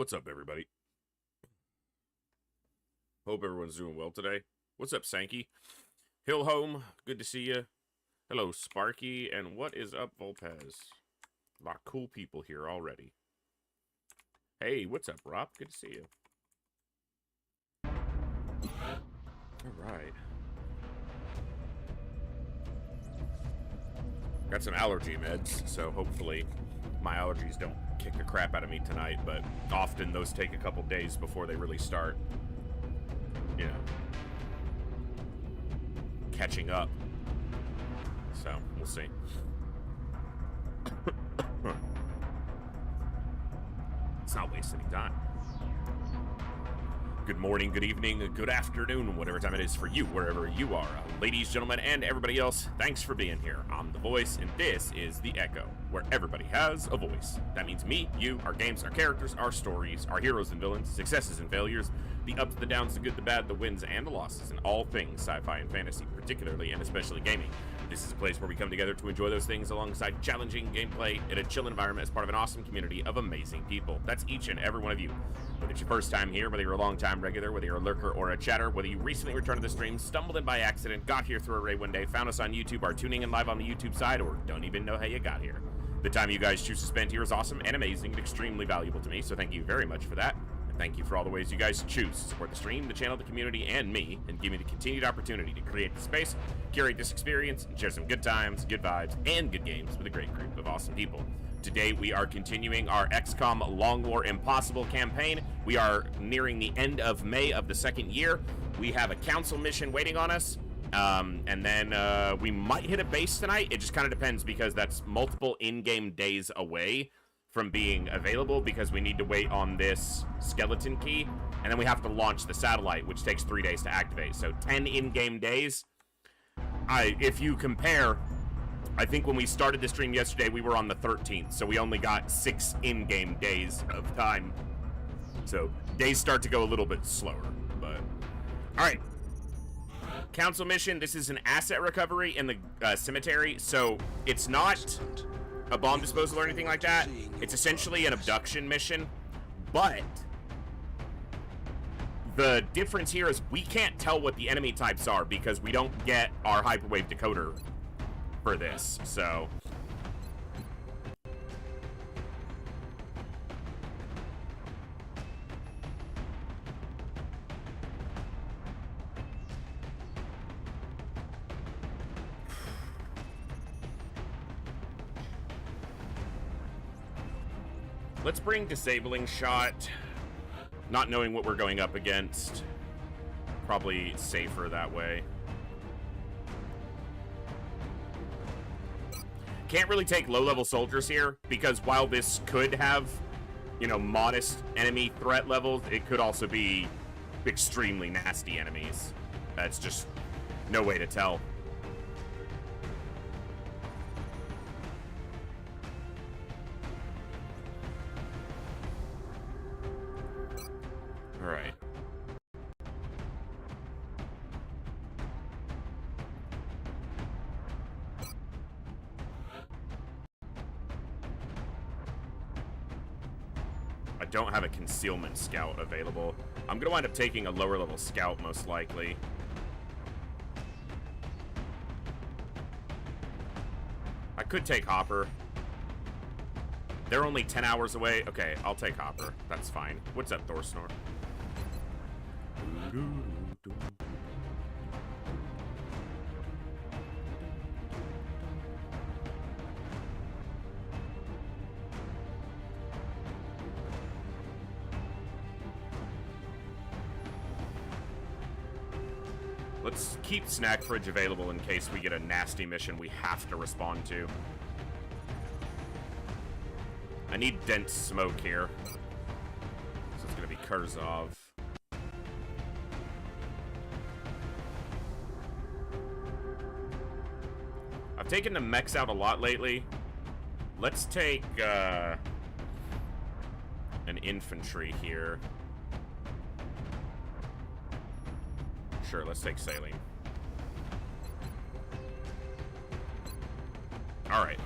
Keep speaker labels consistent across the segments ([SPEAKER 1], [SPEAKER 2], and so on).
[SPEAKER 1] What's up, everybody? Hope everyone's doing well today. What's up, Sankey? Hillhome, good to see you. Hello, Sparky, and what is up, Volpez? A lot of cool people here already. Hey, what's up, Rob? Good to see you. Alright. Got some allergy meds, so hopefully my allergies don't kick the crap out of me tonight, but often those take a couple days before they really start, you know, catching up. So, we'll see. Let's not waste any time. Good morning, good evening, good afternoon, whatever time it is for you, wherever you are. Ladies, gentlemen, and everybody else, thanks for being here. I'm The Voice, and this is The Echo, where everybody has a voice. That means me, you, our games, our characters, our stories, our heroes and villains, successes and failures, the ups, the downs, the good, the bad, the wins, and the losses, and all things sci-fi and fantasy, particularly and especially gaming. This is a place where we come together to enjoy those things alongside challenging gameplay in a chill environment as part of an awesome community of amazing people. That's each and every one of you. Whether it's your first time here, whether you're a long-time regular, whether you're a lurker or a chatter, whether you recently returned to the stream, stumbled in by accident, got here through a raid one day, found us on YouTube, are tuning in live on the YouTube side, or don't even know how you got here. The time you guys choose to spend here is awesome and amazing and extremely valuable to me, so thank you very much for that. And thank you for all the ways you guys choose to support the stream, the channel, the community, and me, and give me the continued opportunity to create the space, curate this experience, and share some good times, good vibes, and good games with a great group of awesome people. Today, we are continuing our XCOM Long War Impossible campaign. We are nearing the end of May of the second year. We have a council mission waiting on us, and then we might hit a base tonight. It just kind of depends because that's multiple in-game days away from being available because we need to wait on this skeleton key, and then we have to launch the satellite, which takes 3 days to activate. So 10 in-game days. If you compare, I think when we started the stream yesterday, we were on the 13th, so we only got 6 in-game days of time. So days start to go a little bit slower, but all right. Council mission. This is an asset recovery in the cemetery, so it's not a bomb disposal or anything like that. It's essentially an abduction mission, but the difference here is we can't tell what the enemy types are because we don't get our hyperwave decoder for this, so let's bring disabling shot. Not knowing what we're going up against, probably safer that way. Can't really take low-level soldiers here because while this could have, you know, modest enemy threat levels, it could also be extremely nasty enemies. That's just no way to tell. All right. I don't have a concealment scout available. I'm gonna wind up taking a lower level scout most likely. I could take Hopper. They're only 10 hours away. Okay, I'll take Hopper. That's fine. What's up, Thorsnor? Let's keep Snack Fridge available in case we get a nasty mission we have to respond to. I need dense smoke here. So it's gonna be Kurzov. I've taken the mechs out a lot lately. Let's take an infantry here. Sure, let's take saline. All right.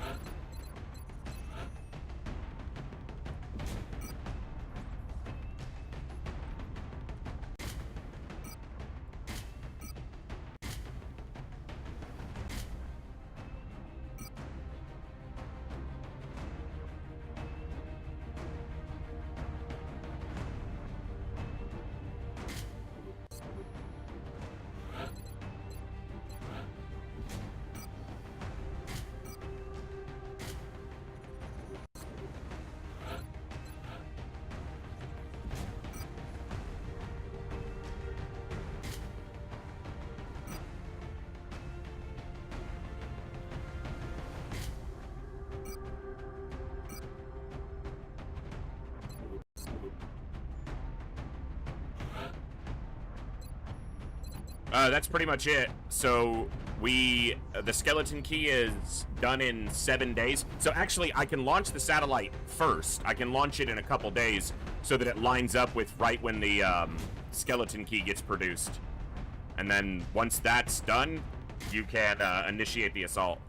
[SPEAKER 1] That's pretty much it. So the skeleton key is done in 7 days. So actually, I can launch the satellite first. I can launch it in a couple days so that it lines up with right when the skeleton key gets produced. And then once that's done, you can initiate the assault.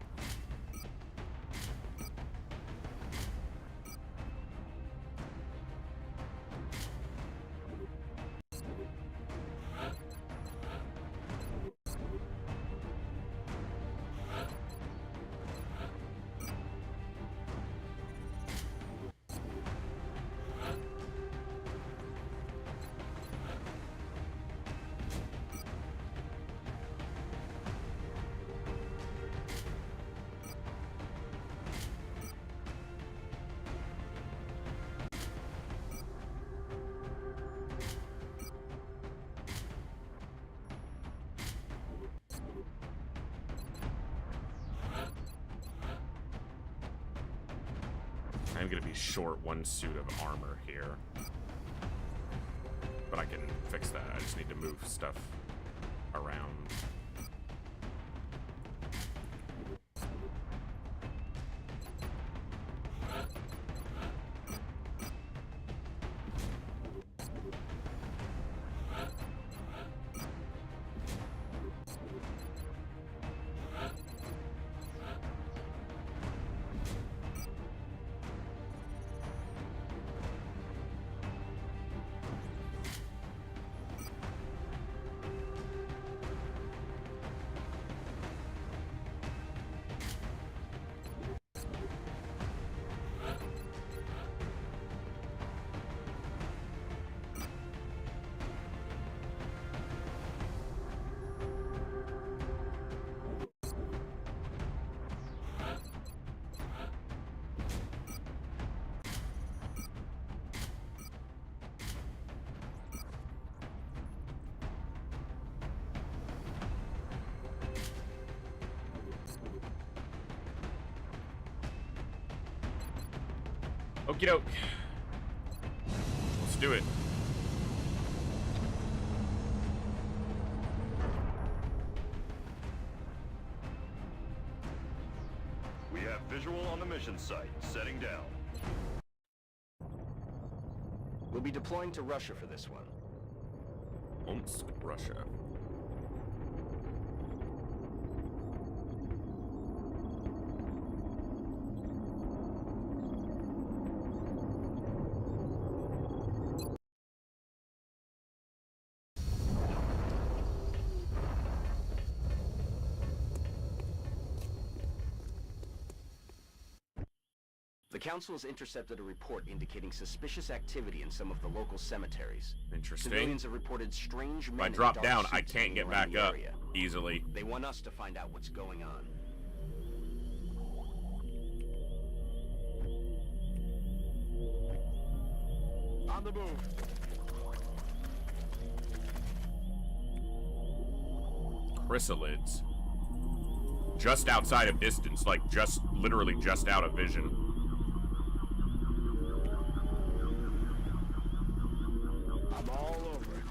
[SPEAKER 1] I'm gonna be short one suit of armor here. But I can fix that. I just need to move stuff around. Okie doke. Let's do it.
[SPEAKER 2] We have visual on the mission site. Setting down.
[SPEAKER 3] We'll be deploying to Russia for this one.
[SPEAKER 1] Omsk, Russia.
[SPEAKER 3] The Council has intercepted a report indicating suspicious activity in some of the local cemeteries.
[SPEAKER 1] Interesting.
[SPEAKER 3] Civilians have reported strange men
[SPEAKER 1] If I
[SPEAKER 3] in
[SPEAKER 1] drop
[SPEAKER 3] dark
[SPEAKER 1] down, I
[SPEAKER 3] suits
[SPEAKER 1] can't
[SPEAKER 3] hanging
[SPEAKER 1] get
[SPEAKER 3] around
[SPEAKER 1] back
[SPEAKER 3] the
[SPEAKER 1] up
[SPEAKER 3] area.
[SPEAKER 1] easily.
[SPEAKER 3] They want us to find out what's going on.
[SPEAKER 2] On the move.
[SPEAKER 1] Chrysalids. Just outside of distance, like just literally just out of vision.
[SPEAKER 2] I'm all over it.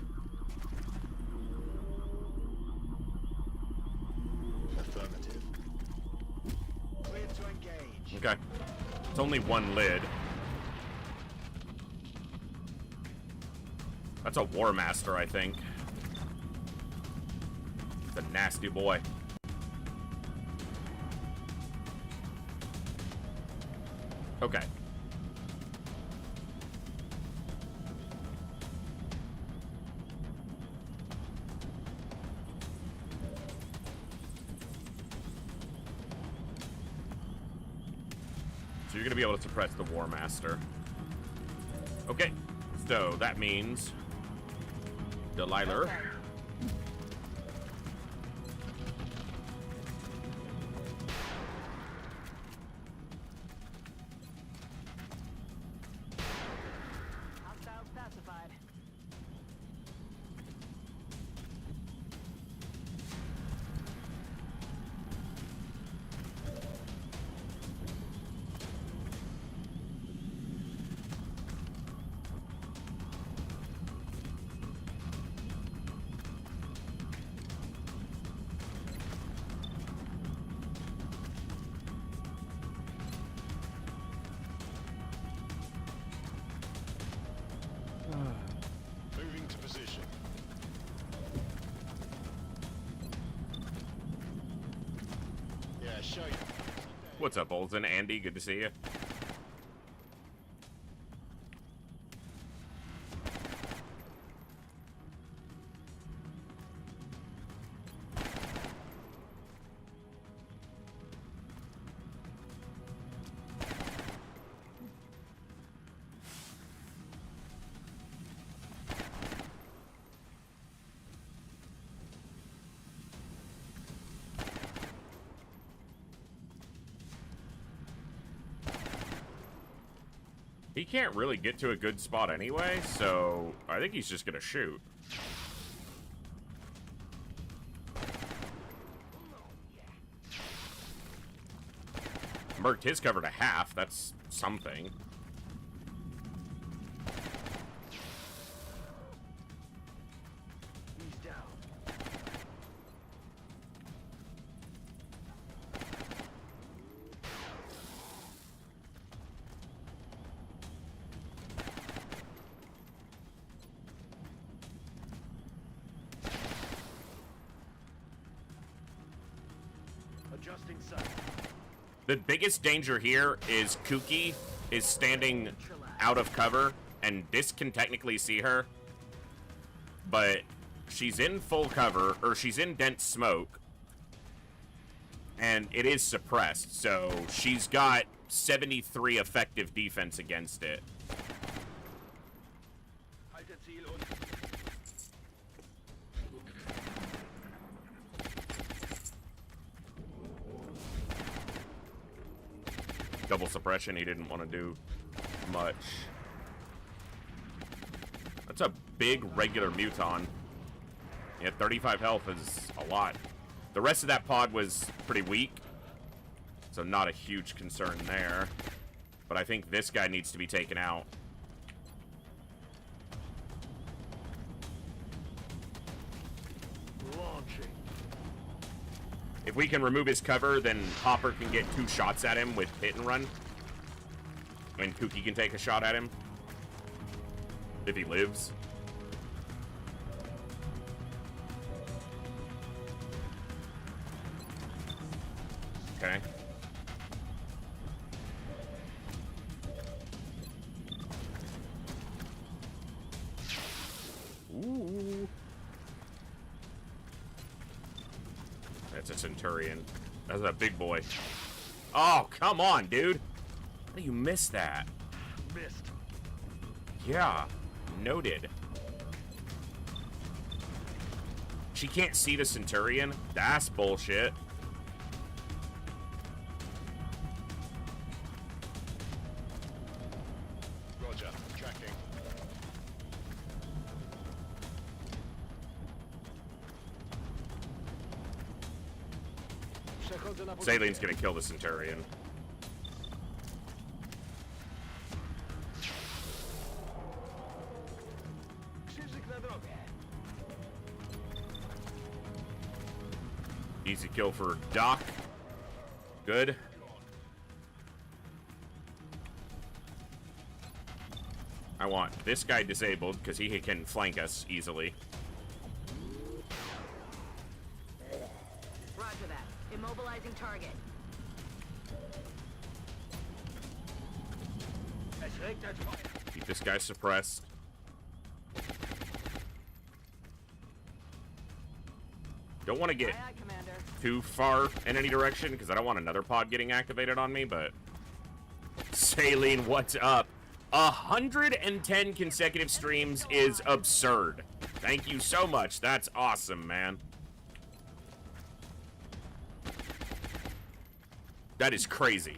[SPEAKER 2] Affirmative. Clear to engage.
[SPEAKER 1] Okay. It's only one lid. That's a War Master, I think. It's a nasty boy. Okay. So you're gonna be able to suppress the War Master. Okay. So that means Delilah. What's up, Olsen? Andy, good to see you. He can't really get to a good spot anyway, so I think he's just gonna shoot. Merked his cover to half, that's something.
[SPEAKER 3] He's down. Adjusting sight.
[SPEAKER 1] The biggest danger here is Kooky is standing out of cover, and this can technically see her, but she's in full cover, or she's in dense smoke, and it is suppressed, so she's got 73 effective defense against it. Double suppression, he didn't want to do much. That's a big regular Muton. Yeah, 35 health is a lot. The rest of that pod was pretty weak, so not a huge concern there. But I think this guy needs to be taken out.
[SPEAKER 3] Launching.
[SPEAKER 1] If we can remove his cover, then Hopper can get 2 shots at him with hit and run. And Kooky can take a shot at him. If he lives. Okay. Ooh. That's a Centurion. That's a big boy. Oh, come on, dude. How do you miss that?
[SPEAKER 3] Missed.
[SPEAKER 1] Yeah. Noted. She can't see the Centurion? That's bullshit.
[SPEAKER 4] Roger. Tracking.
[SPEAKER 1] Saleen's gonna kill the Centurion. Easy kill for Doc. Good. I want this guy disabled because he can flank us easily.
[SPEAKER 5] Roger that. Immobilizing target.
[SPEAKER 1] Keep this guy suppressed. Don't want to get
[SPEAKER 5] Aye, aye, Commander.
[SPEAKER 1] too far in any direction because I don't want another pod getting activated on me, but... Saleen, what's up? 110 consecutive streams is absurd. Thank you so much. That's awesome, man. That is crazy.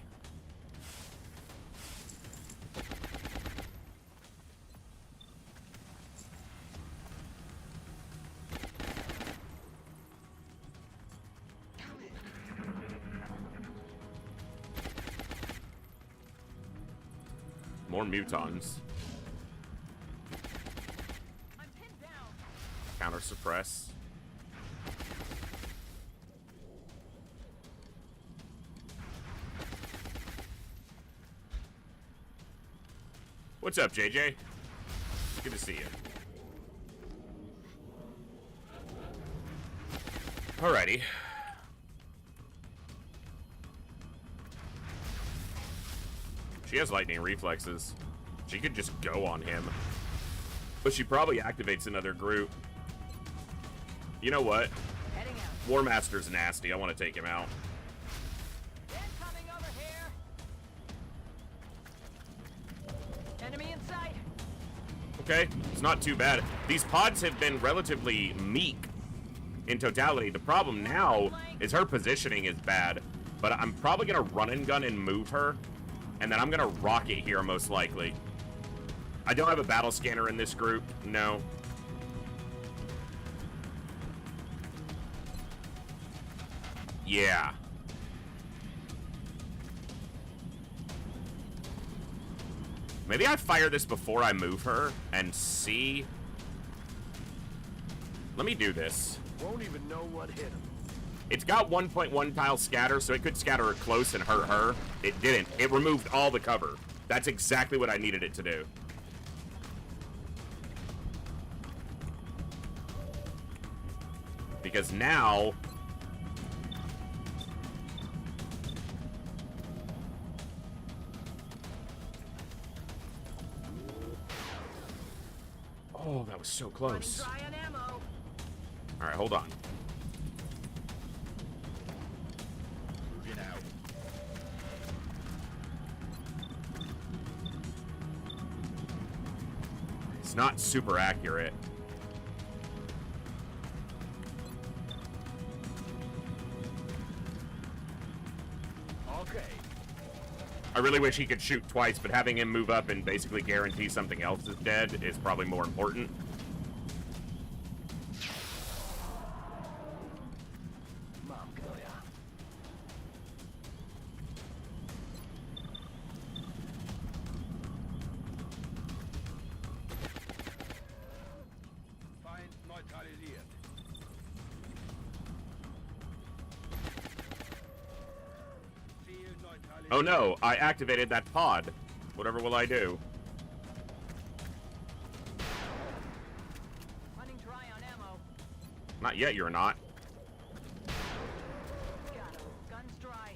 [SPEAKER 1] More Mutons.
[SPEAKER 5] I'm pinned down.
[SPEAKER 1] Counter suppress. What's up, JJ? Good to see you. Alrighty. She has lightning reflexes. She could just go on him. But she probably activates another group. You know what?
[SPEAKER 5] Heading out.
[SPEAKER 1] War Master's nasty. I want to take him out.
[SPEAKER 5] Incoming over here. Enemy in sight.
[SPEAKER 1] Okay, it's not too bad. These pods have been relatively meek in totality. The problem now is her positioning is bad. But I'm probably going to run and gun and move her. And then I'm going to rocket here, most likely. I don't have a battle scanner in this group. No. Yeah. Maybe I fire this before I move her and see. Let me do this.
[SPEAKER 6] Won't even know what hit him.
[SPEAKER 1] It's got 1.1 tile scatter, so it could scatter her close and hurt her. It didn't. It removed all the cover. That's exactly what I needed it to do. Because now... Oh, that was so close.
[SPEAKER 5] Running dry on ammo.
[SPEAKER 1] Alright, hold on.
[SPEAKER 4] Moving out.
[SPEAKER 1] It's not super accurate.
[SPEAKER 6] Okay.
[SPEAKER 1] I really wish he could shoot twice, but having him move up and basically guarantee something else is dead is probably more important.
[SPEAKER 6] Mom, Goya.
[SPEAKER 4] Feind neutralisiert. Ziel neutralisiert.
[SPEAKER 1] Oh no, I activated that pod. Whatever will I do?
[SPEAKER 5] Running dry on ammo.
[SPEAKER 1] Not yet, you're not.
[SPEAKER 5] Got him. Guns dry.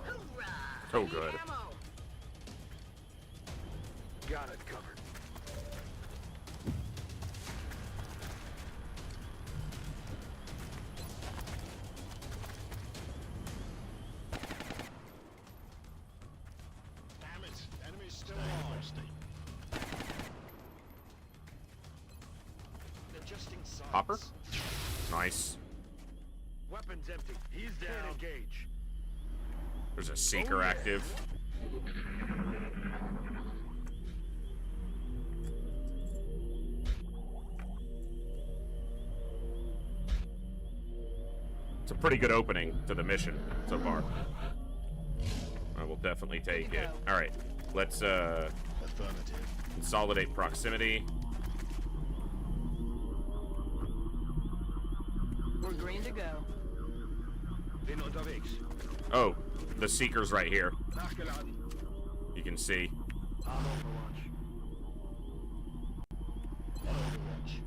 [SPEAKER 5] Hoorah!
[SPEAKER 1] So
[SPEAKER 5] I need
[SPEAKER 1] good.
[SPEAKER 5] ammo.
[SPEAKER 6] Got it covered.
[SPEAKER 4] Damn it. Enemy's still alive.
[SPEAKER 6] Adjusting sights.
[SPEAKER 1] Hopper? Nice.
[SPEAKER 6] Weapons empty. He's down. Can't engage.
[SPEAKER 1] There's a seeker active. It's a pretty good opening to the mission so far. I will definitely take it. Alright, let's
[SPEAKER 4] Affirmative.
[SPEAKER 1] consolidate proximity.
[SPEAKER 5] We're green to go.
[SPEAKER 6] Bin unterwegs.
[SPEAKER 1] Oh, the seeker's right here.
[SPEAKER 4] Nachgeladen.
[SPEAKER 1] You can see.
[SPEAKER 6] On Overwatch.
[SPEAKER 4] Overwatch.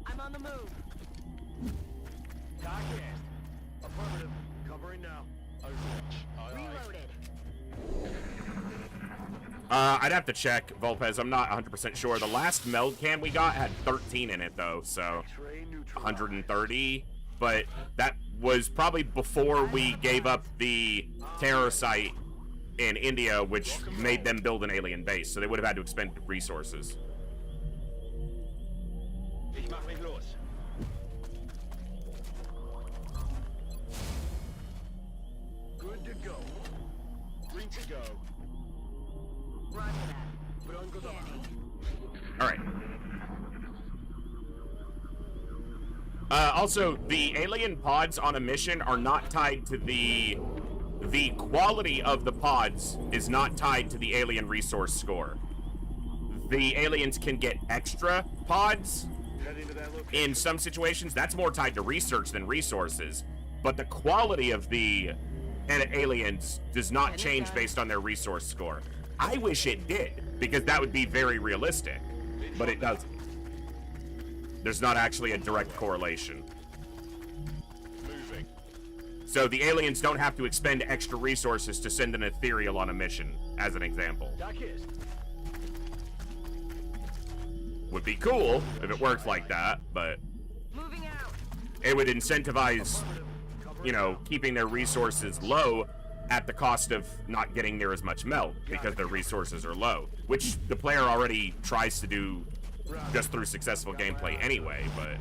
[SPEAKER 5] I'm on the move.
[SPEAKER 6] Target. Affirmative. Covering now.
[SPEAKER 4] Overwatch. Aye, aye.
[SPEAKER 5] Reloaded.
[SPEAKER 1] I'd have to check, Volpez. I'm not 100% sure. The last meld can we got had 13 in it, though, so
[SPEAKER 6] X-ray neutralized.
[SPEAKER 1] 130. But that was probably before we gave up the terror site in India, which made them build an alien base, so they would have had to expend resources.
[SPEAKER 4] Ich mach mich los.
[SPEAKER 6] Good to go.
[SPEAKER 4] Green to go.
[SPEAKER 5] Roger that.
[SPEAKER 6] Bronco
[SPEAKER 5] Candy.
[SPEAKER 1] All right. Also, the alien pods on a mission are not tied to the quality of the pods is not tied to the alien resource score. The aliens can get extra pods
[SPEAKER 6] Heading to that location.
[SPEAKER 1] In some situations, that's more tied to research than resources. But the quality of the aliens does not change based on their resource score. I wish it did, because that would be very realistic. But it doesn't. There's not actually a direct correlation.
[SPEAKER 4] Moving.
[SPEAKER 1] So the aliens don't have to expend extra resources to send an ethereal on a mission, as an example.
[SPEAKER 6] Tak jest.
[SPEAKER 1] Would be cool if it worked like that, but
[SPEAKER 5] Moving out.
[SPEAKER 1] it would incentivize, you know, keeping their resources low at the cost of not getting near as much melt because their resources are low, which the player already tries to do just through successful gameplay anyway. But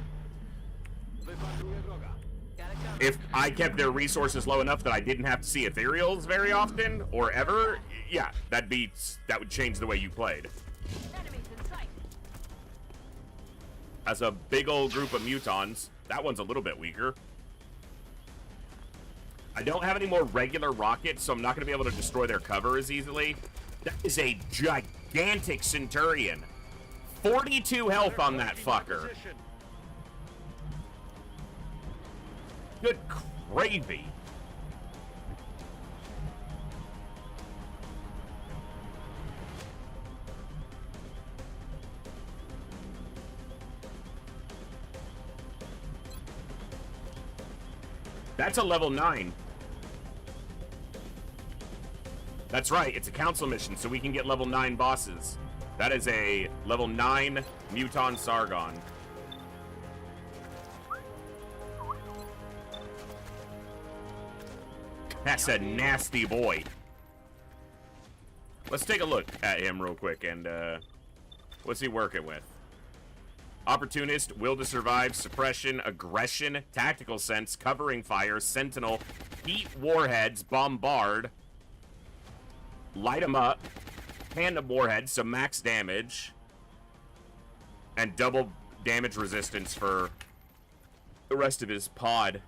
[SPEAKER 6] Wypatruję wroga.
[SPEAKER 5] Got it covered.
[SPEAKER 1] if I kept their resources low enough that I didn't have to see ethereals very often or ever, yeah, that would change the way you played.
[SPEAKER 5] Enemies in sight.
[SPEAKER 1] As a big old group of mutons, that one's a little bit weaker. I don't have any more regular rockets, so I'm not going to be able to destroy their cover as easily. That is a gigantic Centurion. 42 health on that fucker.
[SPEAKER 6] Position.
[SPEAKER 1] Good gravy. That's a level 9. That's right, it's a council mission, so we can get level 9 bosses. That is a level 9 Muton Sargon. That's a nasty boy. Let's take a look at him real quick and what's he working with? Opportunist, will to survive, suppression, aggression, tactical sense, covering fire, sentinel, heat warheads, bombard, light 'em up, tandem warheads, so max damage, and double damage resistance for the rest of his pod.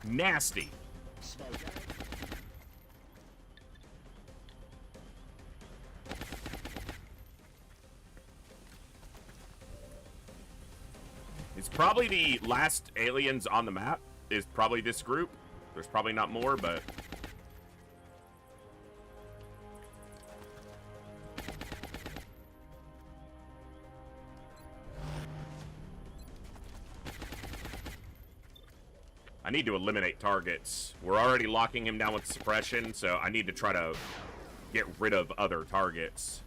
[SPEAKER 1] Nasty.
[SPEAKER 4] Smoke out.
[SPEAKER 1] It's probably the last aliens on the map is probably this group. There's probably not more, but I need to eliminate targets. We're already locking him down with suppression, so I need to try to get rid of other targets.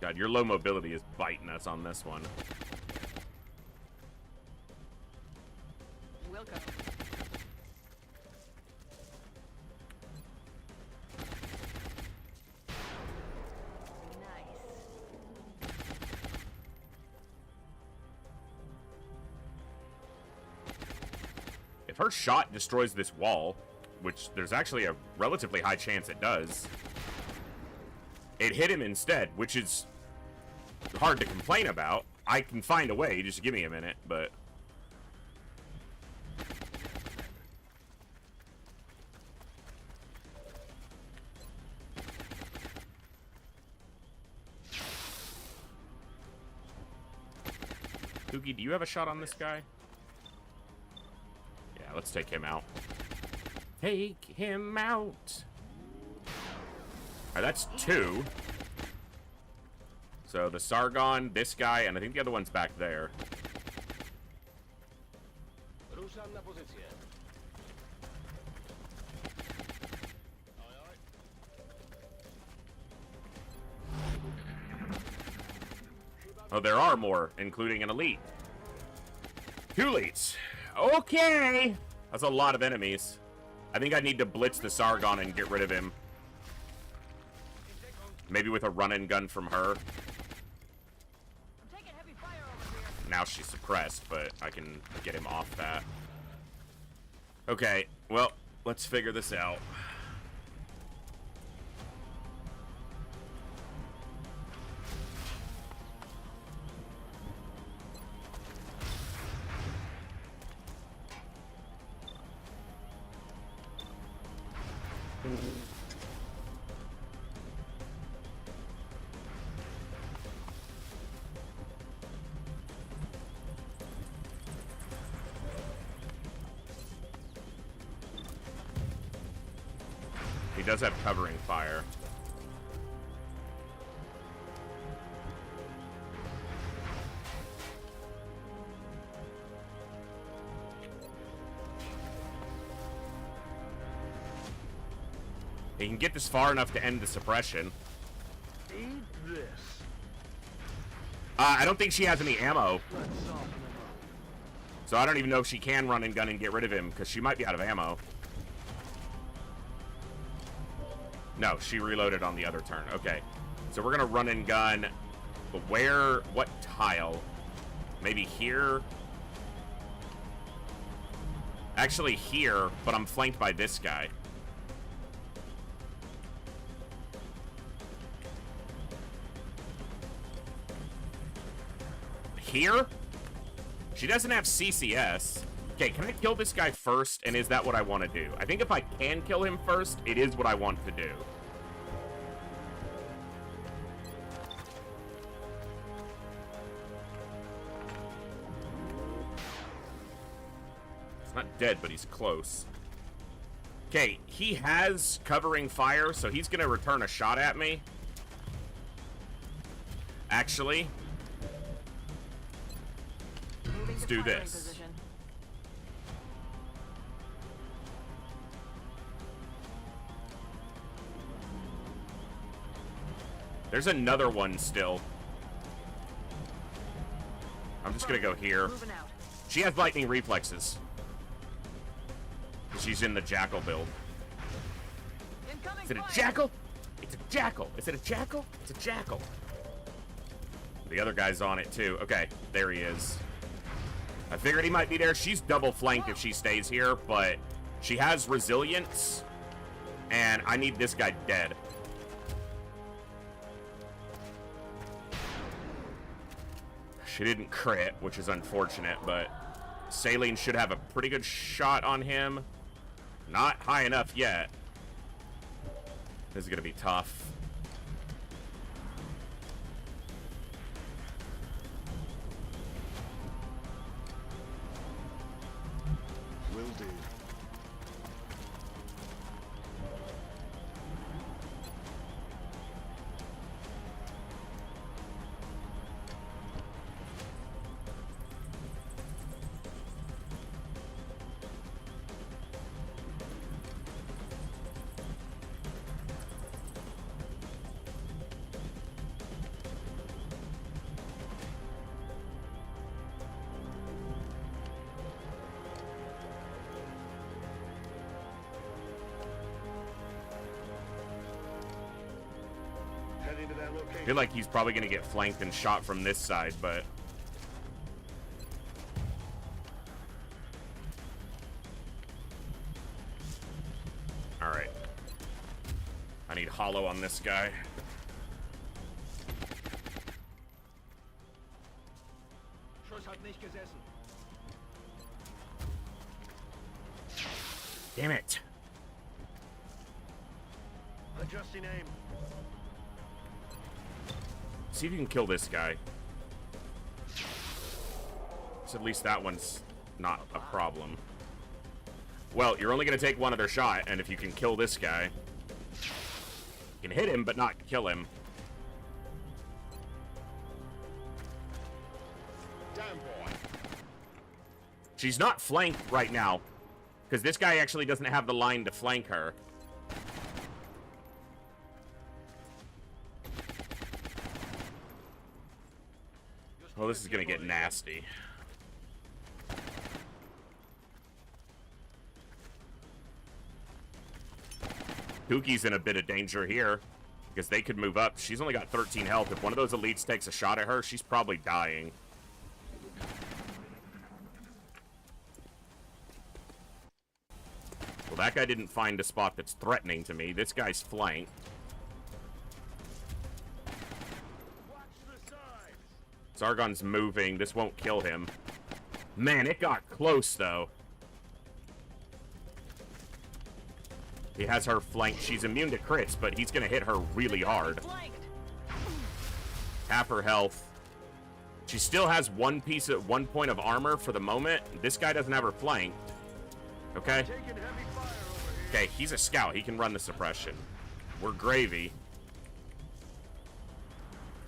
[SPEAKER 1] God, your low mobility is biting us on this one.
[SPEAKER 5] Welcome. Nice.
[SPEAKER 1] If her shot destroys this wall, which there's actually a relatively high chance it does, it hit him instead, which is hard to complain about. I can find a way, just give me a minute, but Doogie, do you have a shot on this guy? Yeah, let's take him out. Take him out. Alright, that's 2. So the Sargon, this guy, and I think the other one's back there.
[SPEAKER 6] Ruszam na pozycję.
[SPEAKER 1] Oh, there are more, including an elite. 2 elites. Okay. That's a lot of enemies. I think I need to blitz the Sargon and get rid of him. Maybe with a run-and gun from her.
[SPEAKER 5] I'm taking heavy fire over here.
[SPEAKER 1] Now she's suppressed, but I can get him off that. Okay, well, let's figure this out. He does have covering fire. He can get this far enough to end the suppression.
[SPEAKER 6] Eat this.
[SPEAKER 1] I don't think she has any ammo.
[SPEAKER 6] Let's soften them up.
[SPEAKER 1] So I don't even know if she can run and gun and get rid of him, because she might be out of ammo. No, she reloaded on the other turn. Okay. So we're going to run and gun. But where? What tile? Maybe here? Actually here, but I'm flanked by this guy. Here? She doesn't have CCS. Okay, can I kill this guy first? And is that what I want to do? I think if I can kill him first, it is what I want to do. He's not dead, but he's close. Okay, he has covering fire, so he's going to return a shot at me. Actually, let's do this. There's another one still. I'm just gonna go here. She has lightning reflexes. She's in the jackal build. Is it a jackal? It's a jackal. Is it a jackal? It's a jackal. The other guy's on it too. Okay, there he is. I figured he might be there. She's double flanked if she stays here, but she has resilience, and I need this guy dead. She didn't crit, which is unfortunate, but Saline should have a pretty good shot on him. Not high enough yet. This is going to be tough.
[SPEAKER 6] Will do. Heading to that
[SPEAKER 1] I
[SPEAKER 6] location.
[SPEAKER 1] feel like he's probably going to get flanked and shot from this side, but... Alright. I need hollow on this guy.
[SPEAKER 6] Schuss hat nicht gesessen.
[SPEAKER 1] Damn it.
[SPEAKER 6] Adjusting aim.
[SPEAKER 1] See if you can kill this guy. So at least that one's not a problem. Well, you're only going to take one other shot, and if you can kill this guy, you can hit him, but not kill him.
[SPEAKER 4] Damn boy.
[SPEAKER 1] She's not flanked right now, because this guy actually doesn't have the line to flank her. Well, this is going to get nasty. Kuki's in a bit of danger here, because they could move up. She's only got 13 health. If one of those elites takes a shot at her, she's probably dying. Well, that guy didn't find a spot that's threatening to me. This guy's flanked.
[SPEAKER 6] Watch the sides.
[SPEAKER 1] Sargon's moving. This won't kill him. Man, it got close, though. He has her flanked. She's immune to crits, but he's going to hit her really hard. Half her health. She still has one point of armor for the moment. This guy doesn't have her flanked. Okay?
[SPEAKER 6] Taking heavy fire over here.
[SPEAKER 1] Okay, he's a scout. He can run the suppression. We're gravy.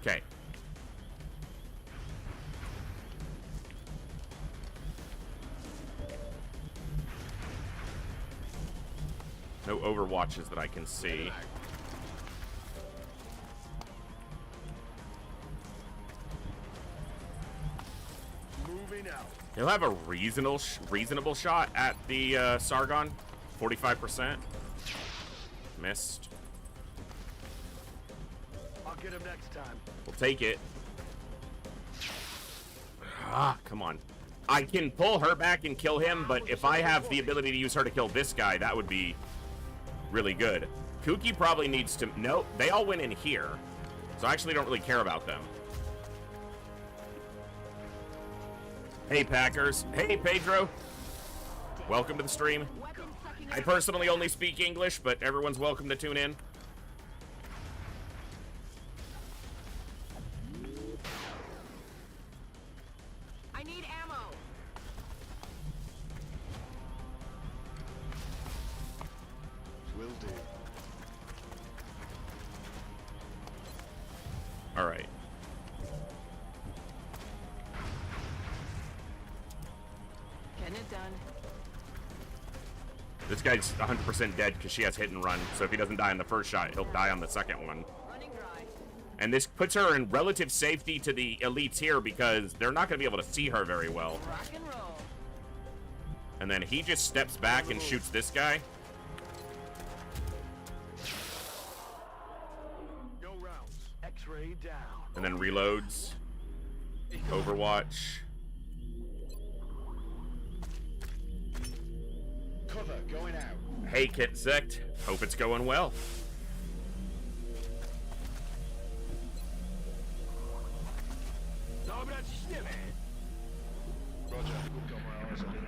[SPEAKER 1] Okay. No overwatches that I can see.
[SPEAKER 6] Moving out.
[SPEAKER 1] He'll have a reasonable shot at the Sargon. 45%. Missed.
[SPEAKER 6] I'll get him next time.
[SPEAKER 1] We'll take it. Ah, come on. I can pull her back and kill him, but if I have the ability to use her to kill this guy, that would be really good. Kuki probably needs to... No, they all went in here. So I actually don't really care about them. Hey, Packers. Hey, Pedro. Welcome to the stream. I personally only speak English, but everyone's welcome to tune in.
[SPEAKER 5] I need ammo.
[SPEAKER 4] Will do.
[SPEAKER 1] All right.
[SPEAKER 5] Getting it done.
[SPEAKER 1] This guy's 100% dead because she has hit and run. So if he doesn't die on the first shot, he'll die on the second one.
[SPEAKER 5] Running dry.
[SPEAKER 1] And this puts her in relative safety to the elites here because they're not going to be able to see her very well.
[SPEAKER 5] Rock and roll.
[SPEAKER 1] And then he just steps back and shoots this guy.
[SPEAKER 6] No rounds. X-ray down.
[SPEAKER 1] And then reloads. Overwatch.
[SPEAKER 4] Cover going out.
[SPEAKER 1] Hey, Kit Sect. Hope it's going well.
[SPEAKER 6] No, but still,
[SPEAKER 4] Roger. We've got my eyes on it.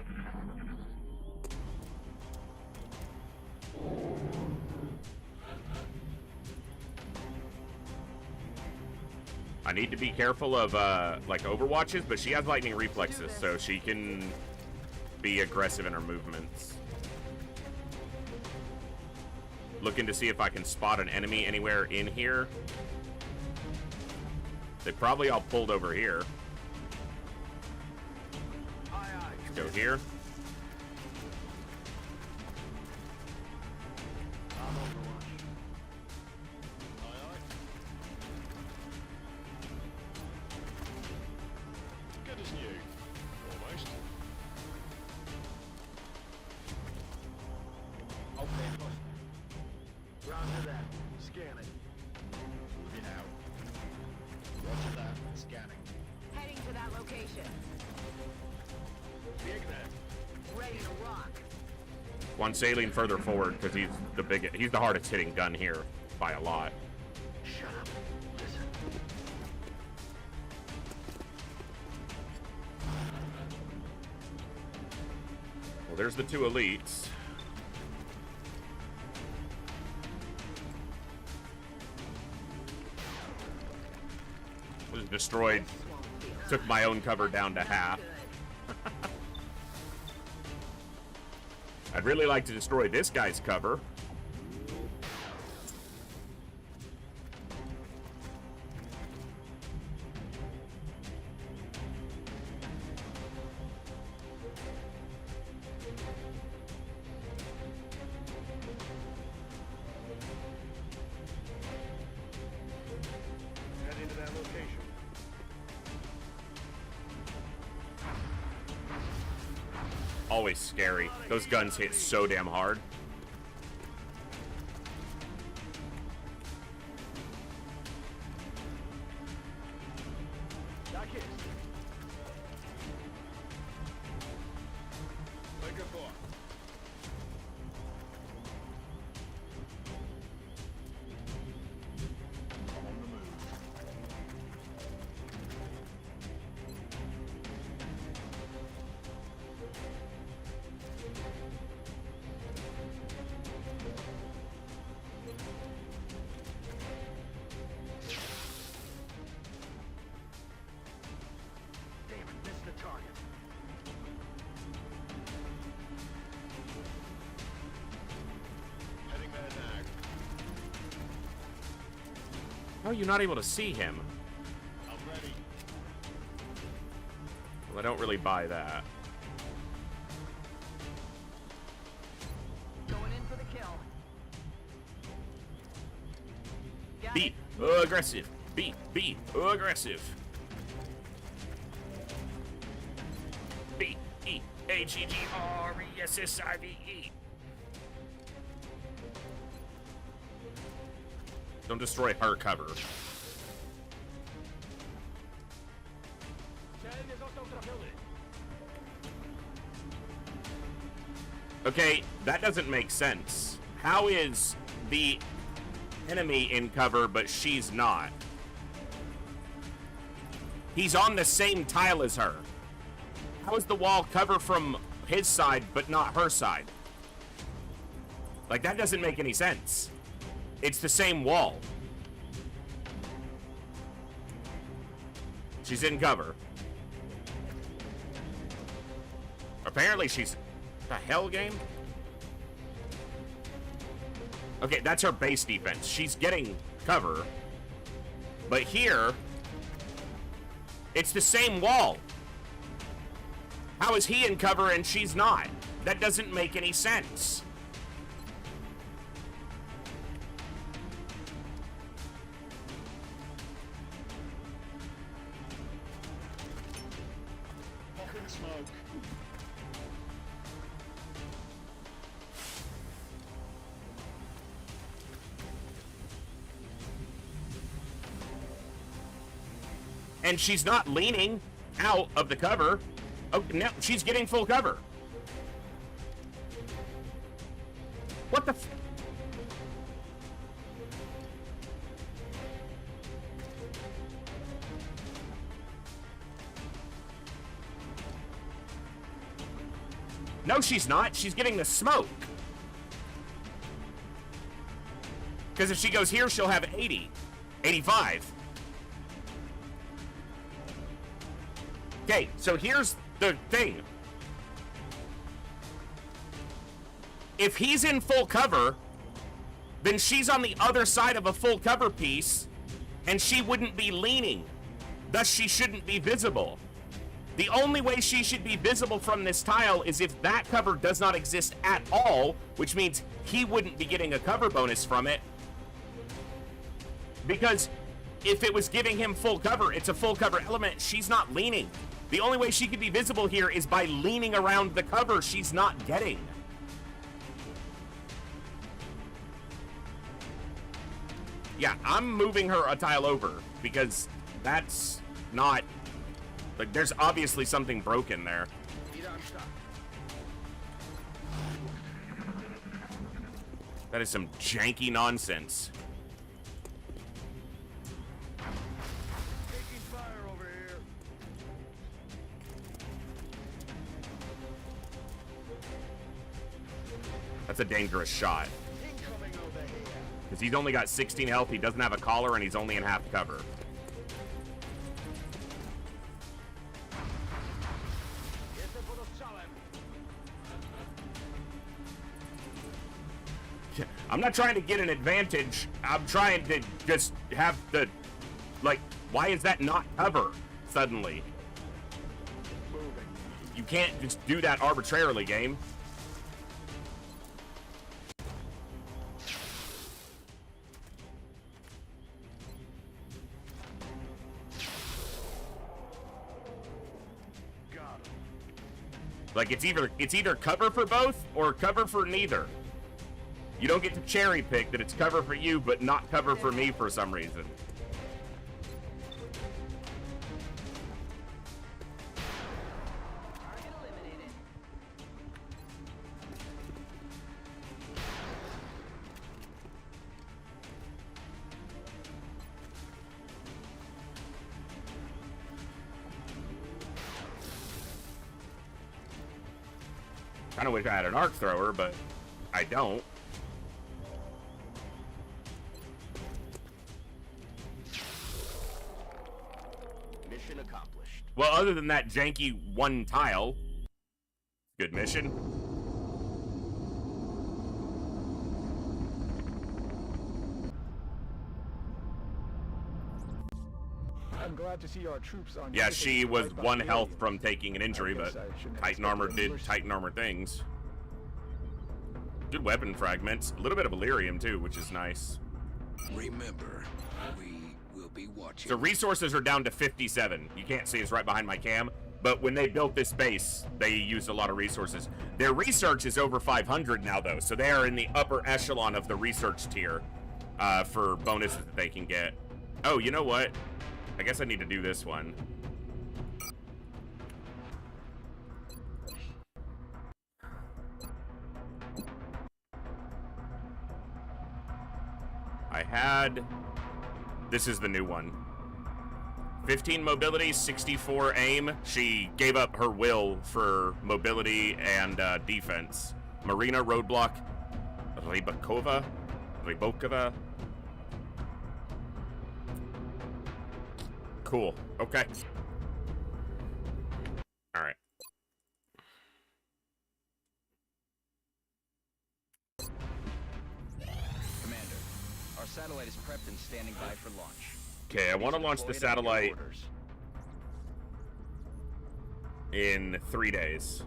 [SPEAKER 1] I need to be careful of, like, overwatches, but she has lightning reflexes, so she can be aggressive in her movements. Looking to see if I can spot an enemy anywhere in here. They probably all pulled over here.
[SPEAKER 6] aye, aye.
[SPEAKER 1] Let's go here.
[SPEAKER 6] I'm Overwatch.
[SPEAKER 4] Aye, aye. Good as new. Almost. Okay.
[SPEAKER 6] Round to that. Scanning.
[SPEAKER 4] Moving out. Roger that. Scanning.
[SPEAKER 5] Heading to that location.
[SPEAKER 6] Dig that.
[SPEAKER 5] Ready to rock.
[SPEAKER 1] One sailing further forward because he's the hardest hitting gun here by a lot.
[SPEAKER 6] Shut up. Listen.
[SPEAKER 1] Well, there's the two elites. Was destroyed. Took my own cover down to half. I'd really like to destroy this guy's cover.
[SPEAKER 6] Head into that location.
[SPEAKER 1] Always scary. Those guns hit so damn hard.
[SPEAKER 6] Back in. Take a thought.
[SPEAKER 4] I'm on the move.
[SPEAKER 1] How are you not able to see him?
[SPEAKER 4] I'm ready.
[SPEAKER 1] Well, I don't really buy that.
[SPEAKER 5] Going in for the kill. Got
[SPEAKER 1] B,
[SPEAKER 5] it.
[SPEAKER 1] aggressive. B, aggressive. B, E, A, G, G, R, E, S, S, I, V, E. Don't destroy her cover. Okay, that doesn't make sense. How is the enemy in cover, but she's not? He's on the same tile as her. How is the wall cover from his side, but not her side? Like, that doesn't make any sense. It's the same wall. She's in cover. Apparently she's... The hell, game? Okay, that's her base defense. She's getting cover. But here... It's the same wall. How is he in cover and she's not? That doesn't make any sense.
[SPEAKER 4] Fucking smoke.
[SPEAKER 1] And she's not leaning out of the cover. Oh, no, she's getting full cover. What the f... No, she's not. She's getting the smoke. Because if she goes here, she'll have 80. 85. Okay, so here's the thing. If he's in full cover, then she's on the other side of a full cover piece, and she wouldn't be leaning. Thus, she shouldn't be visible. The only way she should be visible from this tile is if that cover does not exist at all, which means he wouldn't be getting a cover bonus from it. Because if it was giving him full cover, it's a full cover element, she's not leaning. The only way she could be visible here is by leaning around the cover she's not getting. Yeah, I'm moving her a tile over because that's not... Like, there's obviously something broken there. That is some janky nonsense.
[SPEAKER 6] Taking fire over here.
[SPEAKER 1] That's a dangerous shot.
[SPEAKER 6] Incoming over here.
[SPEAKER 1] Because he's only got 16 health, he doesn't have a collar, and he's only in half cover. I'm not trying to get an advantage. I'm trying to just have the... Like, why is that not cover suddenly? You can't just do that arbitrarily, game. Like, it's either cover for both or cover for neither. You don't get to cherry pick that it's cover for you, but not cover for me for some reason.
[SPEAKER 5] Target eliminated.
[SPEAKER 1] Kinda wish I had an arc thrower, but I don't.
[SPEAKER 3] Mission accomplished.
[SPEAKER 1] Well, other than that janky one tile, good mission.
[SPEAKER 7] I'm glad to see our troops on.
[SPEAKER 1] Yeah, she was 1 health from taking an injury, but Titan armor did Titan armor things. Good weapon fragments. A little bit of Illyrium too, which is nice.
[SPEAKER 8] Remember, we will be watching.
[SPEAKER 1] So resources are down to 57. You can't see it's right behind my cam, but when they built this base, they used a lot of resources. Their research is over 500 now, though, so they are in the upper echelon of the research tier for bonuses that they can get. Oh, you know what? I guess I need to do this one. I had... This is the new one. 15 mobility, 64 aim. She gave up her will for mobility and defense. Marina Roadblock. Rybakova. Cool. Okay. All right.
[SPEAKER 3] Commander, our satellite is prepped and standing by for launch.
[SPEAKER 1] Okay, I want to launch the satellite in 3 days.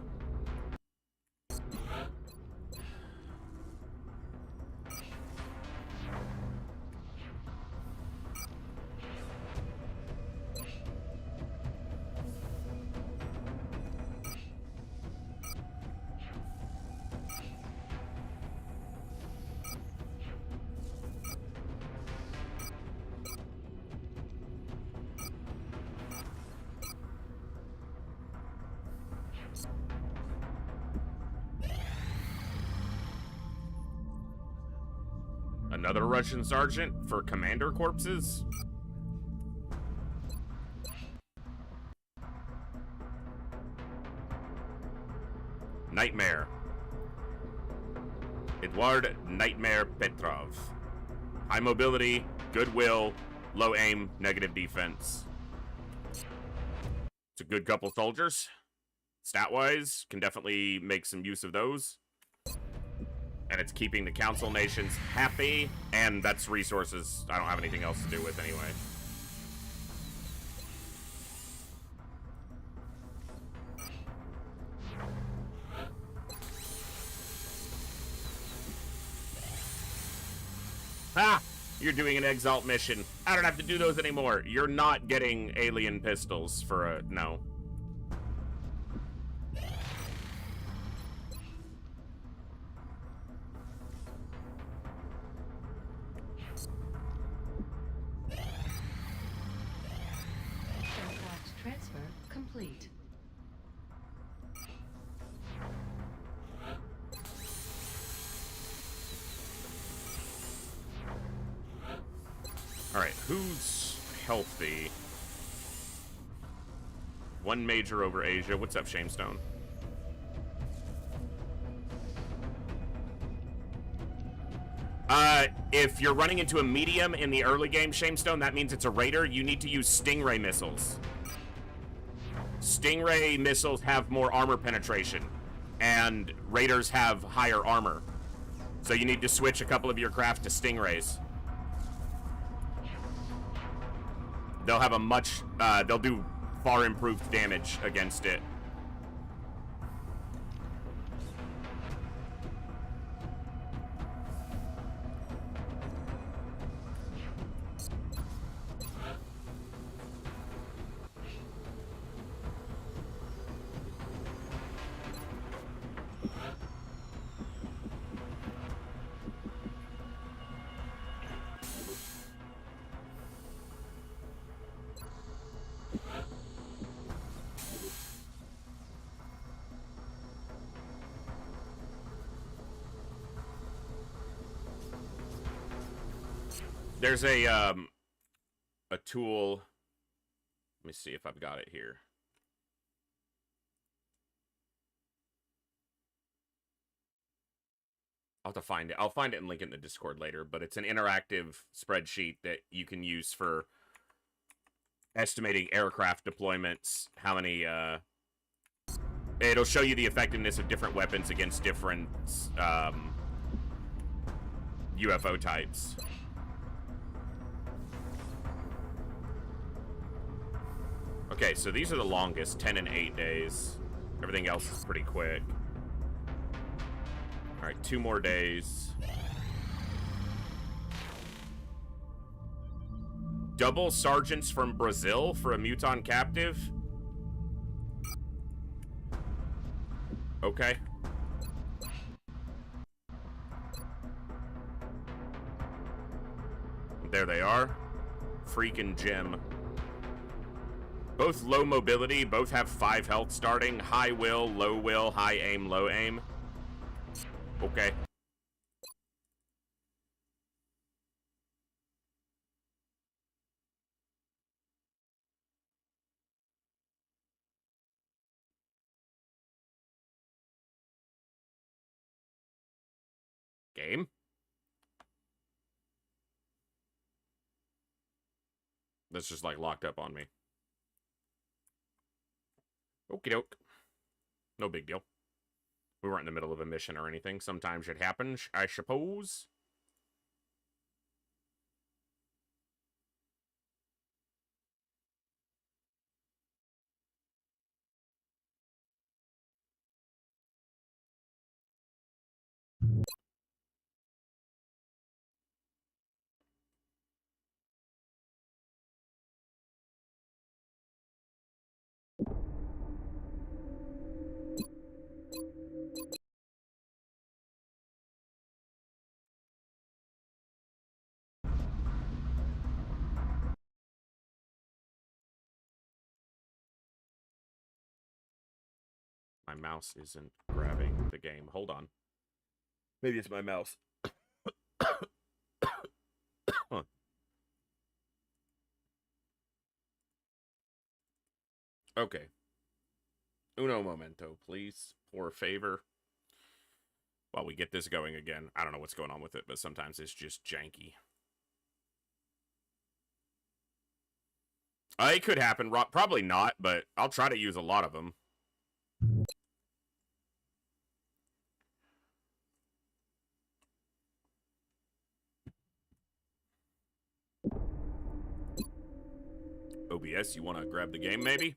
[SPEAKER 1] Another Russian sergeant for commander corpses? Nightmare. Eduard Nightmare Petrov. High mobility, goodwill, low aim, negative defense. It's a good couple soldiers. Stat-wise, can definitely make some use of those. And it's keeping the council nations happy, and that's resources I don't have anything else to do with anyway. Ah! You're doing an Exalt mission. I don't have to do those anymore. You're not getting alien pistols for a... no.
[SPEAKER 9] Transfer complete.
[SPEAKER 1] All right, who's healthy? One major over Asia. What's up, Shamestone? If you're running into a medium in the early game, Shamestone, that means it's a raider. You need to use Stingray missiles. Stingray missiles have more armor penetration, and raiders have higher armor. So you need to switch a couple of your craft to Stingrays. They'll have a much, they'll do far improved damage against it. There's a tool. Let me see if I've got it here. I'll have to find it. I'll find it and link it in the Discord later, but it's an interactive spreadsheet that you can use for estimating aircraft deployments, how many, it'll show you the effectiveness of different weapons against different, UFO types. Okay, so these are the longest, 10 and 8 days. Everything else is pretty quick. All right, 2 more days. Double sergeants from Brazil for a Muton captive? Okay. There they are. Freaking gem. Both low mobility, both have 5 health starting. High will, high aim, low aim. Okay. Game. That's just like locked up on me. Okie doke. No big deal. We weren't in the middle of a mission or anything. Sometimes it happens, I suppose. My mouse isn't grabbing the game. Hold on. Maybe it's my mouse. Huh. Okay. Uno momento, please. Por favor. While we get this going again. I don't know what's going on with it, but sometimes it's just janky. It could happen. Probably not, but I'll try to use a lot of them. OBS, you want to grab the game, maybe?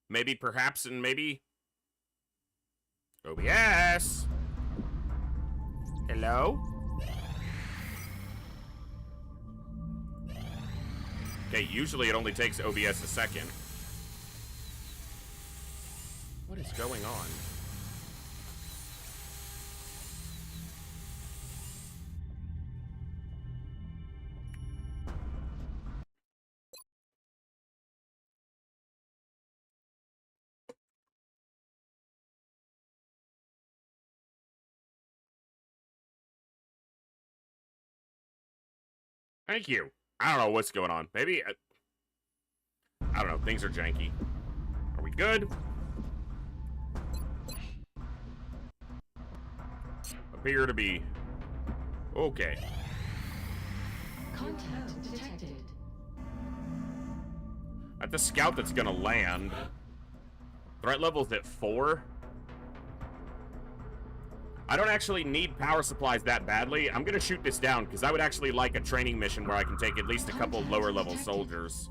[SPEAKER 1] Maybe, perhaps, and maybe... OBS! Hello? Okay, usually it only takes OBS a second. What is going on? Thank you. I don't know what's going on. Maybe... I don't know. Things are janky. Are we good? Appear to be... Okay.
[SPEAKER 7] Contact detected.
[SPEAKER 1] At the scout that's gonna land. Threat level's at 4. I don't actually need power supplies that badly. I'm gonna shoot this down because I would actually like a training mission where I can take at least a couple lower level soldiers.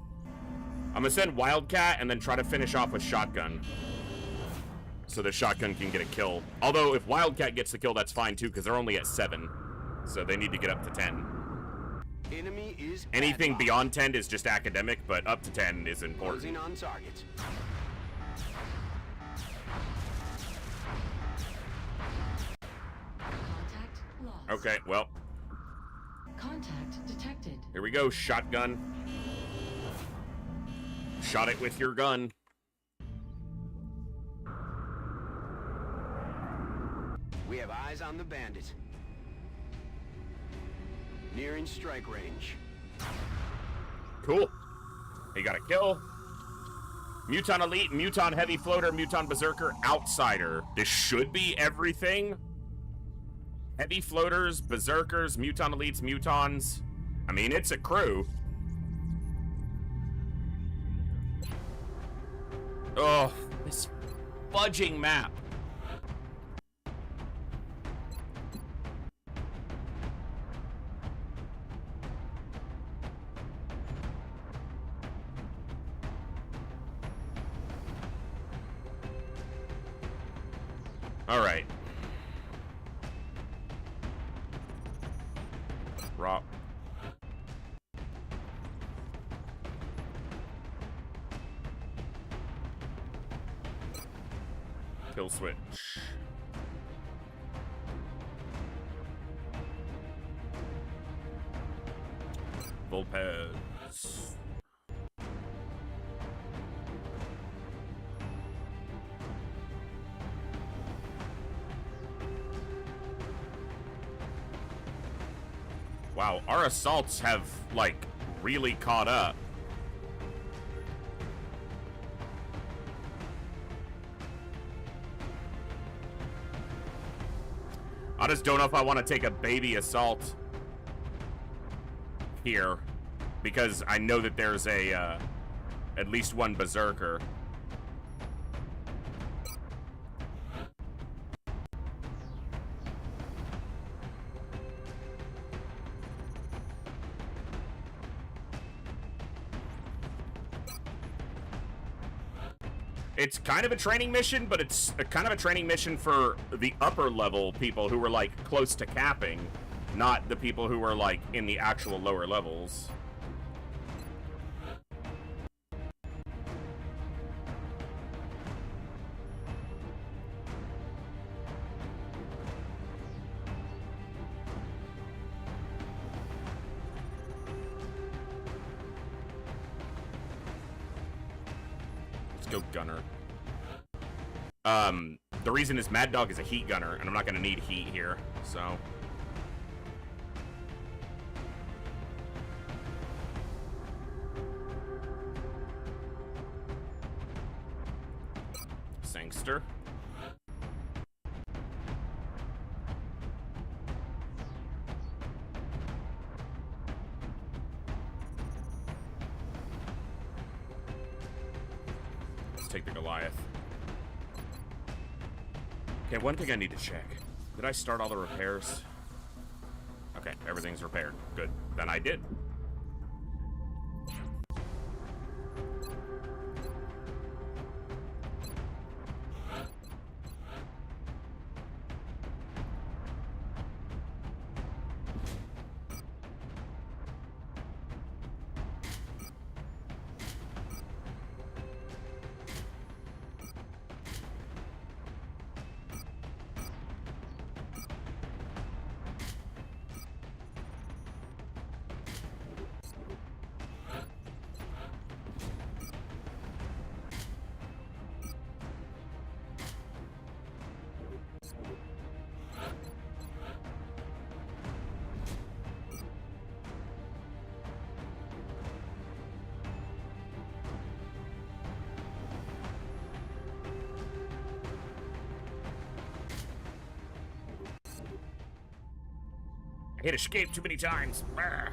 [SPEAKER 1] I'm gonna send Wildcat and then try to finish off with Shotgun. So the Shotgun can get a kill. Although if Wildcat gets the kill, that's fine too because they're only at 7. So they need to get up to 10.
[SPEAKER 3] Enemy is
[SPEAKER 1] Anything beyond 10 is just academic, but up to 10 is important.
[SPEAKER 3] closing on target.
[SPEAKER 7] Contact lost.
[SPEAKER 1] Okay, well,
[SPEAKER 7] Contact detected.
[SPEAKER 1] here we go, Shotgun. Shot it with your gun.
[SPEAKER 3] We have eyes on the bandit. Nearing strike range.
[SPEAKER 1] Cool. He got a kill. Muton Elite, Muton Heavy Floater, Muton Berserker, Outsider. This should be everything. Heavy Floaters, Berserkers, Muton Elites, Mutons. I mean, it's a crew. Oh, this fudging map. Alright. Rock. Kill switch. Volpez. Wow, our assaults have, like, really caught up. I just don't know if I want to take a baby assault here, because I know that there's a, at least one berserker. It's kind of a training mission, but it's kind of a training mission for the upper level people who were, like, close to capping, not the people who were, like, in the actual lower levels. Go gunner. The reason is Mad Dog is a heat gunner, and I'm not gonna need heat here, so. Sangster. Take the Goliath. Okay, one thing I need to check. Did I start all the repairs? Okay, everything's repaired. Good. Then I did. I hit escape too many times. Brr.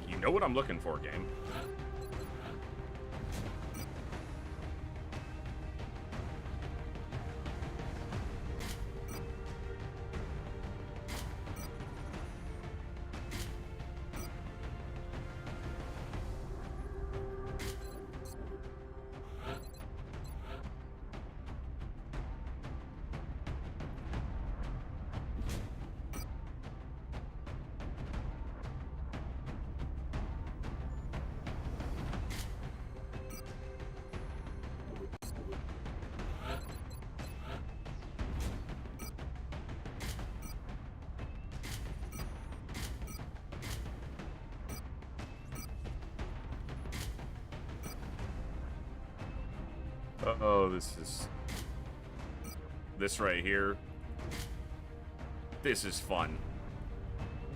[SPEAKER 1] You know what I'm looking for, game. Oh, this is... This right here. This is fun.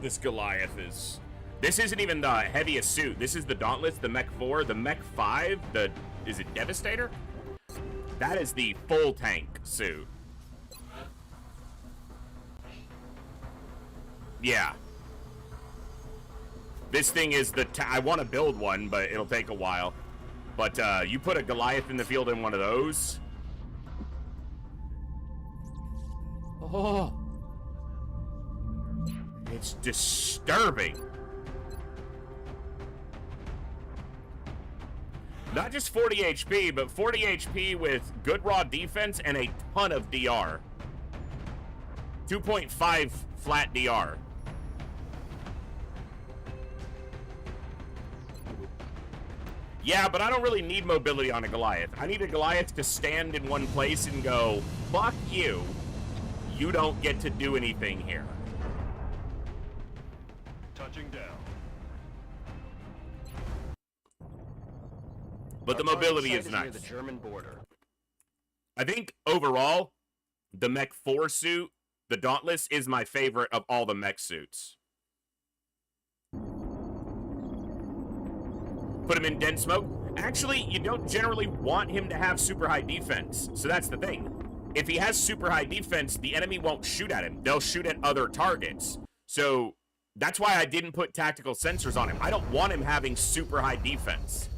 [SPEAKER 1] This Goliath is... This isn't even the heaviest suit. This is the Dauntless, the Mech 4, the Mech 5, the... Is it Devastator? That is the full tank suit. Yeah. This thing is the... I want to build one, but it'll take a while. But you put a Goliath in the field in one of those... Oh... It's disturbing. Not just 40 HP, but 40 HP with good raw defense and a ton of DR. 2.5 flat DR. Yeah, but I don't really need mobility on a Goliath. I need a Goliath to stand in one place and go, fuck you. You don't get to do anything here.
[SPEAKER 2] Touching down.
[SPEAKER 1] But the mobility is
[SPEAKER 3] near
[SPEAKER 1] nice.
[SPEAKER 3] the German border.
[SPEAKER 1] I think overall, the Mech 4 suit, the Dauntless, is my favorite of all the mech suits. Put him in dense smoke. Actually, you don't generally want him to have super high defense. So that's the thing. If he has super high defense, the enemy won't shoot at him. They'll shoot at other targets. So that's why I didn't put tactical sensors on him. I don't want him having super high defense.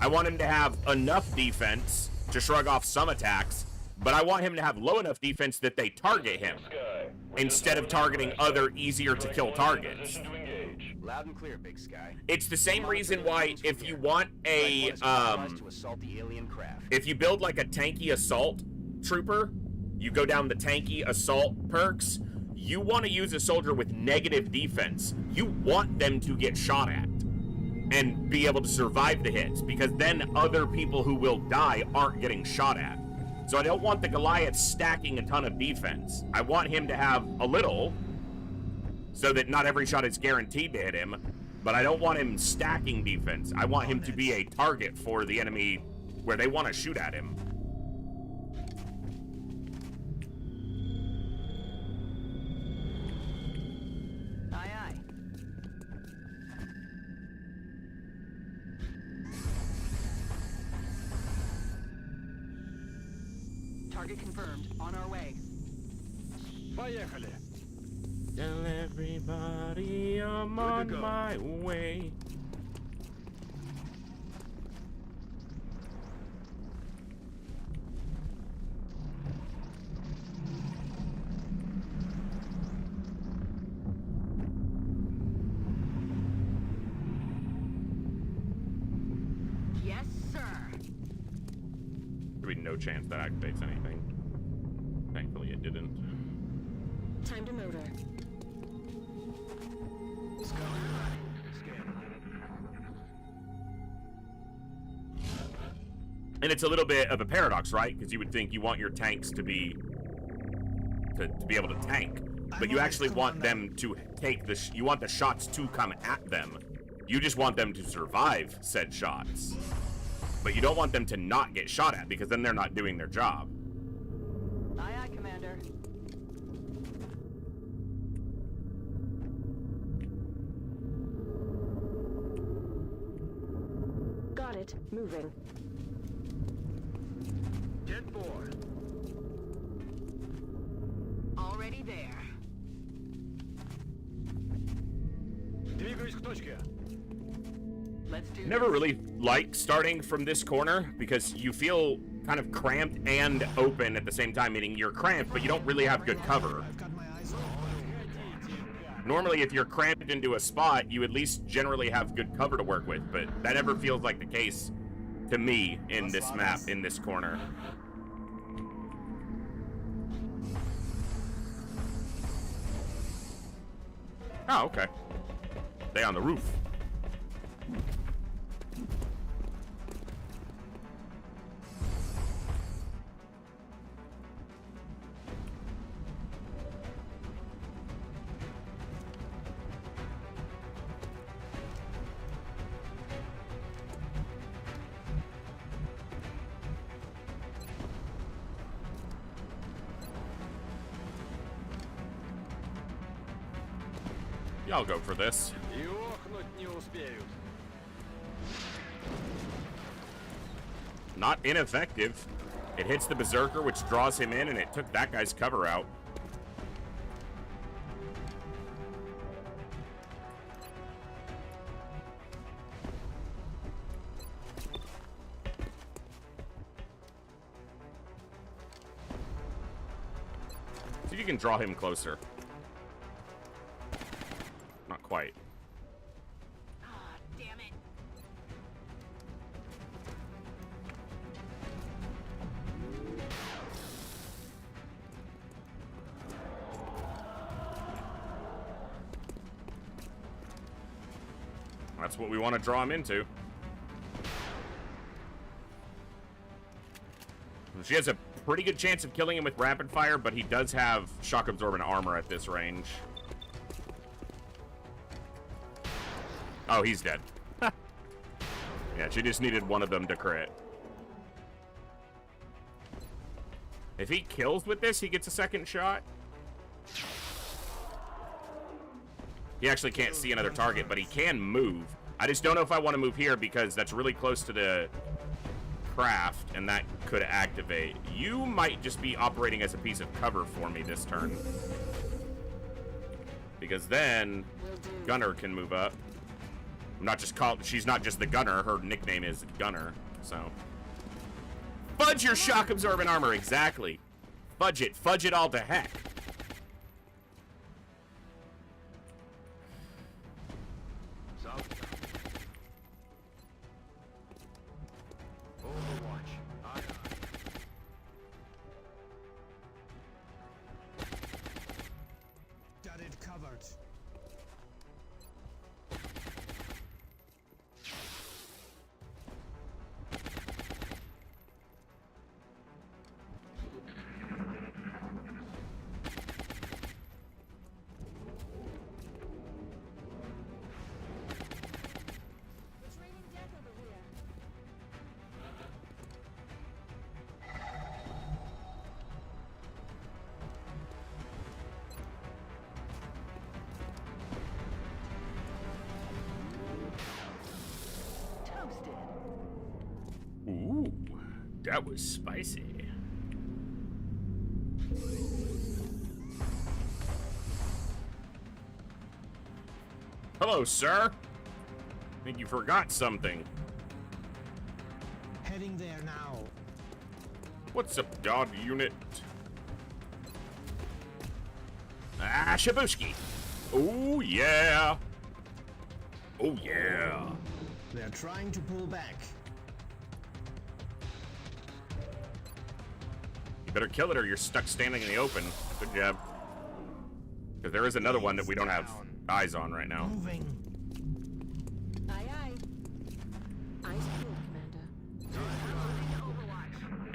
[SPEAKER 1] I want him to have enough defense to shrug off some attacks, but I want him to have low enough defense that they target him instead of targeting other easier to kill targets.
[SPEAKER 3] Loud and clear, Big Sky.
[SPEAKER 1] It's the same reason why if you want a if you build like a tanky assault trooper, you go down the tanky assault perks, you want to use a soldier with negative defense. You want them to get shot at and be able to survive the hits, because then other people who will die aren't getting shot at. So I don't want the Goliath stacking a ton of defense. I want him to have a little, so that not every shot is guaranteed to hit him, but I don't want him stacking defense. I want him to be a target for the enemy where they want to shoot at him.
[SPEAKER 5] Aye, aye. Target confirmed. On our way.
[SPEAKER 6] Поехали.
[SPEAKER 1] Tell everybody I'm on my way.
[SPEAKER 5] Yes, sir.
[SPEAKER 1] There'd be no chance that activates anything. Thankfully it didn't.
[SPEAKER 7] Time to motor.
[SPEAKER 1] And it's a little bit of a paradox, right? Because you would think you want your tanks to be able to tank, but you actually want them to take the you want the shots to come at them. You just want them to survive said shots, but you don't want them to not get shot at, because then they're not doing their job.
[SPEAKER 5] Aye, aye, Commander.
[SPEAKER 7] Got it. Moving.
[SPEAKER 6] 10-4.
[SPEAKER 5] Already there.
[SPEAKER 6] Двигаюсь к точке.
[SPEAKER 5] Let's do
[SPEAKER 1] Never
[SPEAKER 5] this.
[SPEAKER 1] really like starting from this corner because you feel kind of cramped and open at the same time, meaning you're cramped, but you don't really have good cover. Normally, if you're cramped into a spot, you at least generally have good cover to work with, but that never feels like the case to me in this map, in this corner. Oh, okay. Stay on the roof. I'll go for this.
[SPEAKER 6] И охнуть не успеют.
[SPEAKER 1] Not ineffective. It hits the Berserker, which draws him in, and it took that guy's cover out. See if you can draw him closer. Not quite.
[SPEAKER 5] Ah, damn it.
[SPEAKER 1] That's what we want to draw him into. She has a pretty good chance of killing him with rapid fire, but he does have shock absorbent armor at this range. Oh, he's dead. Yeah, she just needed one of them to crit. If he kills with this, he gets a second shot. He actually can't see another target, but he can move. I just don't know if I want to move here because that's really close to the craft, and that could activate. You might just be operating as a piece of cover for me this turn. Because then Gunner can move up. I'm not just called, she's not just the Gunner, her nickname is Gunner, so. Fudge your shock absorbent armor, exactly. Fudge it all to heck. Ooh, that was spicy. Hello, sir. I think you forgot something.
[SPEAKER 9] Heading there now.
[SPEAKER 1] What's up, dog unit? Ah, Shabushki. Oh, yeah. Oh, yeah.
[SPEAKER 9] They're trying to pull back.
[SPEAKER 1] You better kill it or you're stuck standing in the open. Good job. Because there is another one that we don't have eyes on right now.
[SPEAKER 9] Moving.
[SPEAKER 7] Aye, aye. Eyes peeled, Commander.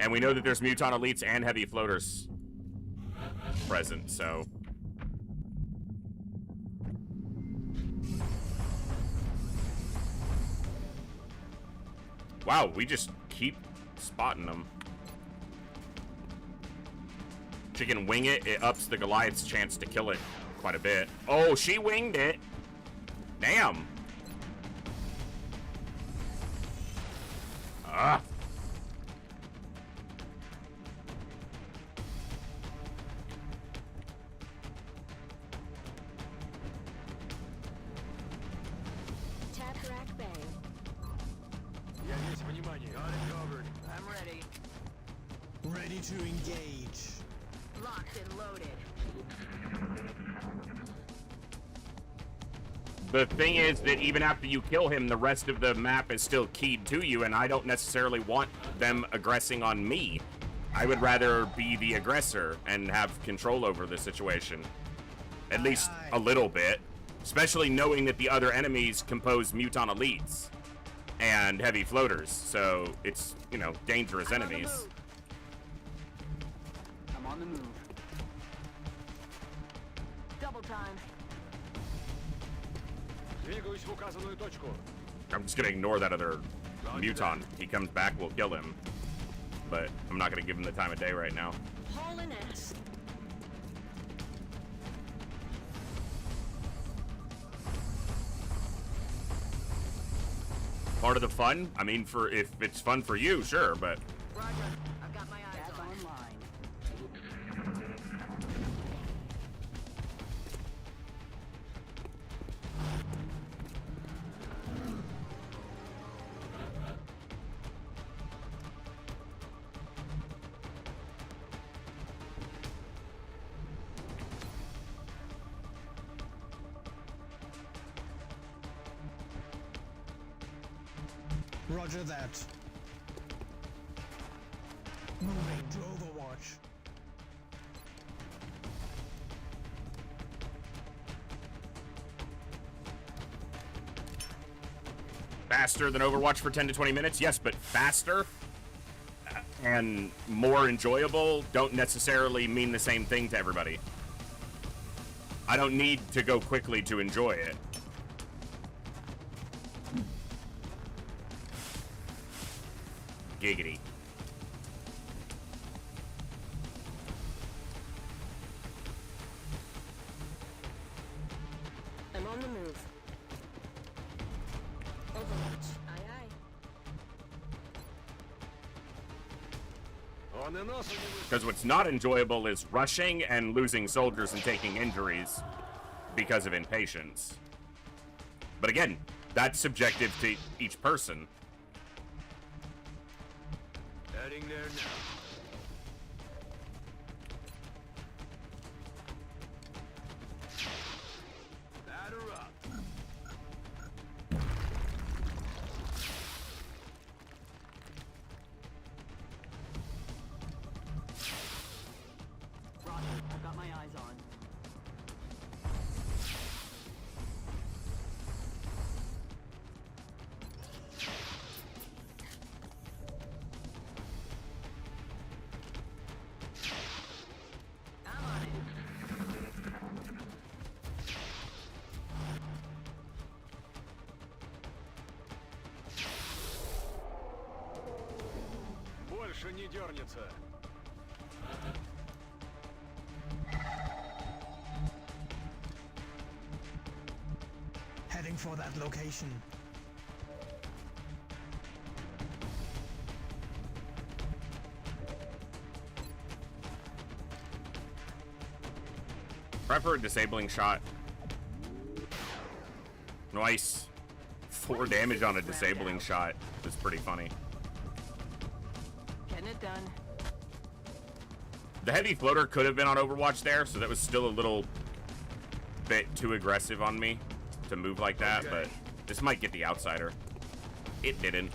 [SPEAKER 1] And we know that there's Muton Elites and Heavy Floaters present, so... Wow, we just keep spotting them. She can wing it, it ups the Goliath's chance to kill it quite a bit. Oh, she winged it. Damn. Ah.
[SPEAKER 7] Tap rack bang.
[SPEAKER 6] Я весь внимание. Got it covered.
[SPEAKER 5] I'm ready.
[SPEAKER 9] Ready to engage.
[SPEAKER 5] Locked and loaded.
[SPEAKER 1] The thing is that even after you kill him, the rest of the map is still keyed to you, and I don't necessarily want them aggressing on me. I would rather be the aggressor and have control over the situation. At least a little bit. Especially knowing that the other enemies compose Muton Elites and Heavy Floaters, so it's, you know, dangerous enemies.
[SPEAKER 3] I'm on the move.
[SPEAKER 5] Double time.
[SPEAKER 6] Двигаюсь в указанную точку.
[SPEAKER 1] I'm just gonna ignore that other Muton. He comes back, we'll kill him. But I'm not gonna give him the time of day right now.
[SPEAKER 7] Hauling ass.
[SPEAKER 1] Part of the fun. I mean, for if it's fun for you, sure, but
[SPEAKER 5] Roger. I've got my eyes
[SPEAKER 3] Back
[SPEAKER 5] on.
[SPEAKER 3] online.
[SPEAKER 9] Roger that. Moving to Overwatch.
[SPEAKER 1] faster than Overwatch for 10 to 20 minutes. Yes, but faster and more enjoyable don't necessarily mean the same thing to everybody. I don't need to go quickly to enjoy it. Giggity.
[SPEAKER 7] I'm on the move. Overwatch. Aye, aye.
[SPEAKER 6] On the nose.
[SPEAKER 1] Because what's not enjoyable is rushing and losing soldiers and taking injuries because of impatience. But again, that's subjective to each person.
[SPEAKER 6] Heading there now. Batter up.
[SPEAKER 5] Roger. I've got my eyes on. I'm on it.
[SPEAKER 6] Больше не дернется.
[SPEAKER 9] Heading for that location.
[SPEAKER 1] Prep for a disabling shot. Nice. 4 damage on a disabling shot. That's pretty funny.
[SPEAKER 5] Getting it done.
[SPEAKER 1] The heavy floater could have been on Overwatch there, so that was still a little bit too aggressive on me to move like that,
[SPEAKER 6] Okay.
[SPEAKER 1] but this might get the outsider. It didn't.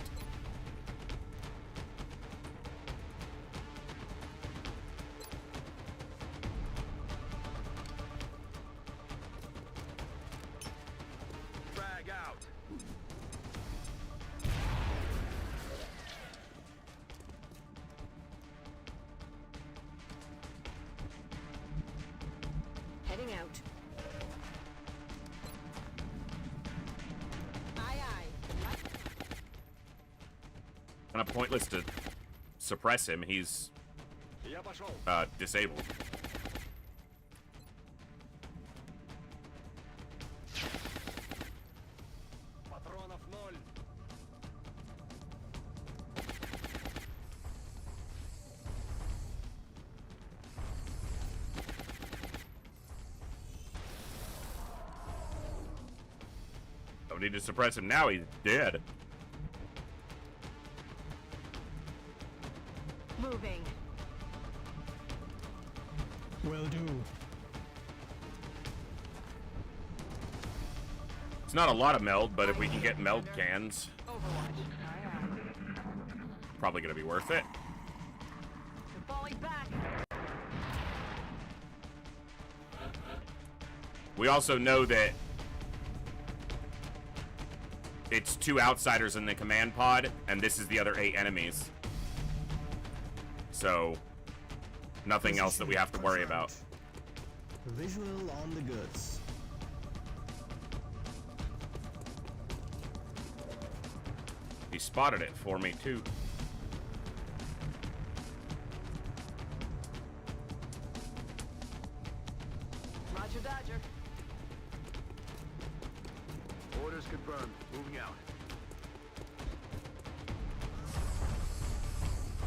[SPEAKER 6] Frag out.
[SPEAKER 7] Heading out. Aye, aye.
[SPEAKER 1] Kind of pointless to suppress him. He's
[SPEAKER 6] Я пошел.
[SPEAKER 1] disabled.
[SPEAKER 6] Патронов 0.
[SPEAKER 1] Don't need to suppress him now. He's dead.
[SPEAKER 5] Moving.
[SPEAKER 9] Will do.
[SPEAKER 1] It's not a lot of meld, but if we can get meld cans,
[SPEAKER 5] Overwatch. Aye, aye.
[SPEAKER 1] probably gonna be worth it.
[SPEAKER 5] They're falling back.
[SPEAKER 1] We also know that it's 2 outsiders in the command pod, and this is the other 8 enemies. So, nothing else that we have to worry about.
[SPEAKER 9] Visual on the goods.
[SPEAKER 1] He spotted it for me, too.
[SPEAKER 5] Roger, Dodger.
[SPEAKER 6] Orders confirmed. Moving out.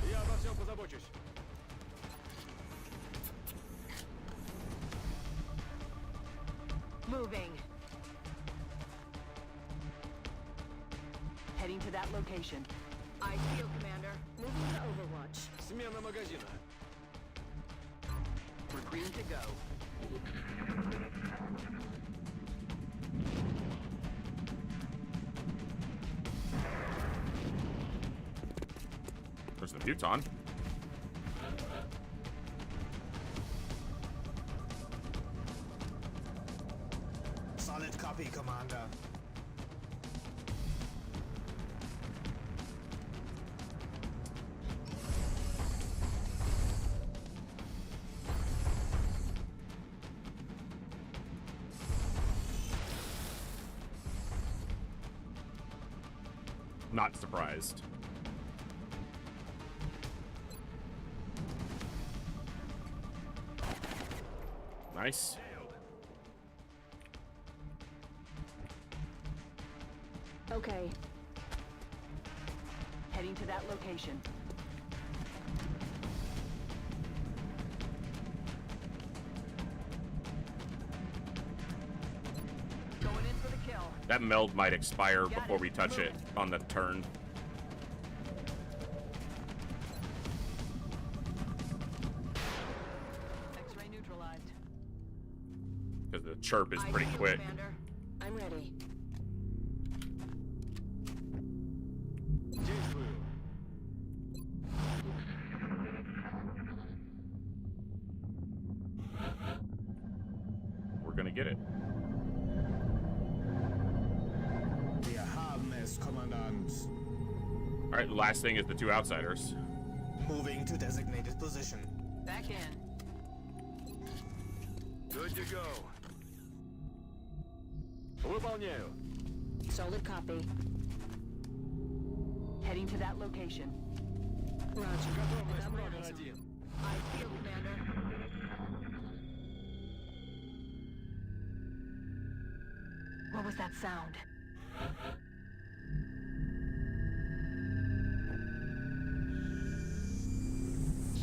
[SPEAKER 6] Я обо всем позабочусь.
[SPEAKER 5] Moving. Heading to that location. I feel, Commander.
[SPEAKER 7] Moving to Overwatch.
[SPEAKER 6] Смена магазина.
[SPEAKER 3] We're green to go.
[SPEAKER 1] There's the futon.
[SPEAKER 9] Solid copy, Commander.
[SPEAKER 1] Not surprised. Nice.
[SPEAKER 7] Okay.
[SPEAKER 5] Heading to that location. Going in for the kill.
[SPEAKER 1] That meld might expire before we touch it on the turn.
[SPEAKER 5] X-ray neutralized.
[SPEAKER 1] Because the chirp is
[SPEAKER 5] I
[SPEAKER 1] pretty
[SPEAKER 5] feel,
[SPEAKER 1] quick.
[SPEAKER 5] Commander.
[SPEAKER 7] I'm ready.
[SPEAKER 6] Действую.
[SPEAKER 1] We're gonna get it.
[SPEAKER 9] Wir haben es, Commandant.
[SPEAKER 1] Alright, the last thing is the two outsiders.
[SPEAKER 9] Moving to designated position.
[SPEAKER 5] Back in.
[SPEAKER 6] Good to go. Выполняю.
[SPEAKER 7] Solid copy.
[SPEAKER 5] Heading to that location.
[SPEAKER 7] Roger.
[SPEAKER 6] Готовность
[SPEAKER 7] Got my
[SPEAKER 6] номер
[SPEAKER 7] eyes on.
[SPEAKER 6] один.
[SPEAKER 5] I feel, Commander. What was that sound?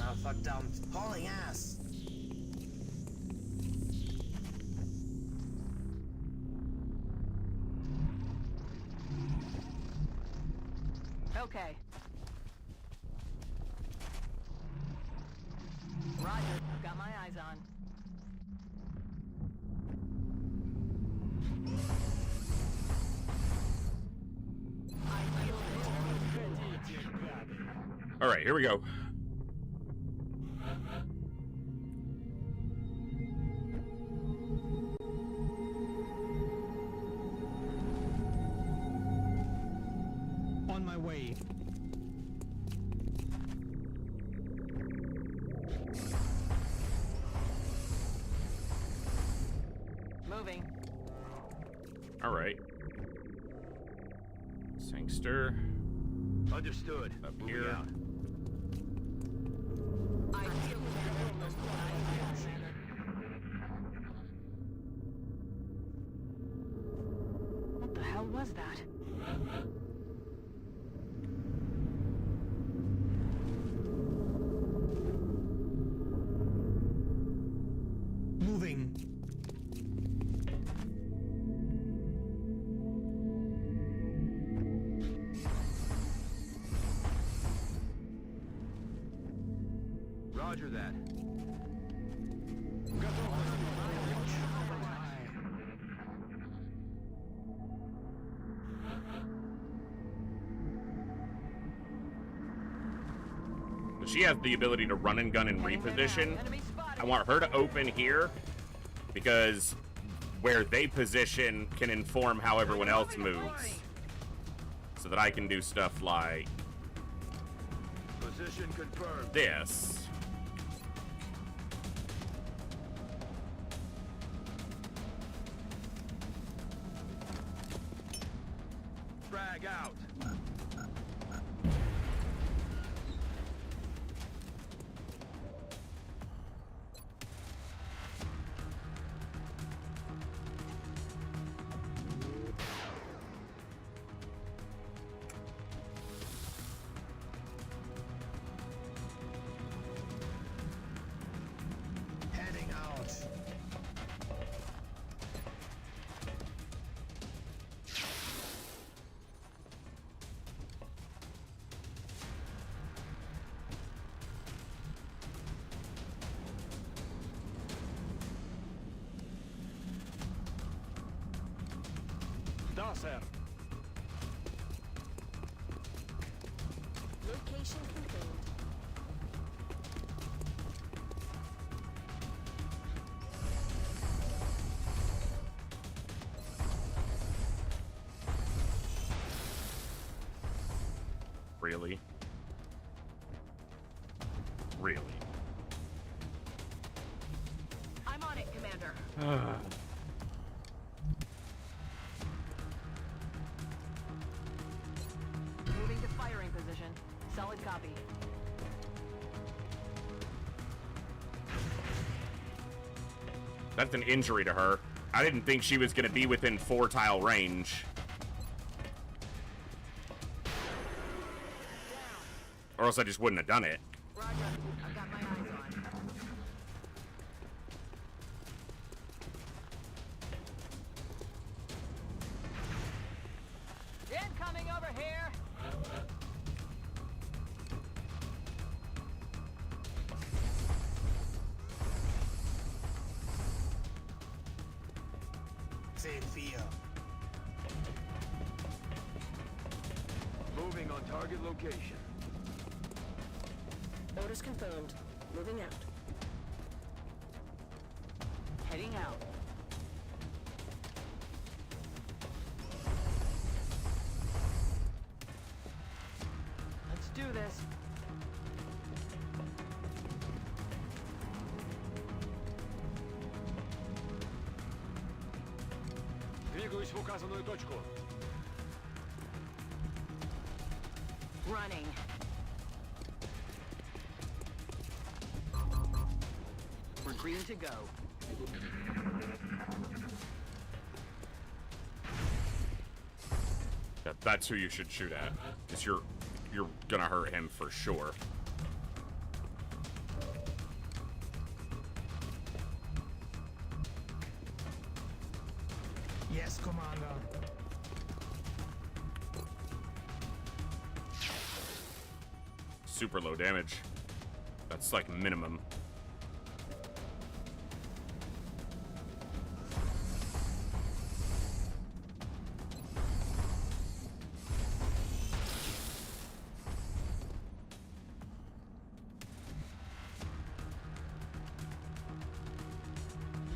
[SPEAKER 9] Ah, verdammt. Hauling ass.
[SPEAKER 5] Okay. Roger. Got my eyes on. I feel it.
[SPEAKER 1] Alright, here we go.
[SPEAKER 9] On my way.
[SPEAKER 5] Moving.
[SPEAKER 1] Alright. Sangster.
[SPEAKER 6] Understood.
[SPEAKER 1] Up
[SPEAKER 6] Moving
[SPEAKER 1] here.
[SPEAKER 6] out.
[SPEAKER 5] I feel, Commander. What the hell was that?
[SPEAKER 9] Moving.
[SPEAKER 6] Roger that.
[SPEAKER 1] She has the ability to run and gun and reposition.
[SPEAKER 5] Enemy spotted.
[SPEAKER 1] I want her to open here because where they position can inform how everyone else moves. So that I can do stuff like
[SPEAKER 6] Position confirmed.
[SPEAKER 1] this.
[SPEAKER 6] Frag out. crosshair.
[SPEAKER 7] Location confirmed.
[SPEAKER 1] Really? Really?
[SPEAKER 5] I'm on it, Commander. Moving to firing position. Solid copy.
[SPEAKER 1] That's an injury to her. I didn't think she was going to be within 4-tile range. Or else I just wouldn't have done it.
[SPEAKER 5] Roger. I've got my eyes on. Incoming over here.
[SPEAKER 9] Same fear.
[SPEAKER 6] Moving on target location.
[SPEAKER 7] Orders confirmed. Moving out.
[SPEAKER 5] Heading out. Let's do this.
[SPEAKER 6] Двигаюсь в указанную точку.
[SPEAKER 5] Running. We're green to go.
[SPEAKER 1] Yeah, that's who you should shoot at. Because you're gonna hurt him for sure.
[SPEAKER 9] Yes, Commander.
[SPEAKER 1] Super low damage. That's like minimum.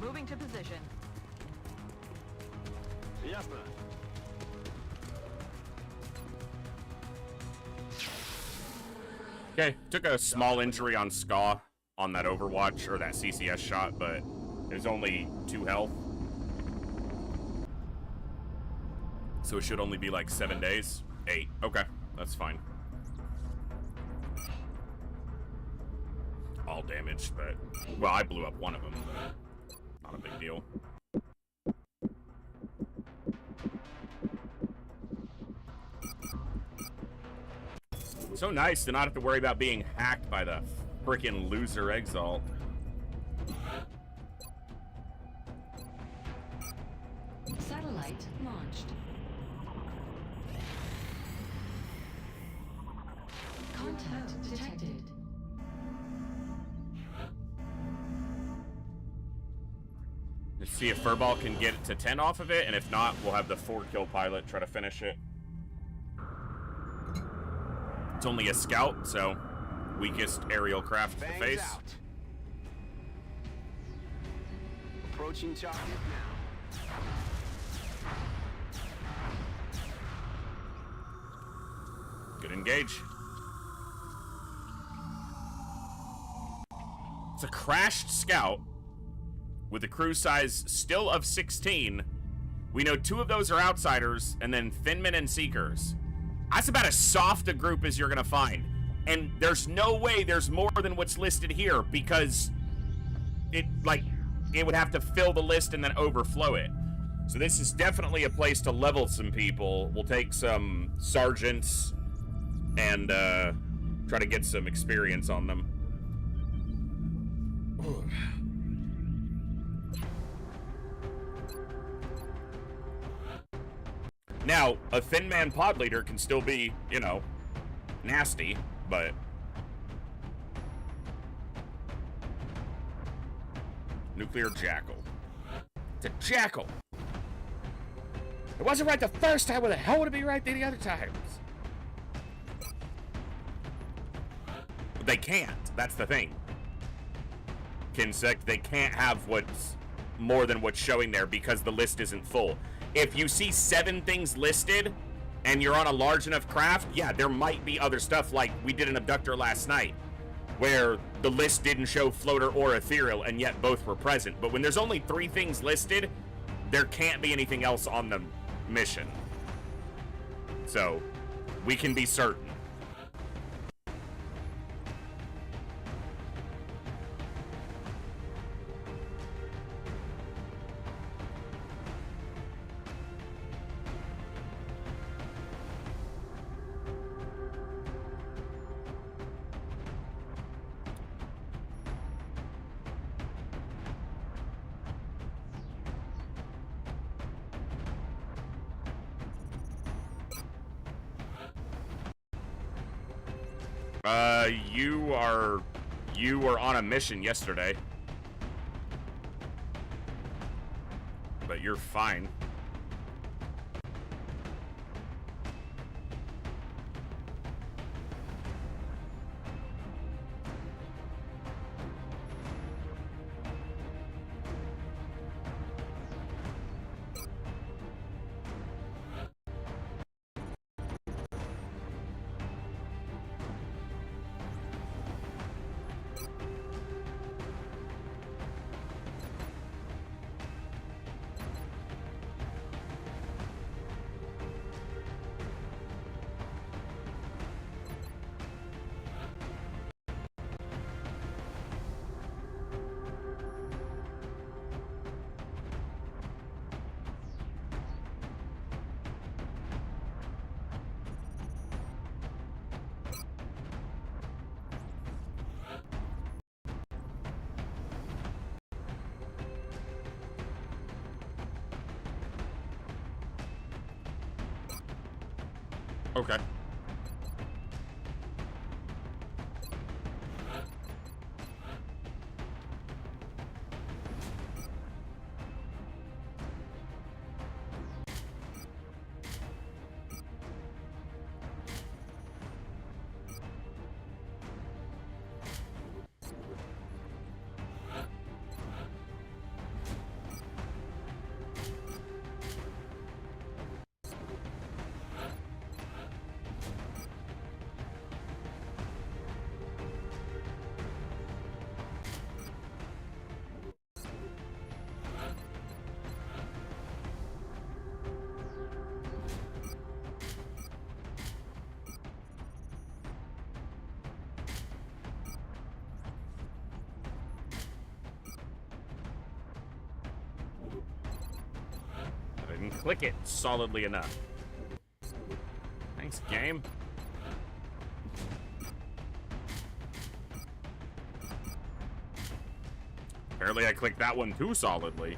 [SPEAKER 5] Moving to position.
[SPEAKER 6] Ясно.
[SPEAKER 1] Okay, took a small injury on Ska on that Overwatch, or that CCS shot, but it was only 2 health. So it should only be like 7 days. 8. Okay, that's fine. All damaged, but... Well, I blew up one of them, but not a big deal. So nice to not have to worry about being hacked by the freaking loser Exalt.
[SPEAKER 10] Satellite launched. Contact detected.
[SPEAKER 1] Let's see if Furball can get it to 10 off of it, and if not, we'll have the 4-kill pilot try to finish it. It's only a scout, so weakest aerial craft to face.
[SPEAKER 3] Out. Approaching target now.
[SPEAKER 1] Good engage. It's a crashed scout with a crew size still of 16. We know 2 of those are outsiders, and then Thinmen and Seekers. That's about as soft a group as you're gonna find. And there's no way there's more than what's listed here, because it would have to fill the list and then overflow it. So this is definitely a place to level some people. We'll take some sergeants and try to get some experience on them. Now, a thin man pod leader can still be, you know, nasty, but... Nuclear Jackal. It's a Jackal! It wasn't right the first time. What the hell would it be right the other times? They can't. That's the thing. Kinsect, they can't have what's more than what's showing there because the list isn't full. If you see 7 things listed and you're on a large enough craft, yeah, there might be other stuff like we did an abductor last night where the list didn't show floater or ethereal and yet both were present. But when there's only 3 things listed, there can't be anything else on the mission. So, we can be certain. You were on a mission yesterday. But you're fine. Okay. Click it solidly enough. Thanks, game. Apparently I clicked that one too solidly.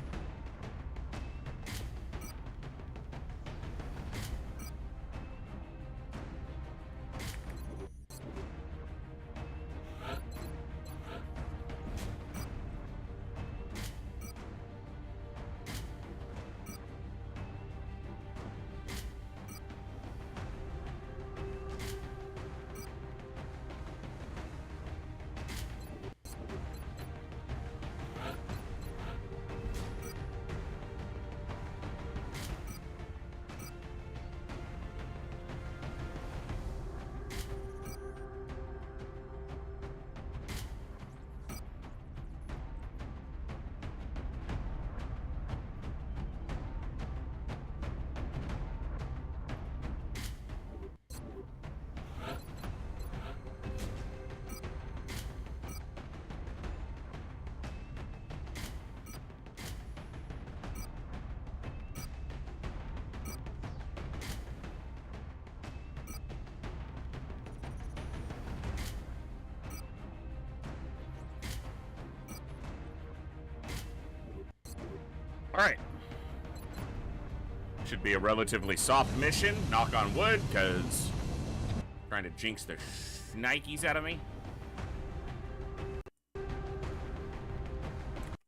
[SPEAKER 1] Alright. Should be a relatively soft mission, knock on wood, because trying to jinx the shnikes out of me.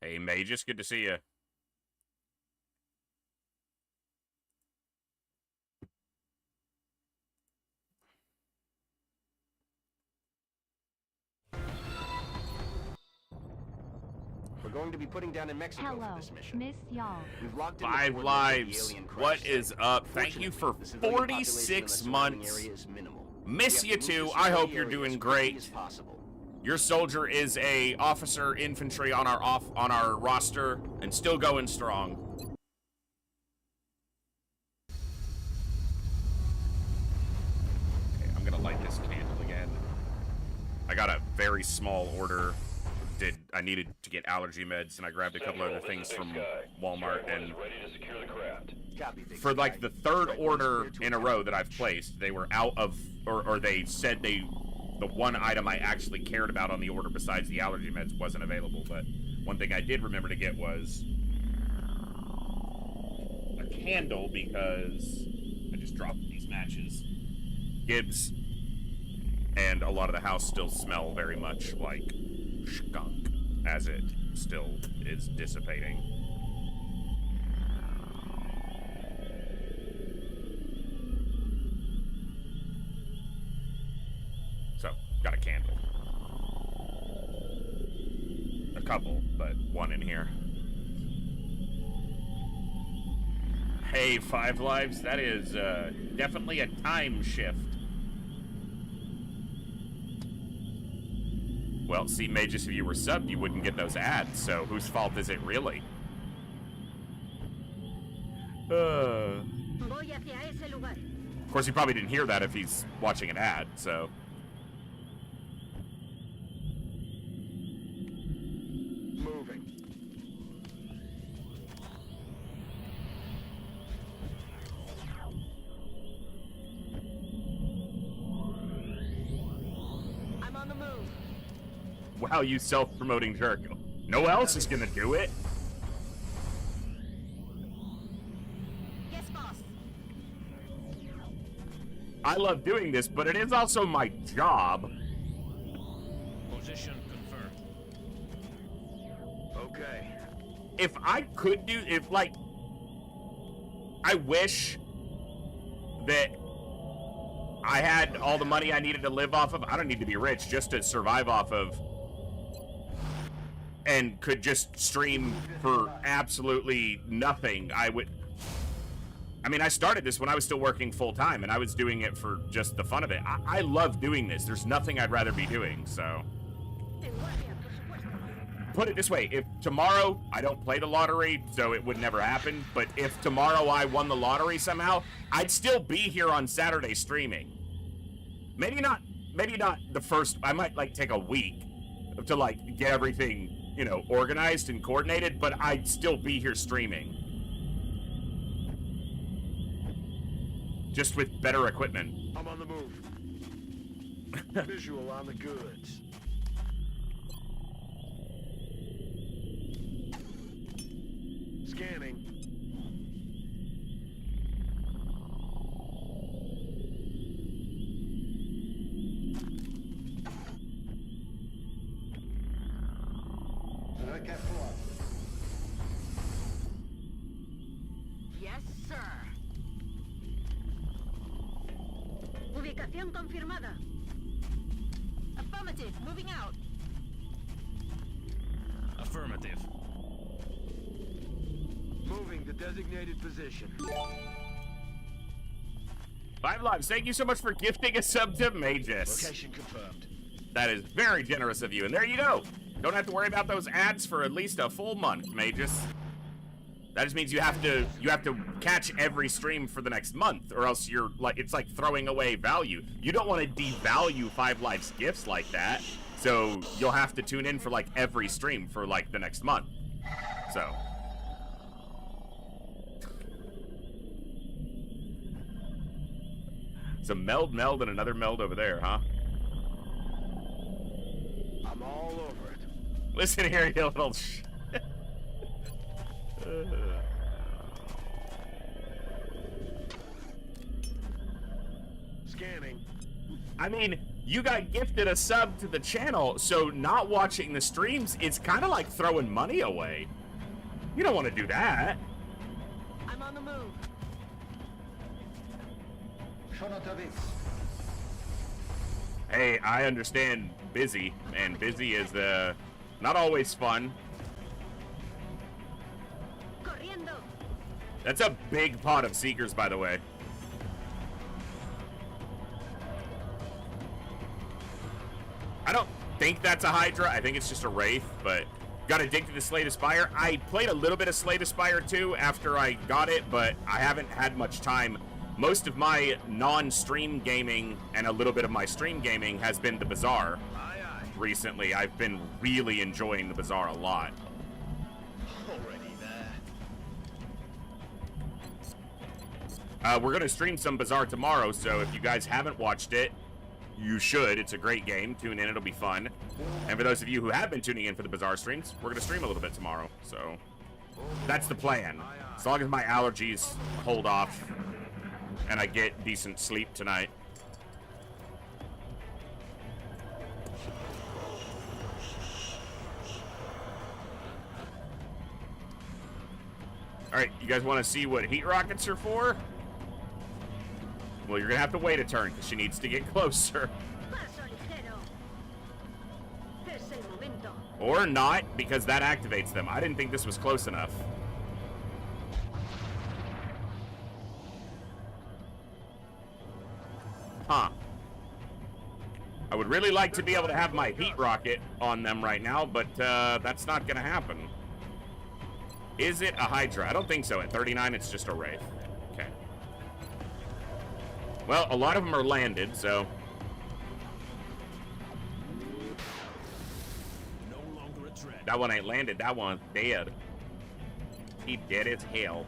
[SPEAKER 1] Hey, Magus, good to see you.
[SPEAKER 3] going to be putting down in Mexico
[SPEAKER 5] Hello,
[SPEAKER 3] for this mission.
[SPEAKER 5] miss y'all.
[SPEAKER 3] We've locked in the
[SPEAKER 1] 5
[SPEAKER 3] coordinates of the
[SPEAKER 1] lives.
[SPEAKER 3] alien crash
[SPEAKER 1] What
[SPEAKER 3] site.
[SPEAKER 1] is up? Thank you for
[SPEAKER 3] Fortunately, the civilian population in the
[SPEAKER 1] 46
[SPEAKER 3] surrounding
[SPEAKER 1] months.
[SPEAKER 3] area is minimal.
[SPEAKER 1] Miss
[SPEAKER 3] We
[SPEAKER 1] you
[SPEAKER 3] have to move
[SPEAKER 1] too.
[SPEAKER 3] the
[SPEAKER 1] I hope
[SPEAKER 3] security
[SPEAKER 1] you're
[SPEAKER 3] area
[SPEAKER 1] doing
[SPEAKER 3] as quickly
[SPEAKER 1] great.
[SPEAKER 3] as possible.
[SPEAKER 1] Your soldier is a officer infantry on our roster and still going strong. Okay, I'm gonna light this candle again. I got a very small order. I needed to get allergy meds, and I grabbed a couple other things from Walmart, and for like the third order in a row that I've placed, they were out of, or they said the one item I actually cared about on the order besides the allergy meds wasn't available. But one thing I did remember to get was a candle, because I just dropped these matches. Gibbs and a lot of the house still smell very much like skunk, as it still is dissipating. So, got a candle. A couple, but one in here. Hey, 5 lives, that is definitely a time shift. Well, see, Magus, if you were subbed, you wouldn't get those ads, so whose fault is it really? Of course, he probably didn't hear that if he's watching an ad, so...
[SPEAKER 6] Moving.
[SPEAKER 5] I'm on the move.
[SPEAKER 1] Wow, you self-promoting jerk. No one else is gonna do it.
[SPEAKER 5] Yes, boss.
[SPEAKER 1] I love doing this, but it is also my job.
[SPEAKER 4] Position confirmed.
[SPEAKER 6] Okay.
[SPEAKER 1] If I could do, I wish that I had all the money I needed to live off of. I don't need to be rich, just to survive off of, and could just stream for absolutely nothing. I mean, I started this when I was still working full-time, and I was doing it for just the fun of it. I love doing this. There's nothing I'd rather be doing, so... Put it this way, if tomorrow I don't play the lottery, so it would never happen, but if tomorrow I won the lottery somehow, I'd still be here on Saturday streaming. Maybe not the first... I might, take a week to, get everything, organized and coordinated, but I'd still be here streaming. Just with better equipment.
[SPEAKER 6] I'm on the move. Visual on the goods. Scanning.
[SPEAKER 5] Yes, sir. Ubicación confirmada. Affirmative. Moving out.
[SPEAKER 4] Affirmative.
[SPEAKER 6] Moving to designated position.
[SPEAKER 1] 5 lives, thank you so much for gifting a sub to Magus.
[SPEAKER 4] Location confirmed.
[SPEAKER 1] That is very generous of you, and there you go. Don't have to worry about those ads for at least a full month, Magus. That just means you have to catch every stream for the next month, or else it's like throwing away value. You don't want to devalue 5 lives gifts like that, so you'll have to tune in for every stream for the next month. So. So meld, and another meld over there, huh?
[SPEAKER 6] I'm all over it.
[SPEAKER 1] Listen here, you little
[SPEAKER 6] Scanning.
[SPEAKER 1] I mean, you got gifted a sub to the channel, so not watching the streams, it's kind of like throwing money away. You don't want to do that.
[SPEAKER 5] I'm on the move.
[SPEAKER 1] Hey, I understand busy, and busy is not always fun. That's a big pot of Seekers, by the way. I don't think that's a Hydra. I think it's just a Wraith, but got addicted to Slay the Spire. I played a little bit of Slay the Spire too after I got it, but I haven't had much time. Most of my non-stream gaming and a little bit of my stream gaming has been the Bazaar. Recently, I've been really enjoying the Bazaar a lot.
[SPEAKER 6] Already
[SPEAKER 1] there. We're going to stream some Bazaar tomorrow, so if you guys haven't watched it, you should. It's a great game. Tune in. It'll be fun. And for those of you who have been tuning in for the Bazaar streams, we're going to stream a little bit tomorrow. So that's the plan. As long as my allergies hold off and I get decent sleep tonight. All right, you guys want to see what heat rockets are for? Well, you're going to have to wait a turn because she needs to get closer. Or not, because that activates them. I didn't think this was close enough. Huh. I would really like to be able to have my heat rocket on them right now, but that's not going to happen. Is it a Hydra? I don't think so. At 39, it's just a Wraith. Okay. Well, a lot of them are landed, so...
[SPEAKER 6] No longer a threat.
[SPEAKER 1] That one ain't landed. That one's dead. He dead as hell.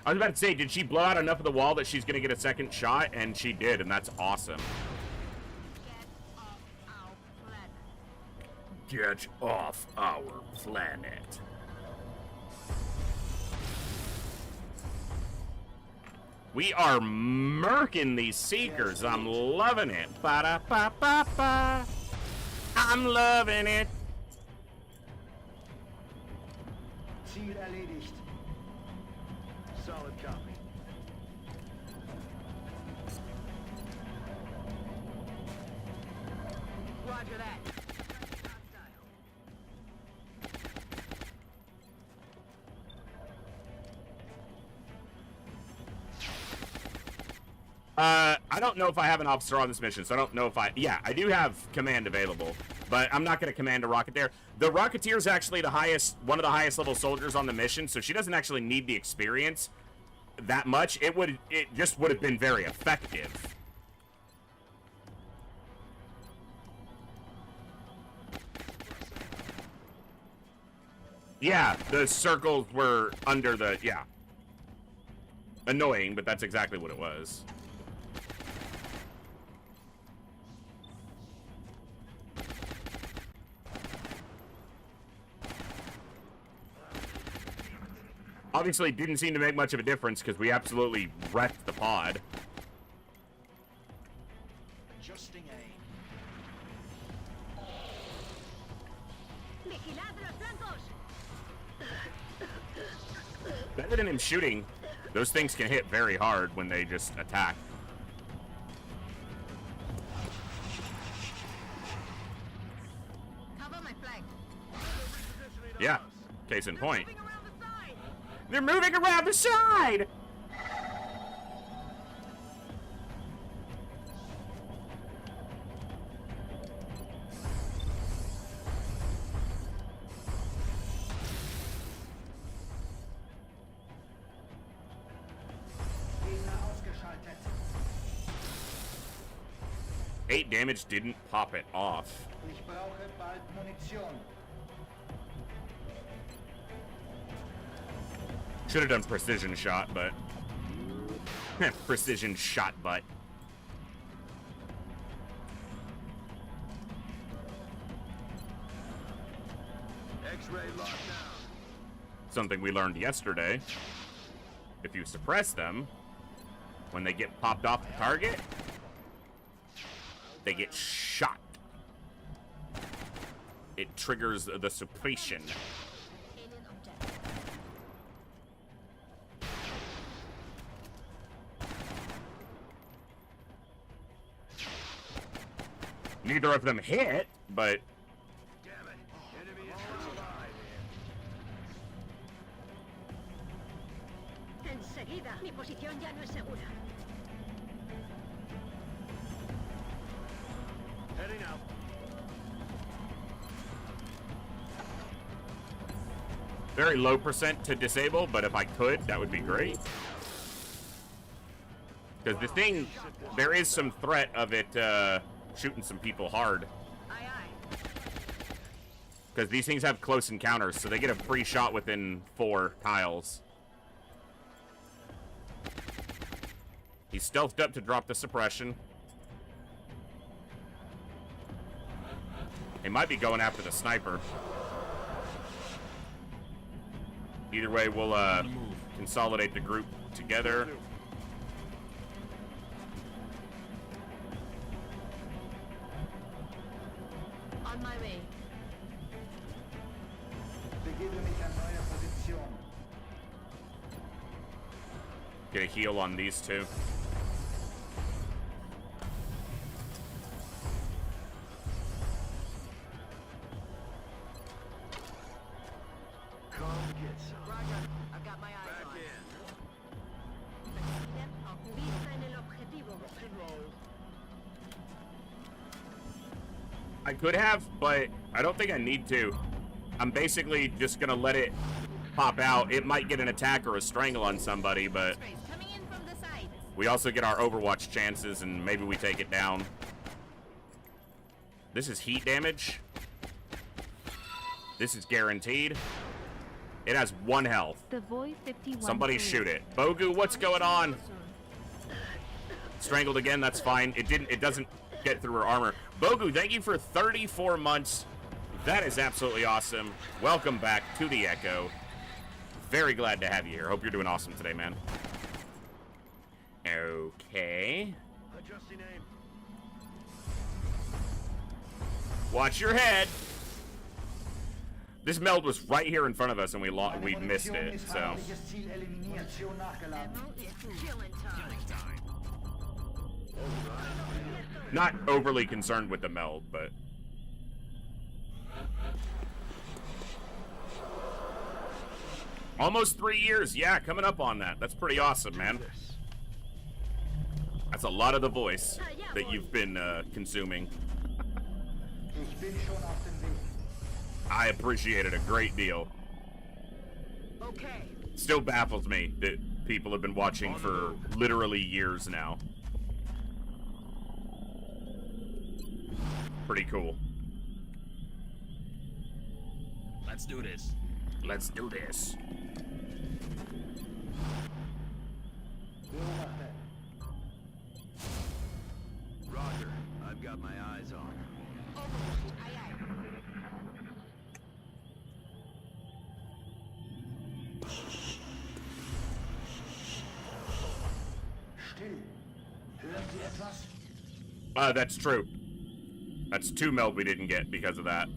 [SPEAKER 1] I was about to say, did she blow out enough of the wall that she's going to get a second shot? And she did, and that's awesome. Get off our planet. We are murking these Seekers. I'm loving it. Ba-da-ba-ba-ba. I'm loving it.
[SPEAKER 6] Ziel erledigt. Solid copy.
[SPEAKER 5] Roger that.
[SPEAKER 1] I don't know if I have an officer on this mission, so I don't know if yeah, I do have command available, but I'm not going to command a rocket there. The Rocketeer is actually one of the highest level soldiers on the mission, so she doesn't actually need the experience that much. It just would have been very effective. Yeah, the circles were under the, yeah. Annoying, but that's exactly what it was. Obviously, didn't seem to make much of a difference because we absolutely wrecked the pod.
[SPEAKER 6] Adjusting aim.
[SPEAKER 1] Better than him shooting. Those things can hit very hard when they just attack.
[SPEAKER 5] Cover my flank.
[SPEAKER 1] Yeah, case in point. They're moving around the side! Eight damage didn't pop it off.
[SPEAKER 6] Ich brauche bald Munition.
[SPEAKER 1] Should have done precision shot, but... precision shot butt.
[SPEAKER 6] X-ray lockdown.
[SPEAKER 1] Something we learned yesterday. If you suppress them, when they get popped off the target, they get shot. It triggers the suppression. Neither of them hit, but
[SPEAKER 6] Damn it. Enemy
[SPEAKER 11] enseguida. Mi posición ya no es segura.
[SPEAKER 6] Heading out.
[SPEAKER 1] Very low percent to disable, but if I could, that would be great. Because the thing, there is some threat of it shooting some people hard. Because these things have close encounters, so they get a free shot within 4 tiles. He's stealthed up to drop the suppression. He might be going after the sniper. Either way, we'll consolidate the group together.
[SPEAKER 5] On my way.
[SPEAKER 1] Get a heal on these two.
[SPEAKER 6] Come get some.
[SPEAKER 5] Roger. I've got my eyes
[SPEAKER 6] Back
[SPEAKER 5] on.
[SPEAKER 6] in.
[SPEAKER 11] Vista en el objetivo.
[SPEAKER 1] I could have, but I don't think I need to. I'm basically just gonna let it pop out. It might get an attack or a strangle on somebody, but
[SPEAKER 5] Coming in from the side.
[SPEAKER 1] we also get our Overwatch chances, and maybe we take it down. This is heat damage. This is guaranteed. It has 1 health.
[SPEAKER 10] The Void 51.
[SPEAKER 1] Somebody shoot it. Bogu, what's going on? Strangled again, that's fine. It doesn't get through her armor. Bogu, thank you for 34 months. That is absolutely awesome. Welcome back to the Echo. Very glad to have you here. Hope you're doing awesome today, man. Okay.
[SPEAKER 6] Adjusting aim.
[SPEAKER 1] Watch your head. This meld was right here in front of us, and we missed it. So not overly concerned with the meld, but almost 3 years. Yeah, coming up on that. That's pretty awesome, man. That's a lot of the voice that you've been consuming. I appreciate it a great deal.
[SPEAKER 5] Okay.
[SPEAKER 1] Still baffles me that people have been watching for literally years now. Pretty cool.
[SPEAKER 8] Let's do this.
[SPEAKER 1] Let's do this.
[SPEAKER 6] Roger. I've got my eyes on.
[SPEAKER 1] That's true. That's 2 meld we didn't get because of that.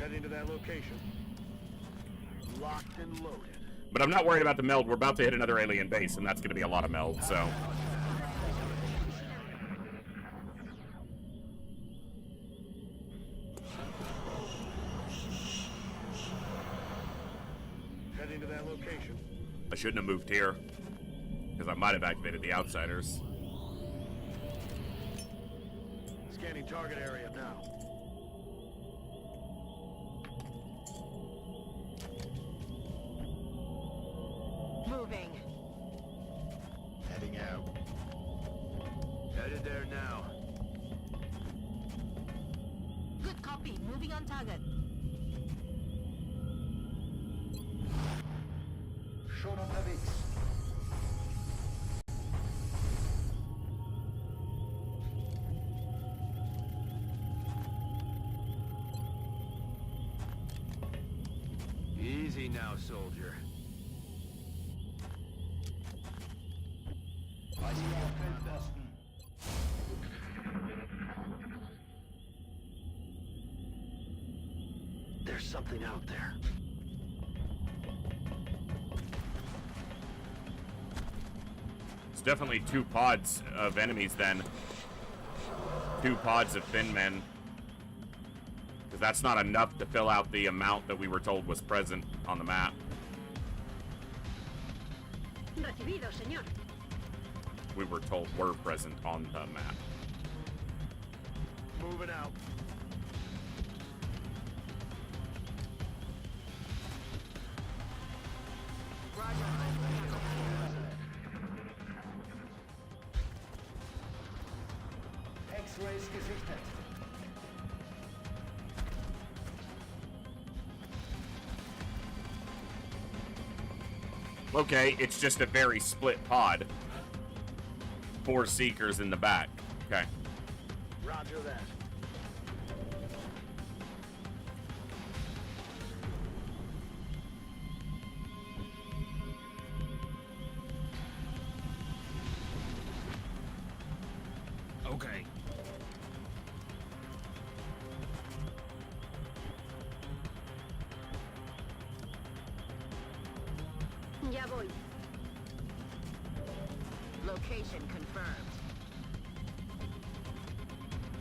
[SPEAKER 6] Heading to that location. Locked and loaded.
[SPEAKER 1] But I'm not worried about the meld. We're about to hit another alien base, and that's going to be a lot of meld, so.
[SPEAKER 6] Heading to that location.
[SPEAKER 1] I shouldn't have moved here, because I might have activated the outsiders.
[SPEAKER 6] Scanning target area now.
[SPEAKER 5] Moving.
[SPEAKER 6] Heading out. Headed there now.
[SPEAKER 5] Good copy. Moving on target.
[SPEAKER 9] Schon unterwegs.
[SPEAKER 6] Easy now, soldier. There's something out there.
[SPEAKER 1] It's definitely 2 pods of enemies then. 2 pods of thin men. Because that's not enough to fill out the amount that we were told was present on the map.
[SPEAKER 11] Recibido, señor.
[SPEAKER 1] We were told we're present on the map.
[SPEAKER 6] Moving out.
[SPEAKER 9] X-Rays gesichtet.
[SPEAKER 1] Okay, it's just a very split pod. 4 Seekers in the back. Okay.
[SPEAKER 6] Roger that. Okay.
[SPEAKER 11] Ya voy.
[SPEAKER 5] Location confirmed.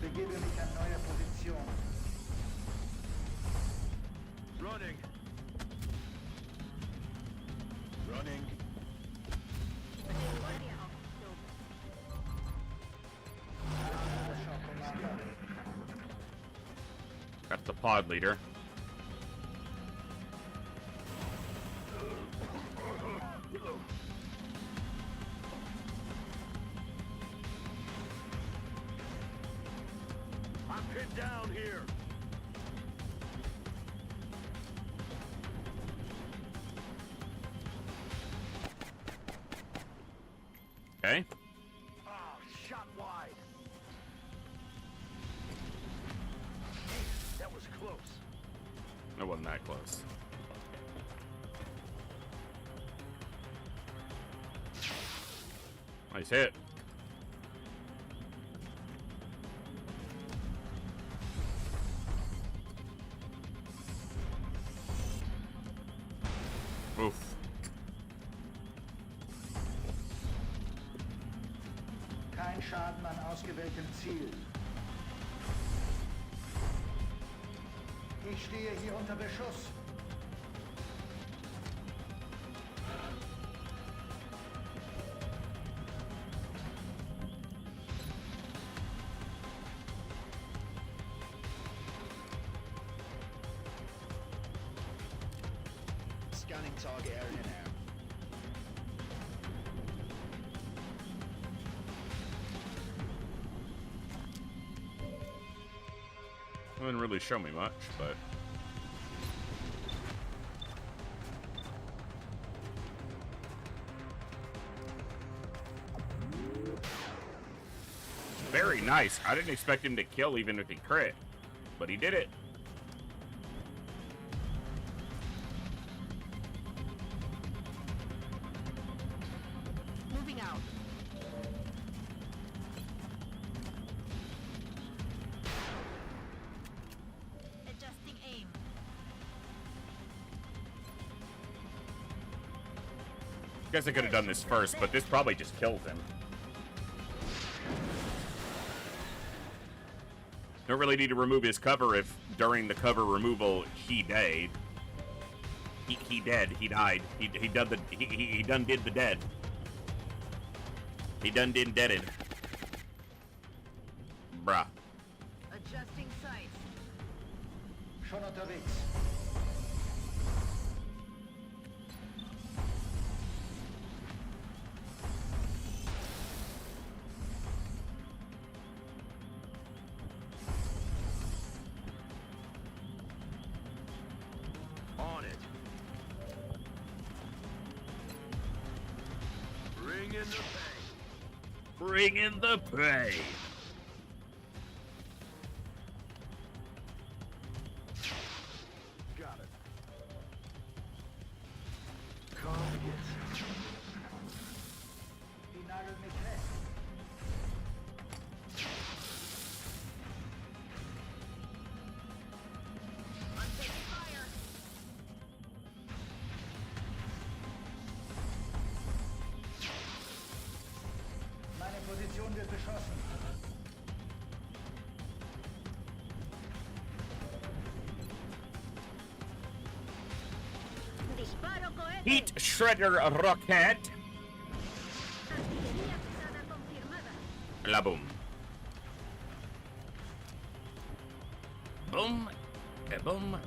[SPEAKER 9] Begebe mich an neue Position.
[SPEAKER 6] Running. Running.
[SPEAKER 1] That's the pod leader.
[SPEAKER 6] I'm pinned down here.
[SPEAKER 1] Okay.
[SPEAKER 6] Oh, shot wide. That was close.
[SPEAKER 1] It wasn't that close. Nice hit. Oof.
[SPEAKER 9] Kein Schaden an ausgewähltem Ziel. Ich stehe hier unter Beschuss.
[SPEAKER 4] Scanning target area now.
[SPEAKER 1] Didn't really show me much, but very nice. I didn't expect him to kill even if he crit, but he did it.
[SPEAKER 5] Moving out. Adjusting aim.
[SPEAKER 1] Guess I could have done this first, but this probably just kills him. Don't really need to remove his cover if during the cover removal he died. He dead. He died. He done the he done did the dead. He done did deaded. Bruh.
[SPEAKER 5] Adjusting sights.
[SPEAKER 9] Schon unterwegs.
[SPEAKER 6] On it. Bring in the pain.
[SPEAKER 1] Bring in the prey.
[SPEAKER 6] Got it. Targets.
[SPEAKER 9] Die nageln mich fest.
[SPEAKER 5] I'm taking fire.
[SPEAKER 9] Meine Position wird beschossen.
[SPEAKER 11] Disparo cohete.
[SPEAKER 1] Heat Shredder Rocket. La boom. Boom. A boom.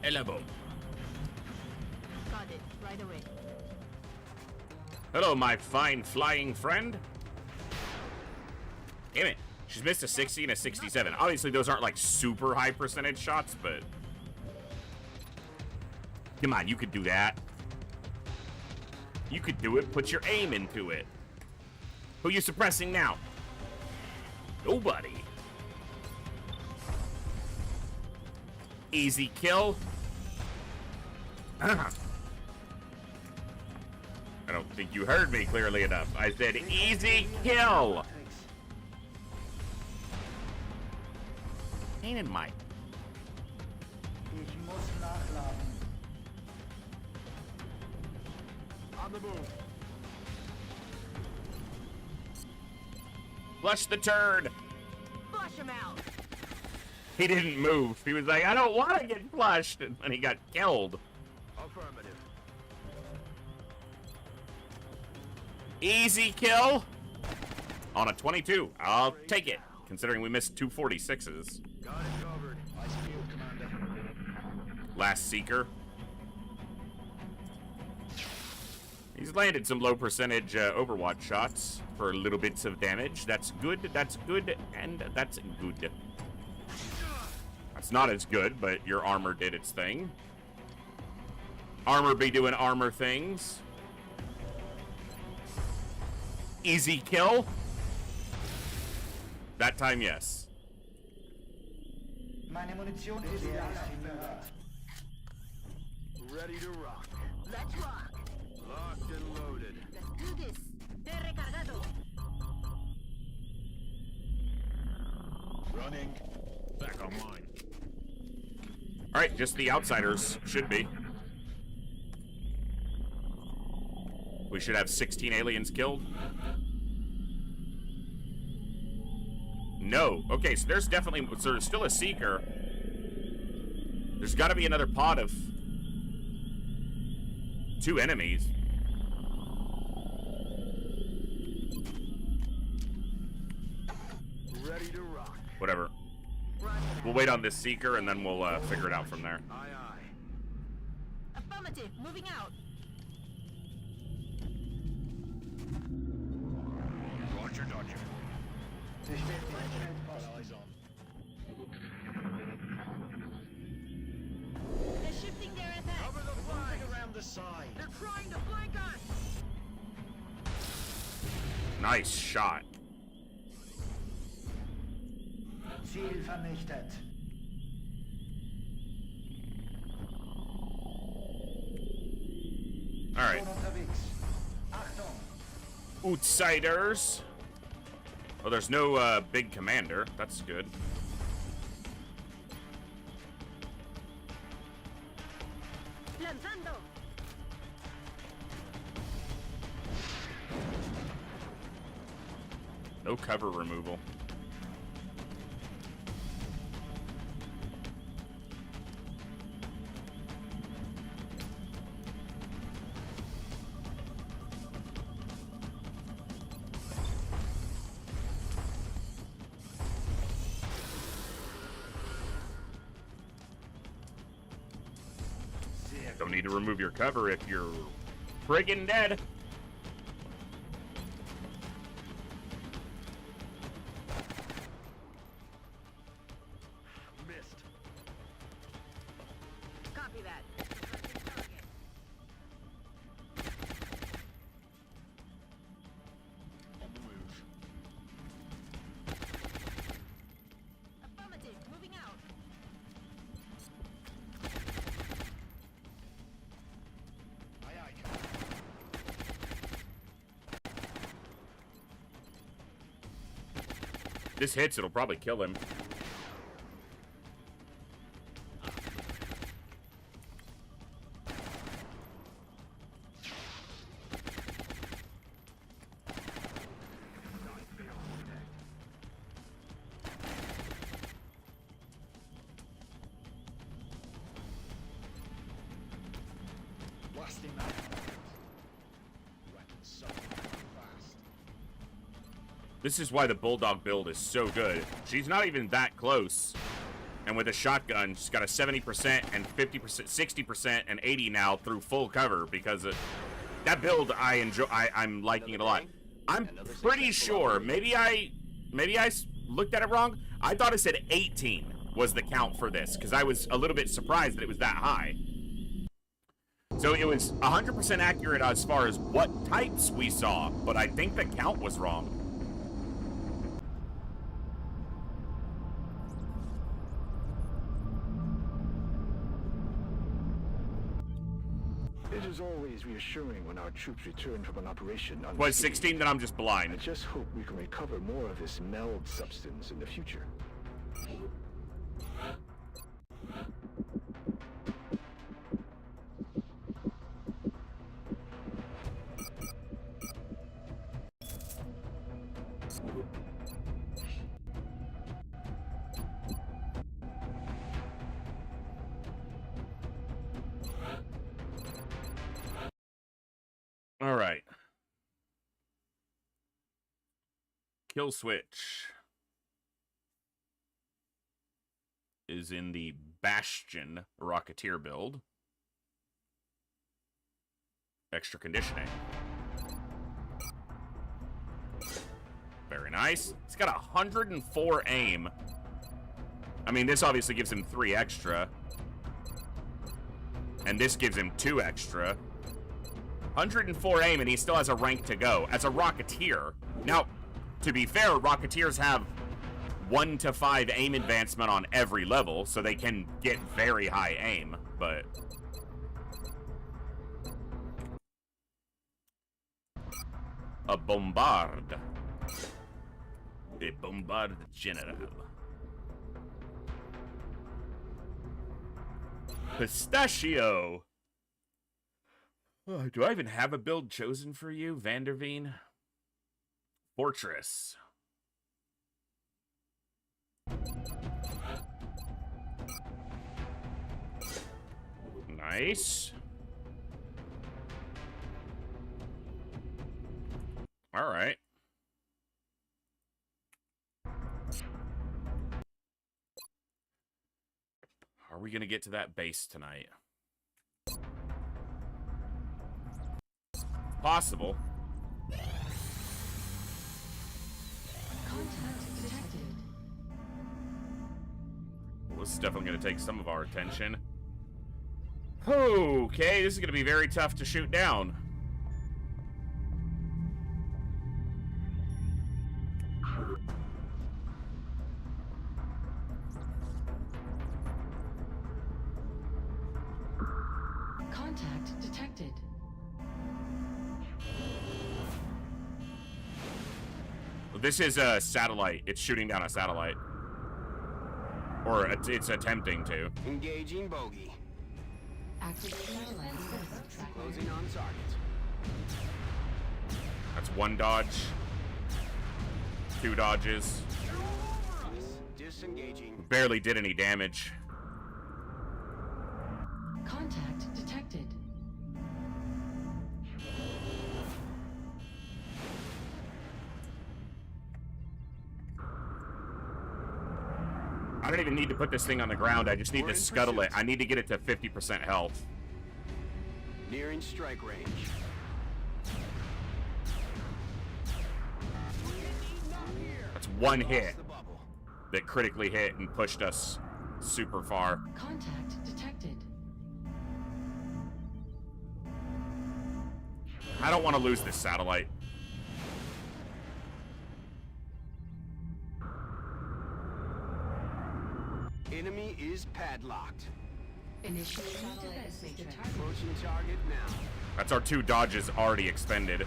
[SPEAKER 1] A la boom.
[SPEAKER 5] Got it. Right away.
[SPEAKER 1] Hello, my fine flying friend. Damn it. She's missed a 60 and a 67. Obviously, those aren't like super high percentage shots, but... Come on, you could do that. You could do it. Put your aim into it. Who you suppressing now? Nobody. Easy kill. I don't think you heard me clearly enough. I said easy kill. Ain't it, Mike?
[SPEAKER 9] Ich muss nachladen.
[SPEAKER 6] On the move.
[SPEAKER 1] Flush the turd.
[SPEAKER 5] Flush him out.
[SPEAKER 1] He didn't move. He was like, I don't want to get flushed. And he got killed.
[SPEAKER 6] Affirmative.
[SPEAKER 1] Easy kill. On a 22. I'll take it, considering we missed 2 46s.
[SPEAKER 6] Got it covered.
[SPEAKER 4] Nice field, Commander.
[SPEAKER 1] Last Seeker. He's landed some low percentage Overwatch shots for little bits of damage. That's good, and that's good. That's not as good, but your armor did its thing. Armor be doing armor things. Easy kill. That time, yes.
[SPEAKER 9] Meine Munition ist leer.
[SPEAKER 6] Ready to rock.
[SPEAKER 5] Let's rock.
[SPEAKER 6] Locked and loaded.
[SPEAKER 5] Let's do this. Recargado.
[SPEAKER 4] Running. Back online.
[SPEAKER 1] All right, just the outsiders should be. We should have 16 aliens killed. No. Okay, so there's definitely... So there's still a Seeker. There's got to be another pod of 2 enemies.
[SPEAKER 6] Ready to rock.
[SPEAKER 1] Whatever. We'll wait on this Seeker, and then we'll figure it out from there.
[SPEAKER 6] Aye, aye.
[SPEAKER 5] Affirmative. Moving out.
[SPEAKER 4] Roger, Dodger. Got eyes on.
[SPEAKER 5] They're shifting their attack.
[SPEAKER 6] Cover the flag.
[SPEAKER 4] Moving around the side.
[SPEAKER 5] They're trying to flank us.
[SPEAKER 1] Nice shot.
[SPEAKER 9] Ziel vernichtet.
[SPEAKER 1] All right.
[SPEAKER 9] Schon unterwegs. Achtung!
[SPEAKER 1] Outsiders. Oh, there's no big commander. That's good.
[SPEAKER 11] Lanzando.
[SPEAKER 1] No cover removal. Don't need to remove your cover if you're friggin' dead.
[SPEAKER 6] Missed.
[SPEAKER 5] Copy that.
[SPEAKER 4] On the move.
[SPEAKER 5] Affirmative. Moving out.
[SPEAKER 4] Aye, aye, Commander.
[SPEAKER 1] This hits, it'll probably kill him.
[SPEAKER 4] Blasting that. Weapons so fast.
[SPEAKER 1] This is why the Bulldog build is so good. She's not even that close. And with a shotgun, she's got a 70% and 50%, 60% and 80 now through full cover because of that build. I enjoy. I'm liking it a lot. I'm pretty sure. Maybe I looked at it wrong. I thought it said 18 was the count for this because I was a little bit surprised that it was that high. So it was 100% accurate as far as what types we saw, but I think the count was wrong.
[SPEAKER 6] It is always reassuring when our troops return from an operation.
[SPEAKER 1] Was 16, then I'm just blind.
[SPEAKER 6] I just hope we can recover more of this meld substance in the future.
[SPEAKER 1] All right. Kill switch is in the Bastion Rocketeer build. Extra conditioning. Very nice. He's got 104 aim. I mean, this obviously gives him 3 extra. And this gives him 2 extra. 104 aim, and he still has a rank to go as a Rocketeer. Now, to be fair, Rocketeers have 1 to 5 aim advancement on every level, so they can get very high aim, but... A bombard. A bombard general. Pistachio. Oh, do I even have a build chosen for you, Vanderveen? Fortress. Nice. All right. Are we going to get to that base tonight? Possible.
[SPEAKER 10] Contact detected.
[SPEAKER 1] Well, this is definitely going to take some of our attention. Okay, this is going to be very tough to shoot down.
[SPEAKER 10] Contact detected.
[SPEAKER 1] This is a satellite. It's shooting down a satellite. Or it's attempting to.
[SPEAKER 3] Engaging bogey.
[SPEAKER 10] Activating satellite defensive tracker.
[SPEAKER 3] Closing on target.
[SPEAKER 1] That's 1 dodge. 2 dodges.
[SPEAKER 3] Disengaging.
[SPEAKER 1] Barely did any damage.
[SPEAKER 10] Contact detected.
[SPEAKER 1] I don't even need to put this thing on the ground. I just need to scuttle it. I need to get it to 50% health.
[SPEAKER 3] Nearing strike range.
[SPEAKER 1] That's 1 hit that critically hit and pushed us super far.
[SPEAKER 10] Contact detected.
[SPEAKER 1] I don't want to lose this satellite.
[SPEAKER 3] Enemy is padlocked.
[SPEAKER 10] Initiating defense matrix.
[SPEAKER 3] Approaching target now.
[SPEAKER 1] That's our 2 dodges already expended.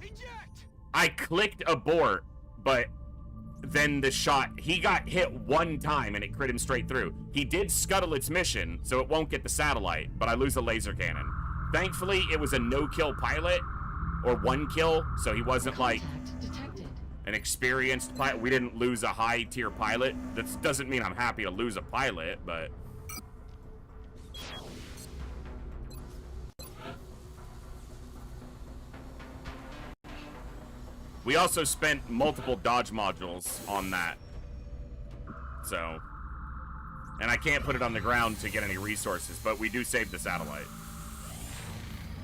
[SPEAKER 3] Eject!
[SPEAKER 1] I clicked abort, but then the shot, he got hit 1 time and it crit him straight through. He did scuttle its mission, so it won't get the satellite, but I lose a laser cannon. Thankfully, it was a no-kill pilot, or 1 kill, so he wasn't like an experienced pilot. We didn't lose a high-tier pilot. That doesn't mean I'm happy to lose a pilot, but... We also spent multiple dodge modules on that. So, and I can't put it on the ground to get any resources, but we do save the satellite.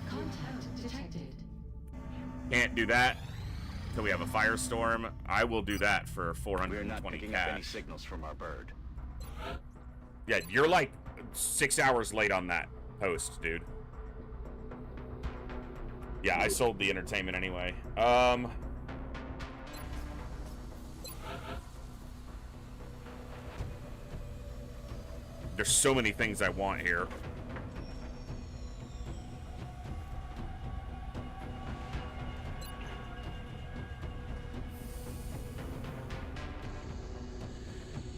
[SPEAKER 10] Contact detected.
[SPEAKER 1] Can't do that until we have a firestorm. I will do that for 420
[SPEAKER 3] We're not picking
[SPEAKER 1] cash.
[SPEAKER 3] up any signals from our bird.
[SPEAKER 1] Yeah, you're like 6 hours late on that post, dude. Yeah, I sold the entertainment anyway. There's so many things I want here.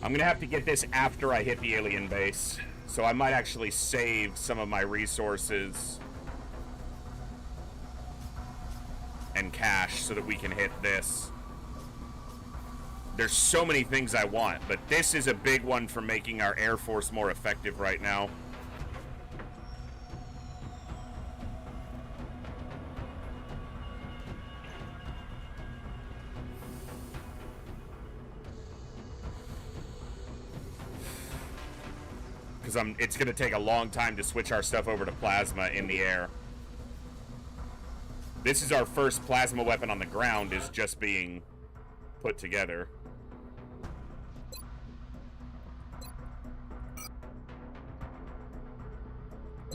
[SPEAKER 1] I'm gonna have to get this after I hit the alien base, so I might actually save some of my resources and cash so that we can hit this. There's so many things I want, but this is a big one for making our Air Force more effective right now. Because it's going to take a long time to switch our stuff over to plasma in the air. This is our first plasma weapon on the ground, is just being put together.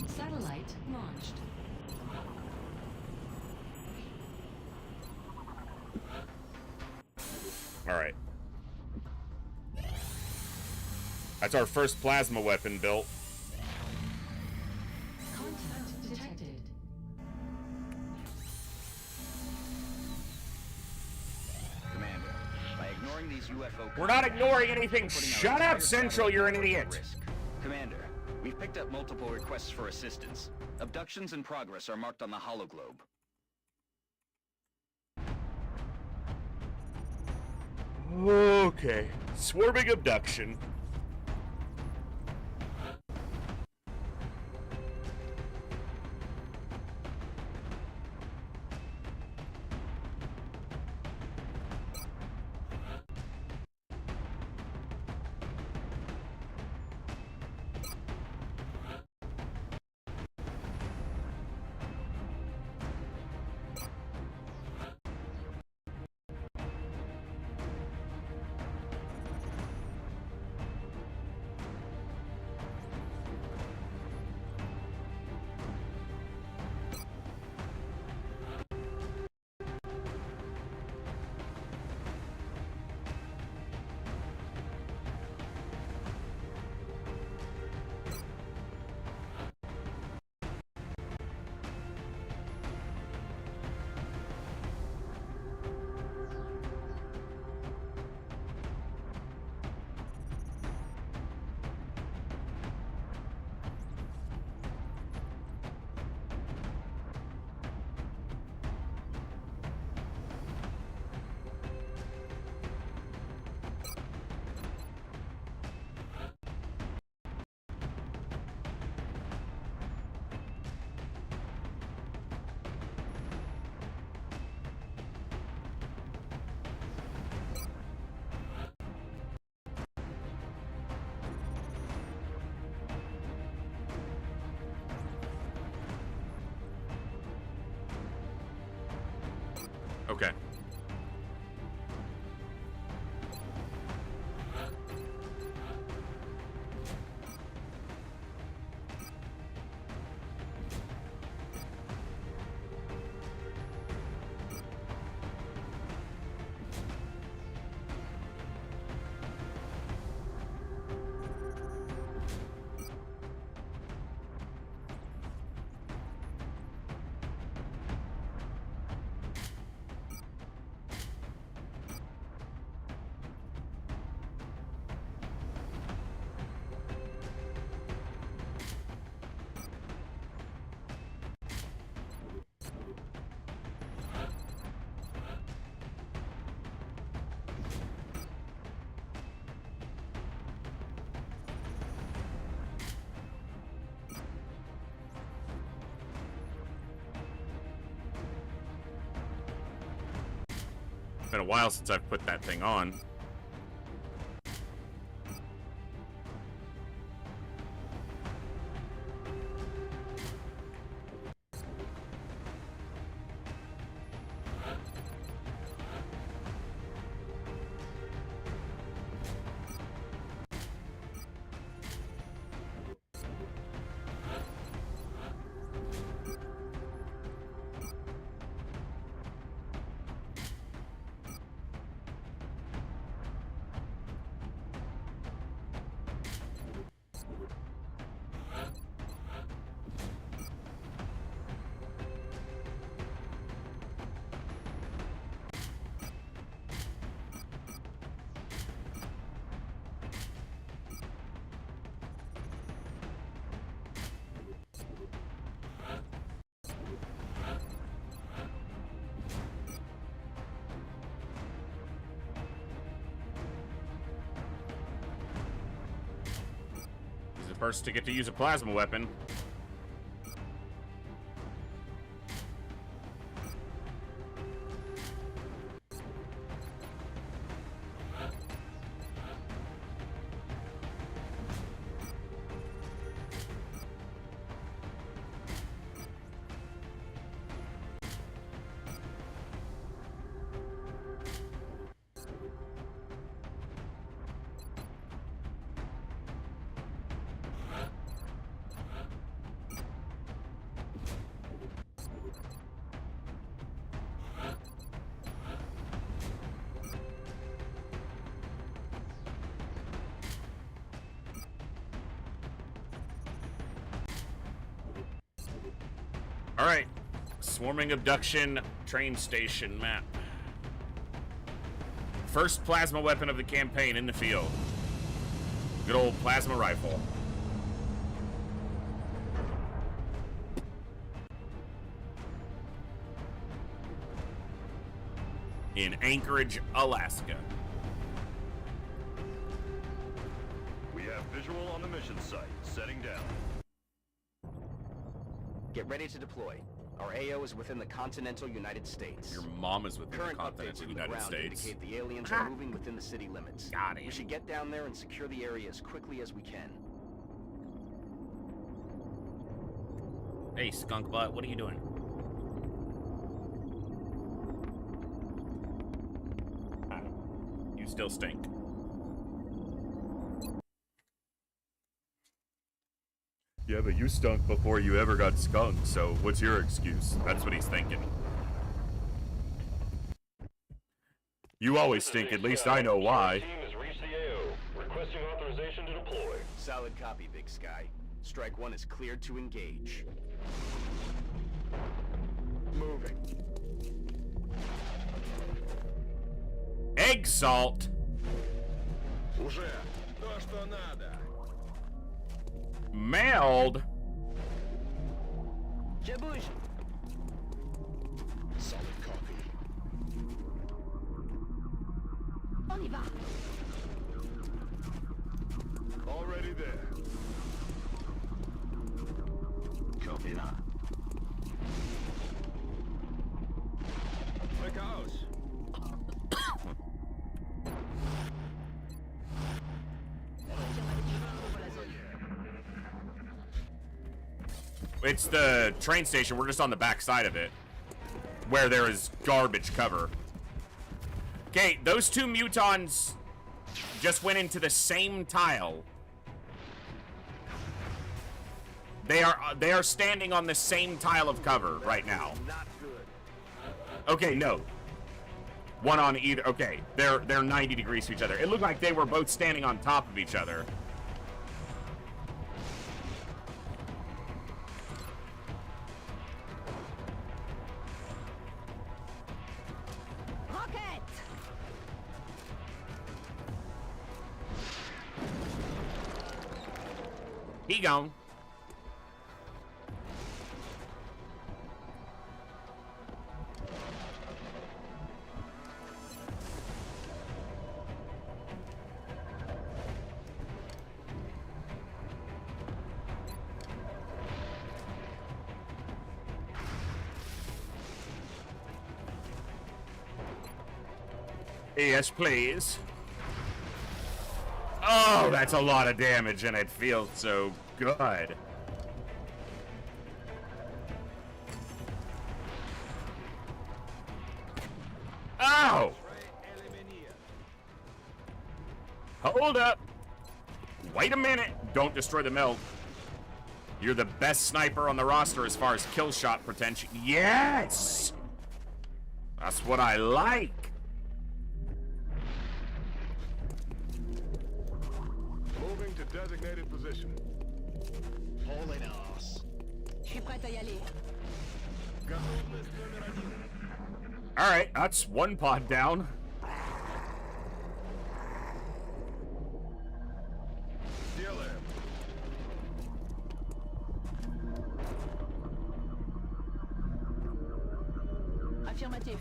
[SPEAKER 10] Satellite launched.
[SPEAKER 1] All right. That's our first plasma weapon built.
[SPEAKER 10] Contact detected.
[SPEAKER 3] Commander, by ignoring these UFO...
[SPEAKER 1] We're not ignoring anything.
[SPEAKER 3] Putting our
[SPEAKER 1] Shut
[SPEAKER 3] entire
[SPEAKER 1] up, Central. You're an
[SPEAKER 3] satellite
[SPEAKER 1] idiot.
[SPEAKER 3] at risk. Commander, we've picked up multiple requests for assistance. Abductions in progress are marked on the hologlobe.
[SPEAKER 1] Okay. Swarming abduction. Okay. Been a while since I've put that thing on. First to get to use a plasma weapon. All right, swarming abduction train station map. First plasma weapon of the campaign in the field. Good old plasma rifle. In Anchorage, Alaska.
[SPEAKER 2] We have visual on the mission site. Setting down.
[SPEAKER 3] Get ready to deploy. Our AO is within the continental United States.
[SPEAKER 1] Your mom is within
[SPEAKER 3] Current
[SPEAKER 1] the
[SPEAKER 3] updates
[SPEAKER 1] continental
[SPEAKER 3] from the
[SPEAKER 1] United
[SPEAKER 3] ground
[SPEAKER 1] States.
[SPEAKER 3] indicate the aliens are moving within the city limits.
[SPEAKER 1] Got it.
[SPEAKER 3] We should get down there and secure the area as quickly as we can.
[SPEAKER 1] Hey, skunk butt, what are you doing? You still stink. Yeah, but you stunk before you ever got skunked, so what's your excuse? That's what he's thinking. You always stink, at least I know why.
[SPEAKER 2] Team has reached the AO. Requesting authorization to deploy.
[SPEAKER 3] Solid copy, Big Sky. Strike 1 is cleared to engage.
[SPEAKER 6] Moving.
[SPEAKER 1] Egg salt!
[SPEAKER 6] Уже. То, что надо.
[SPEAKER 1] Mailed?
[SPEAKER 3] Jabush!
[SPEAKER 4] Solid copy.
[SPEAKER 11] On y va.
[SPEAKER 6] Already there.
[SPEAKER 3] Copy that.
[SPEAKER 6] Прикаус.
[SPEAKER 1] It's the train station. We're just on the back side of it, where there is garbage cover. Okay, those two mutons just went into the same tile. They are standing on the same tile of cover right now.
[SPEAKER 6] Not good.
[SPEAKER 1] Okay, no. One on either. Okay, they're 90 degrees to each other. It looked like they were both standing on top of each other.
[SPEAKER 11] Rocket!
[SPEAKER 1] He gone. Yes, please. Oh, that's a lot of damage, and it feels so good. Ow! Hold up. Wait a minute. Don't destroy the meld. You're the best sniper on the roster as far as kill shot potential. Yes! That's what I like.
[SPEAKER 4] Moving to designated position.
[SPEAKER 6] Hauling ass.
[SPEAKER 11] Je suis prête à y aller.
[SPEAKER 4] Готовность номер 1.
[SPEAKER 1] Alright, that's one pod down.
[SPEAKER 4] Сделаем.
[SPEAKER 5] Affirmatif.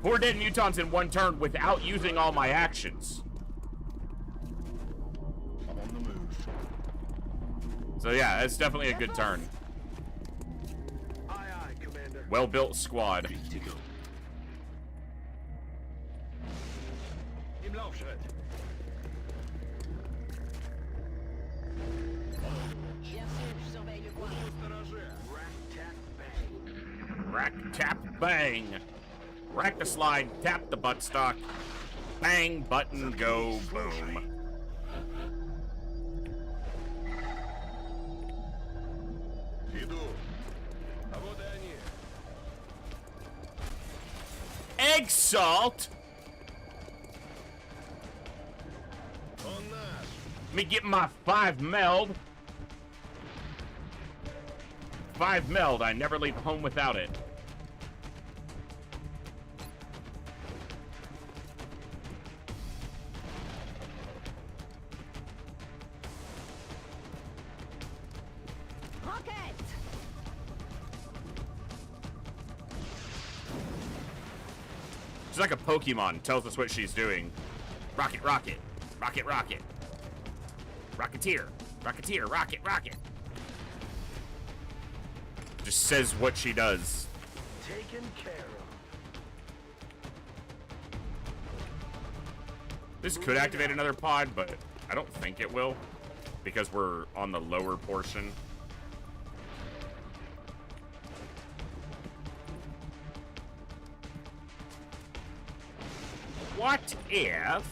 [SPEAKER 1] Four dead mutons in one turn without using all my actions.
[SPEAKER 4] I'm on the move.
[SPEAKER 1] So yeah, it's definitely a good turn.
[SPEAKER 6] Aye, aye, Commander.
[SPEAKER 1] Well-built squad.
[SPEAKER 3] To go.
[SPEAKER 6] Im Laufschritt.
[SPEAKER 11] Bien sûr, je surveille le coin.
[SPEAKER 6] Настороже. Rat, tat, bang.
[SPEAKER 1] Rack, tap, bang. Rack the slide, tap the buttstock. Bang, button, go, boom.
[SPEAKER 4] Иду. А вот и они.
[SPEAKER 1] Egg salt?
[SPEAKER 4] Он наш.
[SPEAKER 1] Let me get my 5 meld. 5 meld, I never leave home without it.
[SPEAKER 11] Rocket!
[SPEAKER 1] She's like a Pokemon, tells us what she's doing. Rocket, rocket, rocket, rocket. Rocketeer, rocketeer, rocket, rocket. Just says what she does.
[SPEAKER 6] Taken care of.
[SPEAKER 1] This could activate another pod, but I don't think it will because we're on the lower portion. What if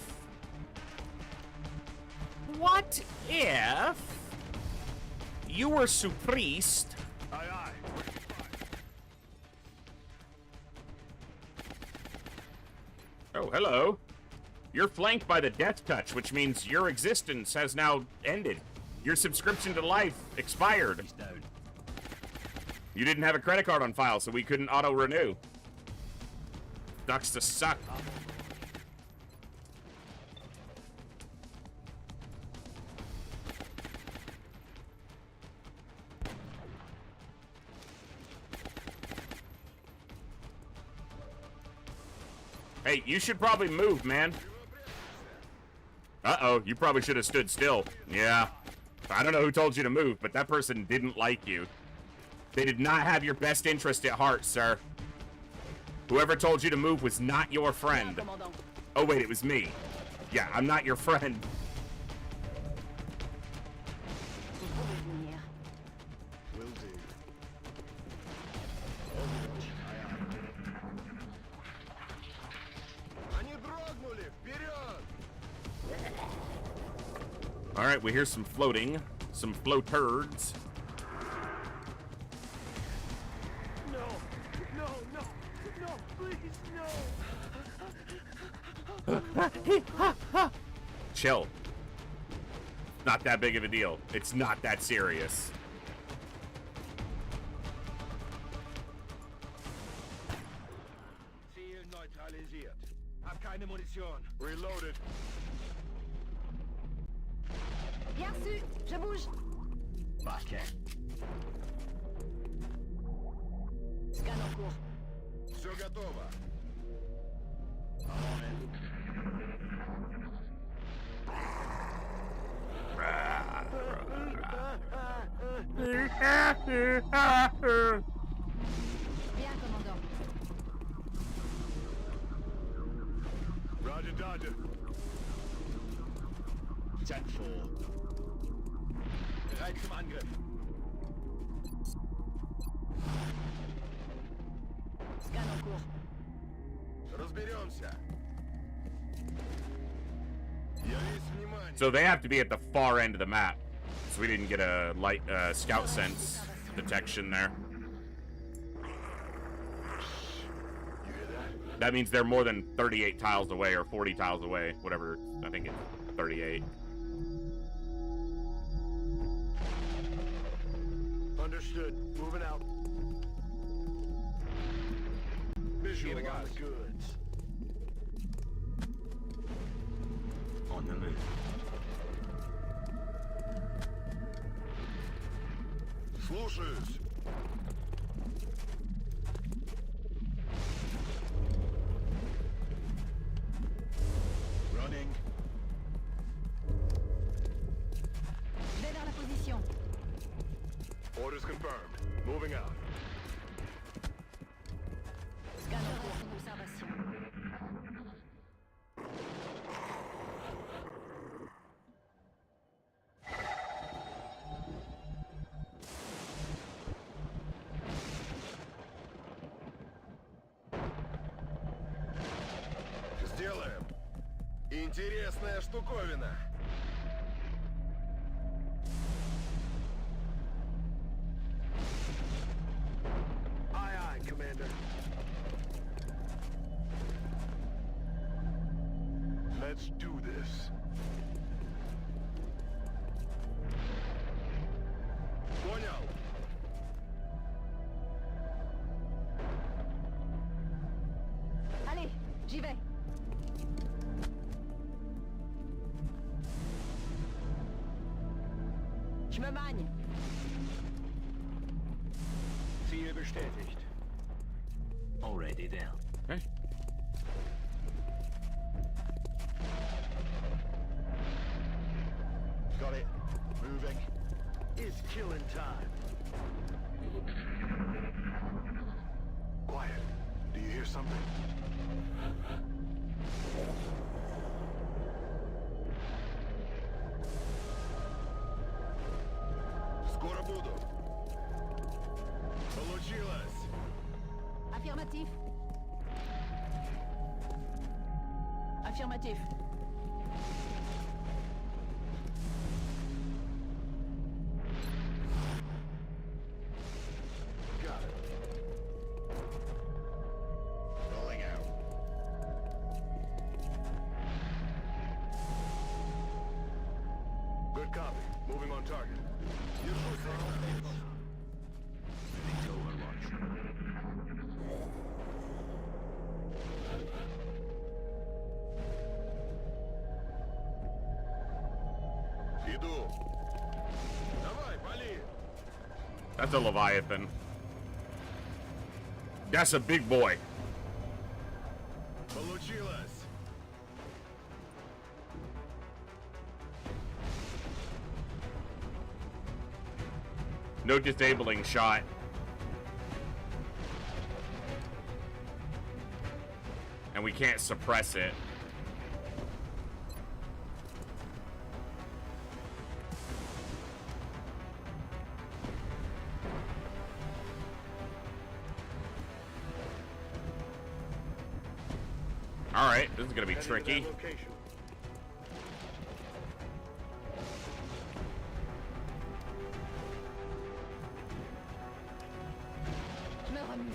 [SPEAKER 1] you were Supriest?
[SPEAKER 6] Aye, aye.
[SPEAKER 1] Oh, hello. You're flanked by the Death Touch, which means your existence has now ended. Your subscription to life expired.
[SPEAKER 3] He's down.
[SPEAKER 1] You didn't have a credit card on file, so we couldn't auto-renew. Sucks to suck. Hey, you should probably move, man. Uh-oh, you probably should have stood still. Yeah. I don't know who told you to move, but that person didn't like you. They did not have your best interest at heart, sir. Whoever told you to move was not your friend.
[SPEAKER 5] Commandant.
[SPEAKER 1] Oh, wait, it was me. Yeah, I'm not your friend.
[SPEAKER 11] Vous pouvez venir.
[SPEAKER 4] Will do.
[SPEAKER 6] Они дрогнули. Вперед!
[SPEAKER 1] All right, we hear some floating. Some floaters.
[SPEAKER 6] No, no, no, no, please, no.
[SPEAKER 1] Chill. Not that big of a deal. It's not that serious.
[SPEAKER 6] Ziel neutralisiert. Hab keine Munition.
[SPEAKER 4] Reloaded.
[SPEAKER 11] Bien reçu, je bouge.
[SPEAKER 3] Back in.
[SPEAKER 11] Scan en cours.
[SPEAKER 4] Все готово.
[SPEAKER 11] Bien, commandant.
[SPEAKER 6] Dodger.
[SPEAKER 3] 10-4. Bereit zum Angriff.
[SPEAKER 11] Scan en cours.
[SPEAKER 6] Разберемся. Я весь внимание.
[SPEAKER 1] So they have to be at the far end of the map. So we didn't get a light scout sense detection there.
[SPEAKER 6] You hear that?
[SPEAKER 1] That means they're more than 38 tiles away or 40 tiles away, whatever. I think it's 38.
[SPEAKER 6] Understood. Moving out. Visual on the goods.
[SPEAKER 3] On the move.
[SPEAKER 6] Слушаюсь.
[SPEAKER 3] Running.
[SPEAKER 11] Je vais vers la position.
[SPEAKER 6] Orders confirmed. Moving out.
[SPEAKER 11] Scan en cours. Observation.
[SPEAKER 6] Сделаем. Интересная штуковина. Aye, aye, Commander. Let's do this. Понял.
[SPEAKER 11] Allez, j'y vais. Je me magne.
[SPEAKER 3] Ziel bestätigt. Already there.
[SPEAKER 1] Okay.
[SPEAKER 6] Got it. Moving. It's killing time. Quiet. Do you hear something? Скоро буду. Получилось.
[SPEAKER 11] Affirmatif. Affirmatif.
[SPEAKER 6] Got it. Rolling out. Good copy. Moving on target.
[SPEAKER 3] Moving to overwatch.
[SPEAKER 6] Иду. Давай, пали.
[SPEAKER 1] That's a Leviathan. That's a big boy.
[SPEAKER 6] Получилось.
[SPEAKER 1] No disabling shot. And we can't suppress it. Alright, this is gonna be tricky.
[SPEAKER 11] Je me remue.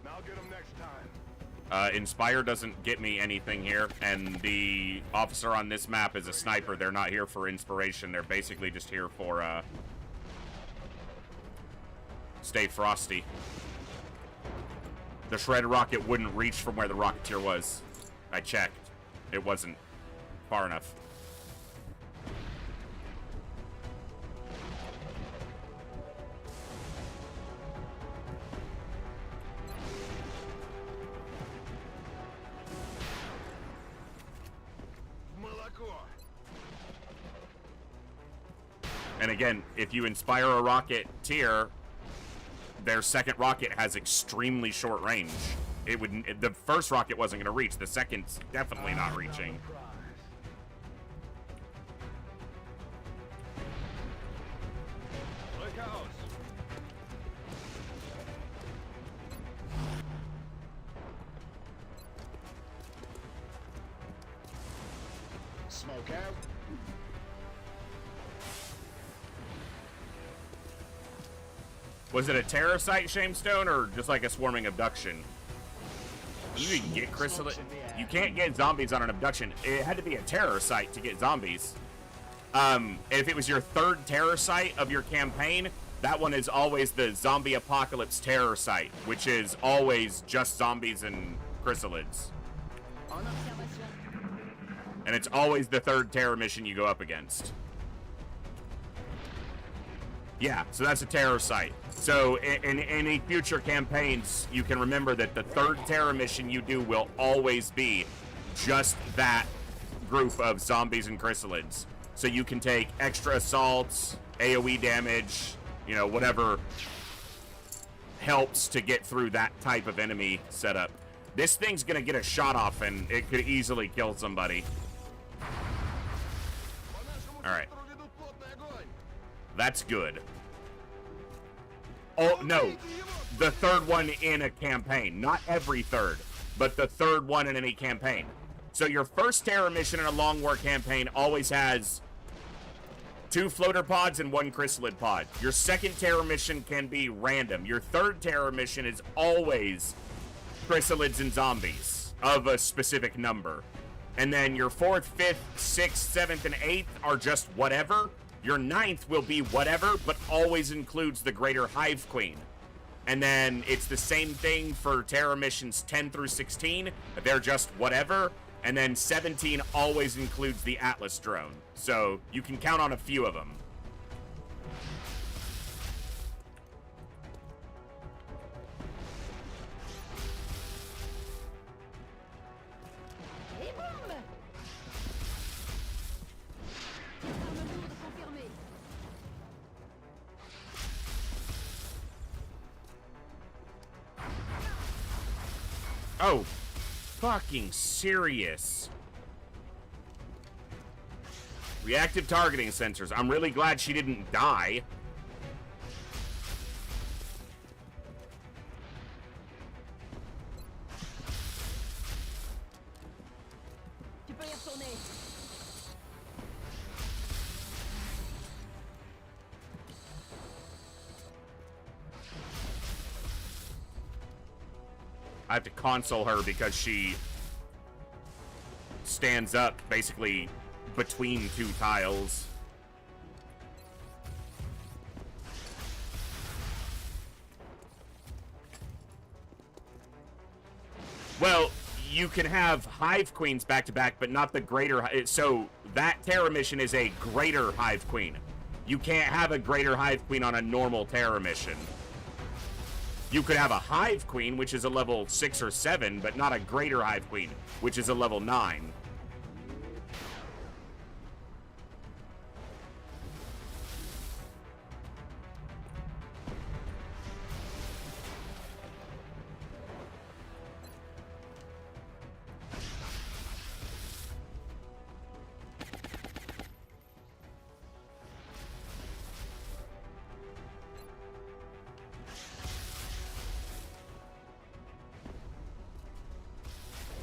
[SPEAKER 6] Now get him next time.
[SPEAKER 1] Inspire doesn't get me anything here, and the officer on this map is a sniper. They're not here for inspiration. They're basically just here for, stay frosty. The shred rocket wouldn't reach from where the Rocketeer was. I checked. It wasn't far enough. And again, if you inspire a rocketeer, their second rocket has extremely short range. It would. The first rocket wasn't going to reach. The second's definitely not reaching.
[SPEAKER 4] Smoke out.
[SPEAKER 1] Was it a terror site, Shamestone, or just like a swarming abduction? You can get chrysalid. You can't get zombies on an abduction. It had to be a terror site to get zombies. If it was your third terror site of your campaign, that one is always the zombie apocalypse terror site, which is always just zombies and chrysalids. And it's always the third terror mission you go up against. Yeah, so that's a terror site. So in any future campaigns, you can remember that the third terror mission you do will always be just that group of zombies and chrysalids. So you can take extra assaults, AoE damage, you know, whatever helps to get through that type of enemy setup. This thing's gonna get a shot off and it could easily kill somebody. Alright. That's good. Oh, no. The third one in a campaign. Not every third, but the third one in any campaign. So your first terror mission in a long war campaign always has 2 floater pods and 1 chrysalid pod. Your second terror mission can be random. Your third terror mission is always chrysalids and zombies of a specific number. And then your 4th, 5th, 6th, 7th, and 8th are just whatever. Your 9th will be whatever, but always includes the Greater Hive Queen. And then it's the same thing for terror missions 10 through 16. They're just whatever. And then 17 always includes the Atlas drone. So you can count on a few of them. Oh, fucking serious. Reactive targeting sensors. I'm really glad she didn't die.
[SPEAKER 11] Tu peux y retourner.
[SPEAKER 1] I have to console her because she stands up basically between 2 tiles. Well, you can have Hive Queens back to back, but not the Greater. So that terror mission is a Greater Hive Queen. You can't have a Greater Hive Queen on a normal terror mission. You could have a Hive Queen, which is a level 6 or 7, but not a Greater Hive Queen, which is a level 9.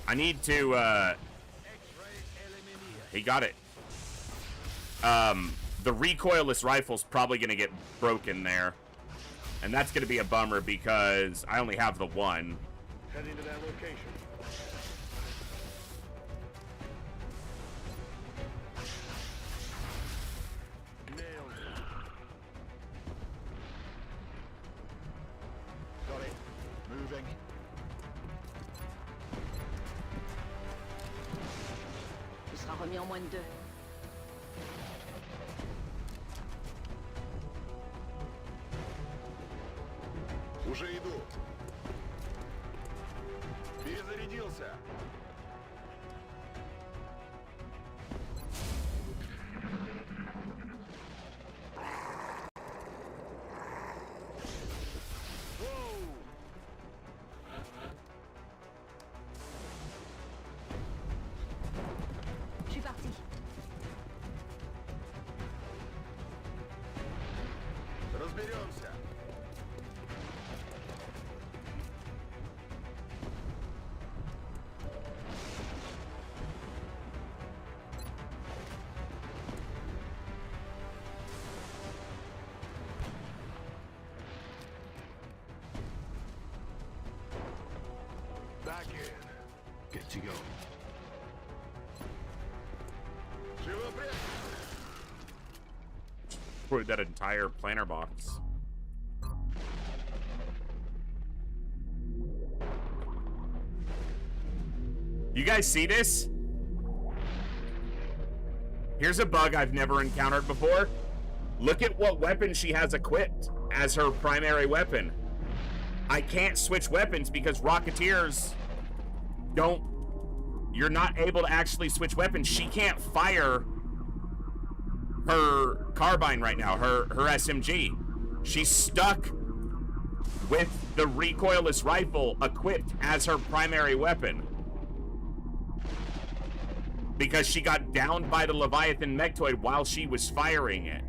[SPEAKER 1] I need to, he got it. The recoilless rifle's probably gonna get broken there. And that's gonna be a bummer because I only have the one.
[SPEAKER 6] Heading to that location. Nailed it.
[SPEAKER 4] Got it. Moving.
[SPEAKER 11] Il sera remis en moins de 2.
[SPEAKER 4] Уже иду. Перезарядился.
[SPEAKER 6] Разберемся. Back in.
[SPEAKER 8] Good to go.
[SPEAKER 6] Чего прячешь?
[SPEAKER 1] Destroyed that entire planter box. You guys see this? Here's a bug I've never encountered before. Look at what weapon she has equipped as her primary weapon. I can't switch weapons because Rocketeers don't... You're not able to actually switch weapons. She can't fire her carbine right now, her SMG. She's stuck with the recoilless rifle equipped as her primary weapon. Because she got downed by the Leviathan Mechtoid while she was firing it.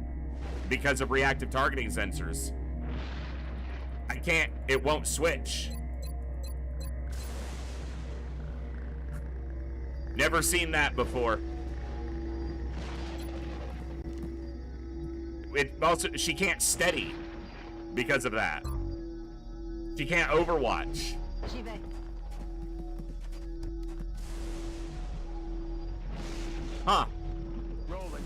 [SPEAKER 1] Because of reactive targeting sensors. I can't, it won't switch. Never seen that before. It also, she can't steady because of that. She can't overwatch.
[SPEAKER 5] J'y vais.
[SPEAKER 1] Huh.
[SPEAKER 6] Rolling.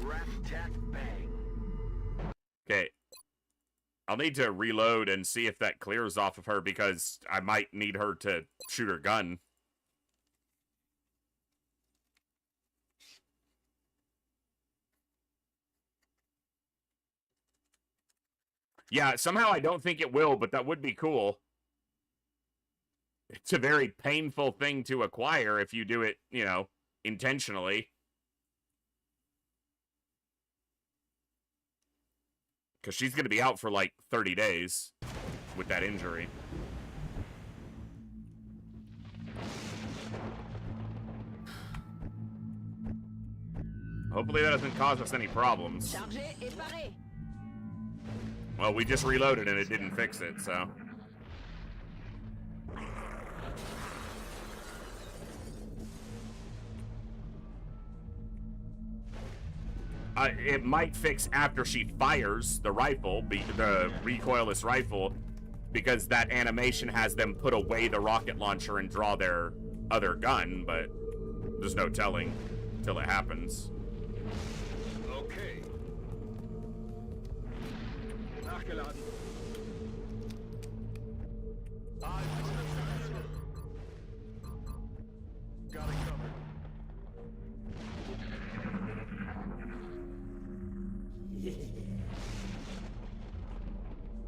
[SPEAKER 6] Rat tat bang.
[SPEAKER 1] Okay. I'll need to reload and see if that clears off of her because I might need her to shoot her gun. Yeah, somehow I don't think it will, but that would be cool. It's a very painful thing to acquire if you do it, you know, intentionally. Because she's going to be out for like 30 days with that injury. Hopefully that doesn't cause us any problems.
[SPEAKER 5] Chargé et paré.
[SPEAKER 1] Well, we just reloaded and it didn't fix it, so... it might fix after she fires the rifle, the recoilless rifle, because that animation has them put away the rocket launcher and draw their other gun, but there's no telling till it happens.
[SPEAKER 6] Okay. Nachgeladen. Got it covered.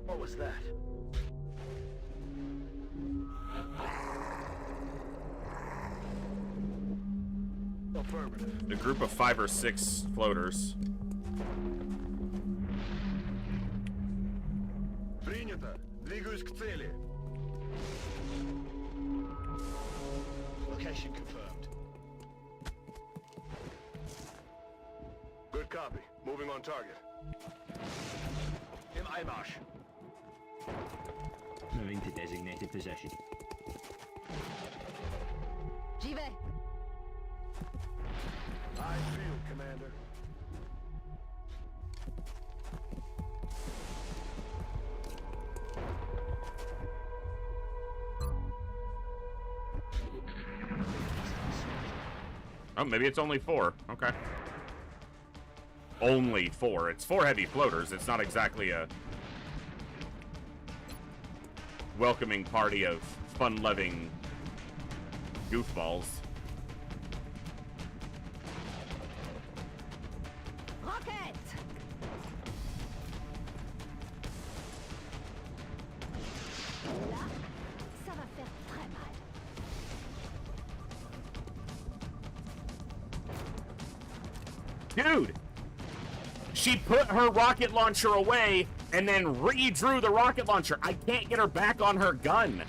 [SPEAKER 6] What was that? Affirmative.
[SPEAKER 1] A group of 5 or 6 floaters.
[SPEAKER 6] Принято. Двигаюсь к цели. Location confirmed. Good copy. Moving on target. Im Einmarsch.
[SPEAKER 3] Moving to designated position.
[SPEAKER 5] J'y vais.
[SPEAKER 6] I feel, Commander.
[SPEAKER 1] Oh, maybe it's only 4. Okay. Only 4. It's 4 heavy floaters. It's not exactly a welcoming party of fun-loving goofballs.
[SPEAKER 5] Rocket. Là, ça va faire très mal.
[SPEAKER 1] Dude! She put her rocket launcher away and then redrew the rocket launcher. I can't get her back on her gun.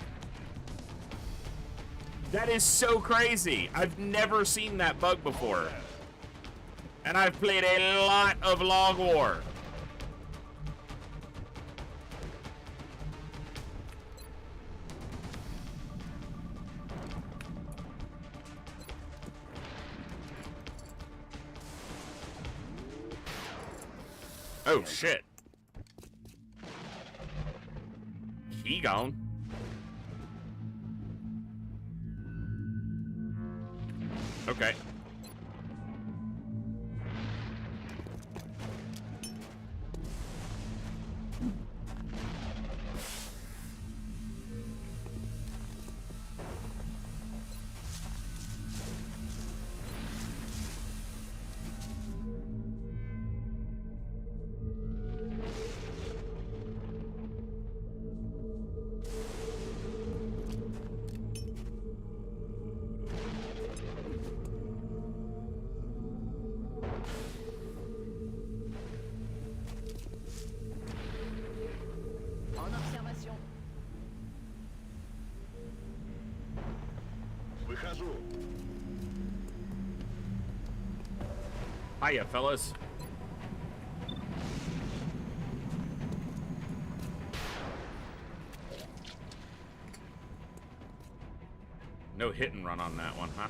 [SPEAKER 1] That is so crazy. I've never seen that bug before. And I've played a lot of Log War. Oh, shit. He gone. Okay.
[SPEAKER 11] En observation.
[SPEAKER 6] Выхожу.
[SPEAKER 1] Hiya, fellas. No hit and run on that one, huh?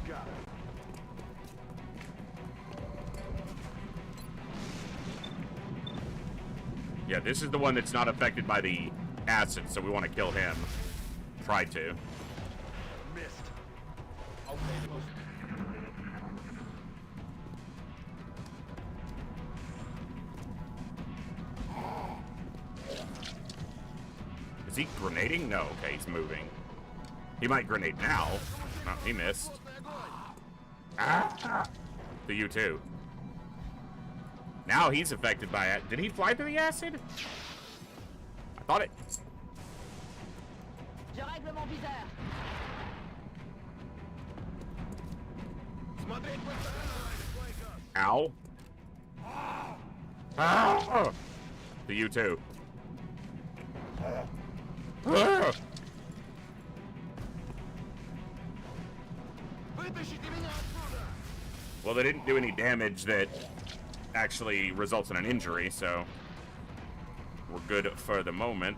[SPEAKER 6] Got it.
[SPEAKER 1] Yeah, this is the one that's not affected by the acid, so we want to kill him. Try to.
[SPEAKER 6] Missed.
[SPEAKER 1] Is he grenading? No, okay, he's moving. He might grenade now. No, he missed. Ah! To you too. Now he's affected by it. Did he fly through the acid? I thought it.
[SPEAKER 11] Je règle mon viseur.
[SPEAKER 1] Ow. Ah! To you too. Ah! Well, they didn't do any damage that actually results in an injury, so we're good for the moment.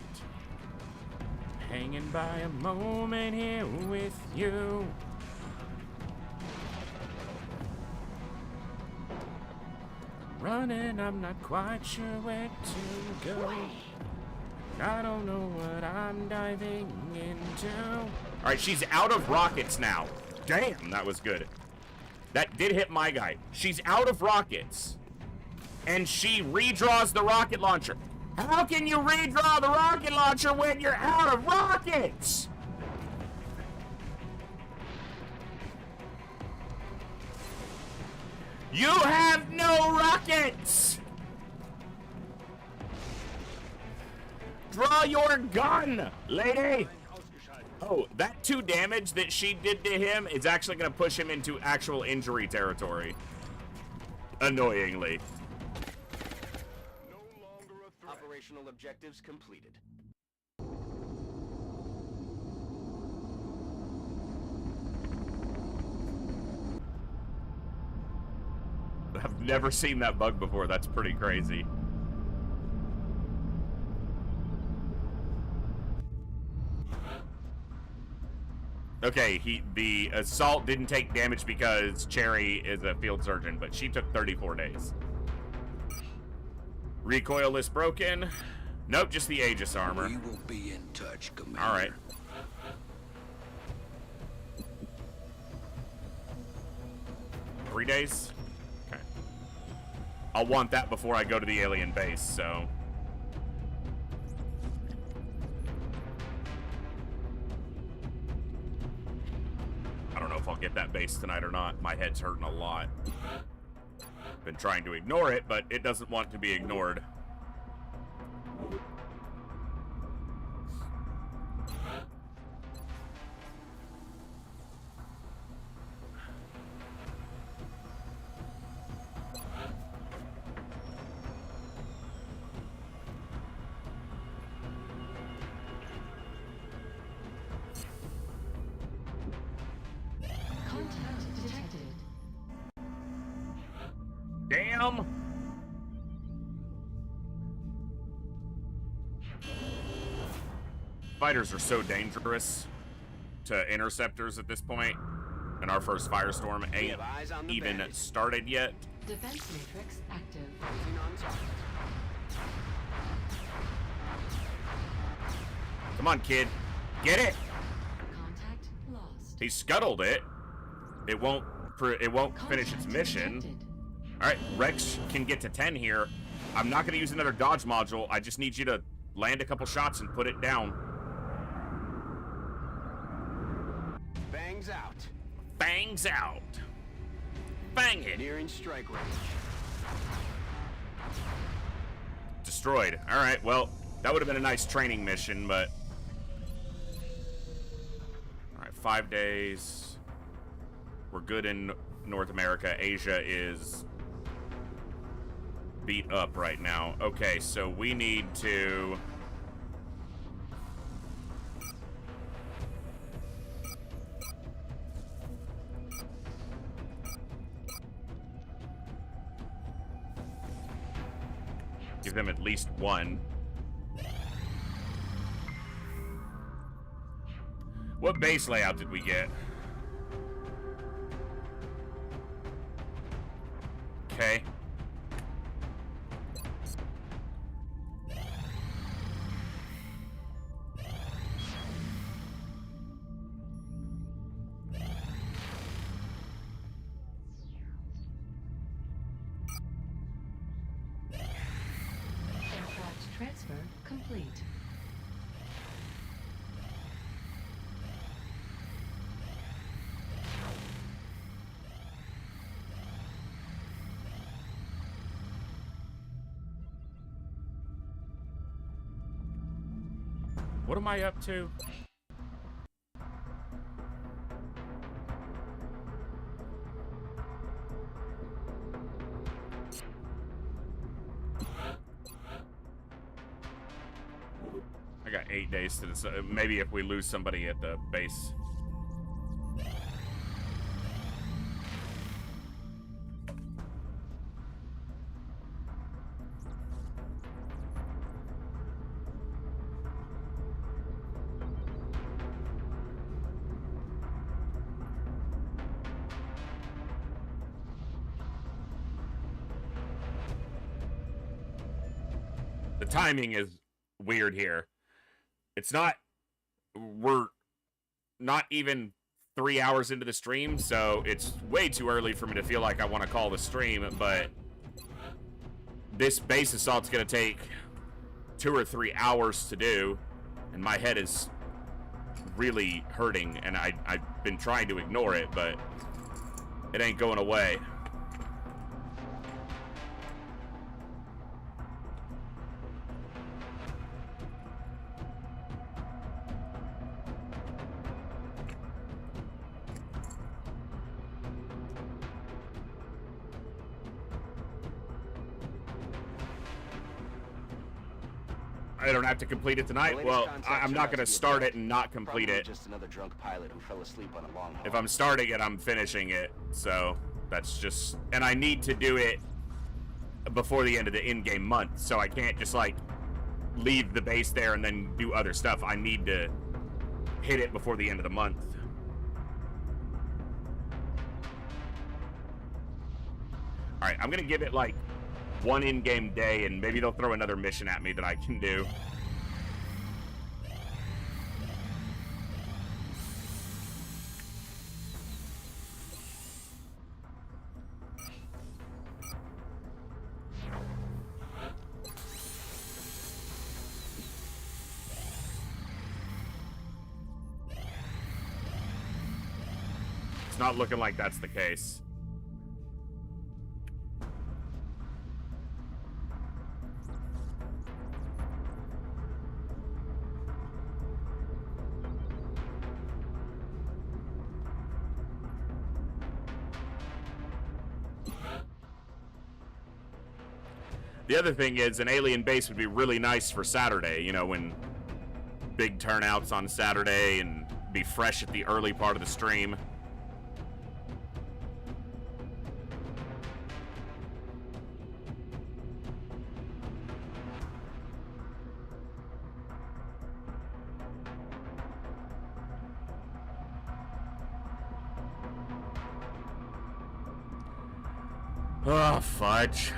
[SPEAKER 1] Hanging by a moment here with you. Running, I'm not quite sure where to go. I don't know what I'm diving into. All right, she's out of rockets now. Damn, that was good. That did hit my guy. She's out of rockets. And she redraws the rocket launcher. How can you redraw the rocket launcher when you're out of rockets? You have no rockets! Draw your gun, lady! Oh, that 2 damage that she did to him is actually going to push him into actual injury territory. Annoyingly.
[SPEAKER 3] No longer a threat. Operational objectives completed.
[SPEAKER 1] I've never seen that bug before. That's pretty crazy. Okay, the assault didn't take damage because Cherry is a field surgeon, but she took 34 days. Recoil is broken. Nope, just the Aegis armor.
[SPEAKER 8] We will be in touch, Commander.
[SPEAKER 1] All right. Three days? Okay. I'll want that before I go to the alien base, so... I don't know if I'll get that base tonight or not. My head's hurting a lot. Been trying to ignore it, but it doesn't want to be ignored. Bam! Fighters are so dangerous to interceptors at this point, and our first firestorm ain't even started yet.
[SPEAKER 10] Defense matrix active.
[SPEAKER 1] Come on, kid. Get it!
[SPEAKER 10] Contact lost.
[SPEAKER 1] He scuttled it. It won't finish its mission. Alright, Rex can get to 10 here. I'm not gonna use another dodge module. I just need you to land a couple shots and put it down.
[SPEAKER 3] Bangs out.
[SPEAKER 1] Bangs out. Bang it.
[SPEAKER 3] Nearing strike range.
[SPEAKER 1] Destroyed. Alright, well, that would have been a nice training mission, but... Alright, 5 days. We're good in North America. Asia is beat up right now. Okay, so we need to... give them at least one. What base layout did we get? Okay.
[SPEAKER 10] Aircraft transfer complete.
[SPEAKER 1] What am I up to? I got 8 days to this. Maybe if we lose somebody at the base. The timing is weird here. It's not, we're not even 3 hours into the stream, so it's way too early for me to feel like I want to call the stream, but this base assault's going to take 2 or 3 hours to do, and my head is really hurting, and I've been trying to ignore it, but it ain't going away. I don't have to complete it tonight. Well, I'm not going to start it and not complete it.
[SPEAKER 3] Just another drunk pilot who fell asleep on a long haul.
[SPEAKER 1] If I'm starting it, I'm finishing it. So that's just, and I need to do it before the end of the in-game month. So I can't just like leave the base there and then do other stuff. I need to hit it before the end of the month. All right, I'm going to give it like one in-game day, and maybe they'll throw another mission at me that I can do. It's not looking like that's the case. The other thing is, an alien base would be really nice for Saturday, you know, when big turnouts on Saturday and be fresh at the early part of the stream. Oh, fudge.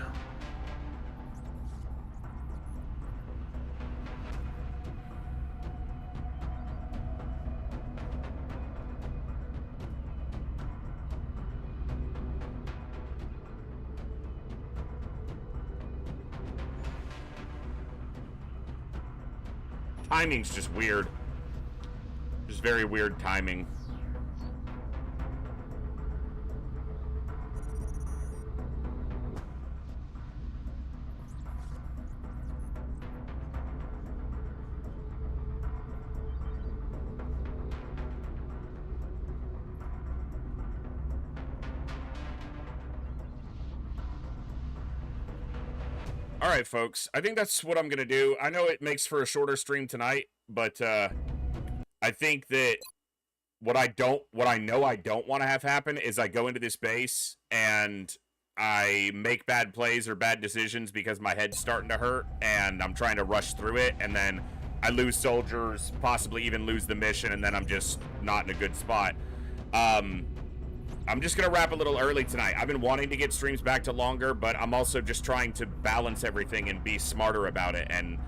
[SPEAKER 1] Timing's just weird. Just very weird timing. All right, folks. I think that's what I'm going to do. I know it makes for a shorter stream tonight, but I think that what I know I don't want to have happen is I go into this base and I make bad plays or bad decisions because my head's starting to hurt and I'm trying to rush through it, and then I lose soldiers, possibly even lose the mission, and then I'm just not in a good spot. I'm just going to wrap a little early tonight. I've been wanting to get streams back to longer, but I'm also just trying to balance everything and be smarter about it. And,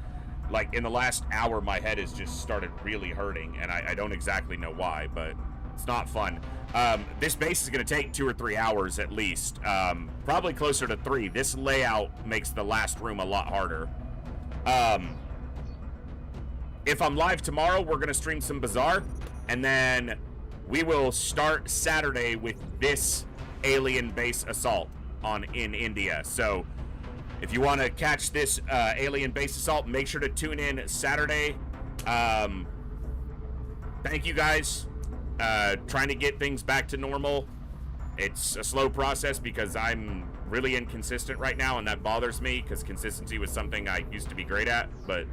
[SPEAKER 1] like, in the last hour, my head has just started really hurting, and I don't exactly know why, but it's not fun. This base is going to take 2 or 3 hours at least, probably closer to 3. This layout makes the last room a lot harder. If I'm live tomorrow, we're going to stream some Bazaar, and then we will start Saturday with this alien base assault in India. So if you want to catch this alien base assault, make sure to tune in Saturday. Thank you guys. Trying to get things back to normal. It's a slow process because I'm really inconsistent right now, and that bothers me because consistency was something I used to be great at, but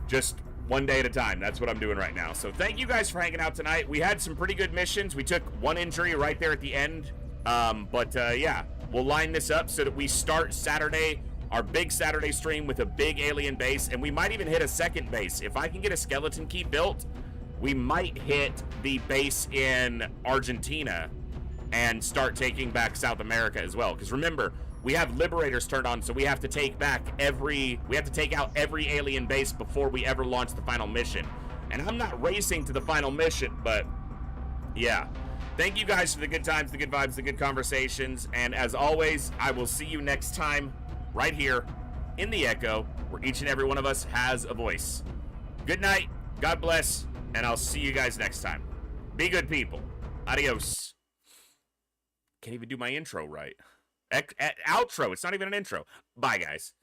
[SPEAKER 1] just one day at a time. That's what I'm doing right now. So thank you guys for hanging out tonight. We had some pretty good missions. We took one injury right there at the end. Yeah, we'll line this up so that we start Saturday, our big Saturday stream with a big alien base, and we might even hit a second base. If I can get a skeleton key built, we might hit the base in Argentina and start taking back South America as well. Because remember, we have liberators turned on, so we have to take out every alien base before we ever launch the final mission. And I'm not racing to the final mission, but yeah. Thank you guys for the good times, the good vibes, the good conversations, and as always, I will see you next time right here in the Echo, where each and every one of us has a voice. Good night, God bless, and I'll see you guys next time. Be good people. Adios. Can't even do my intro right. Outro. It's not even an intro. Bye, guys.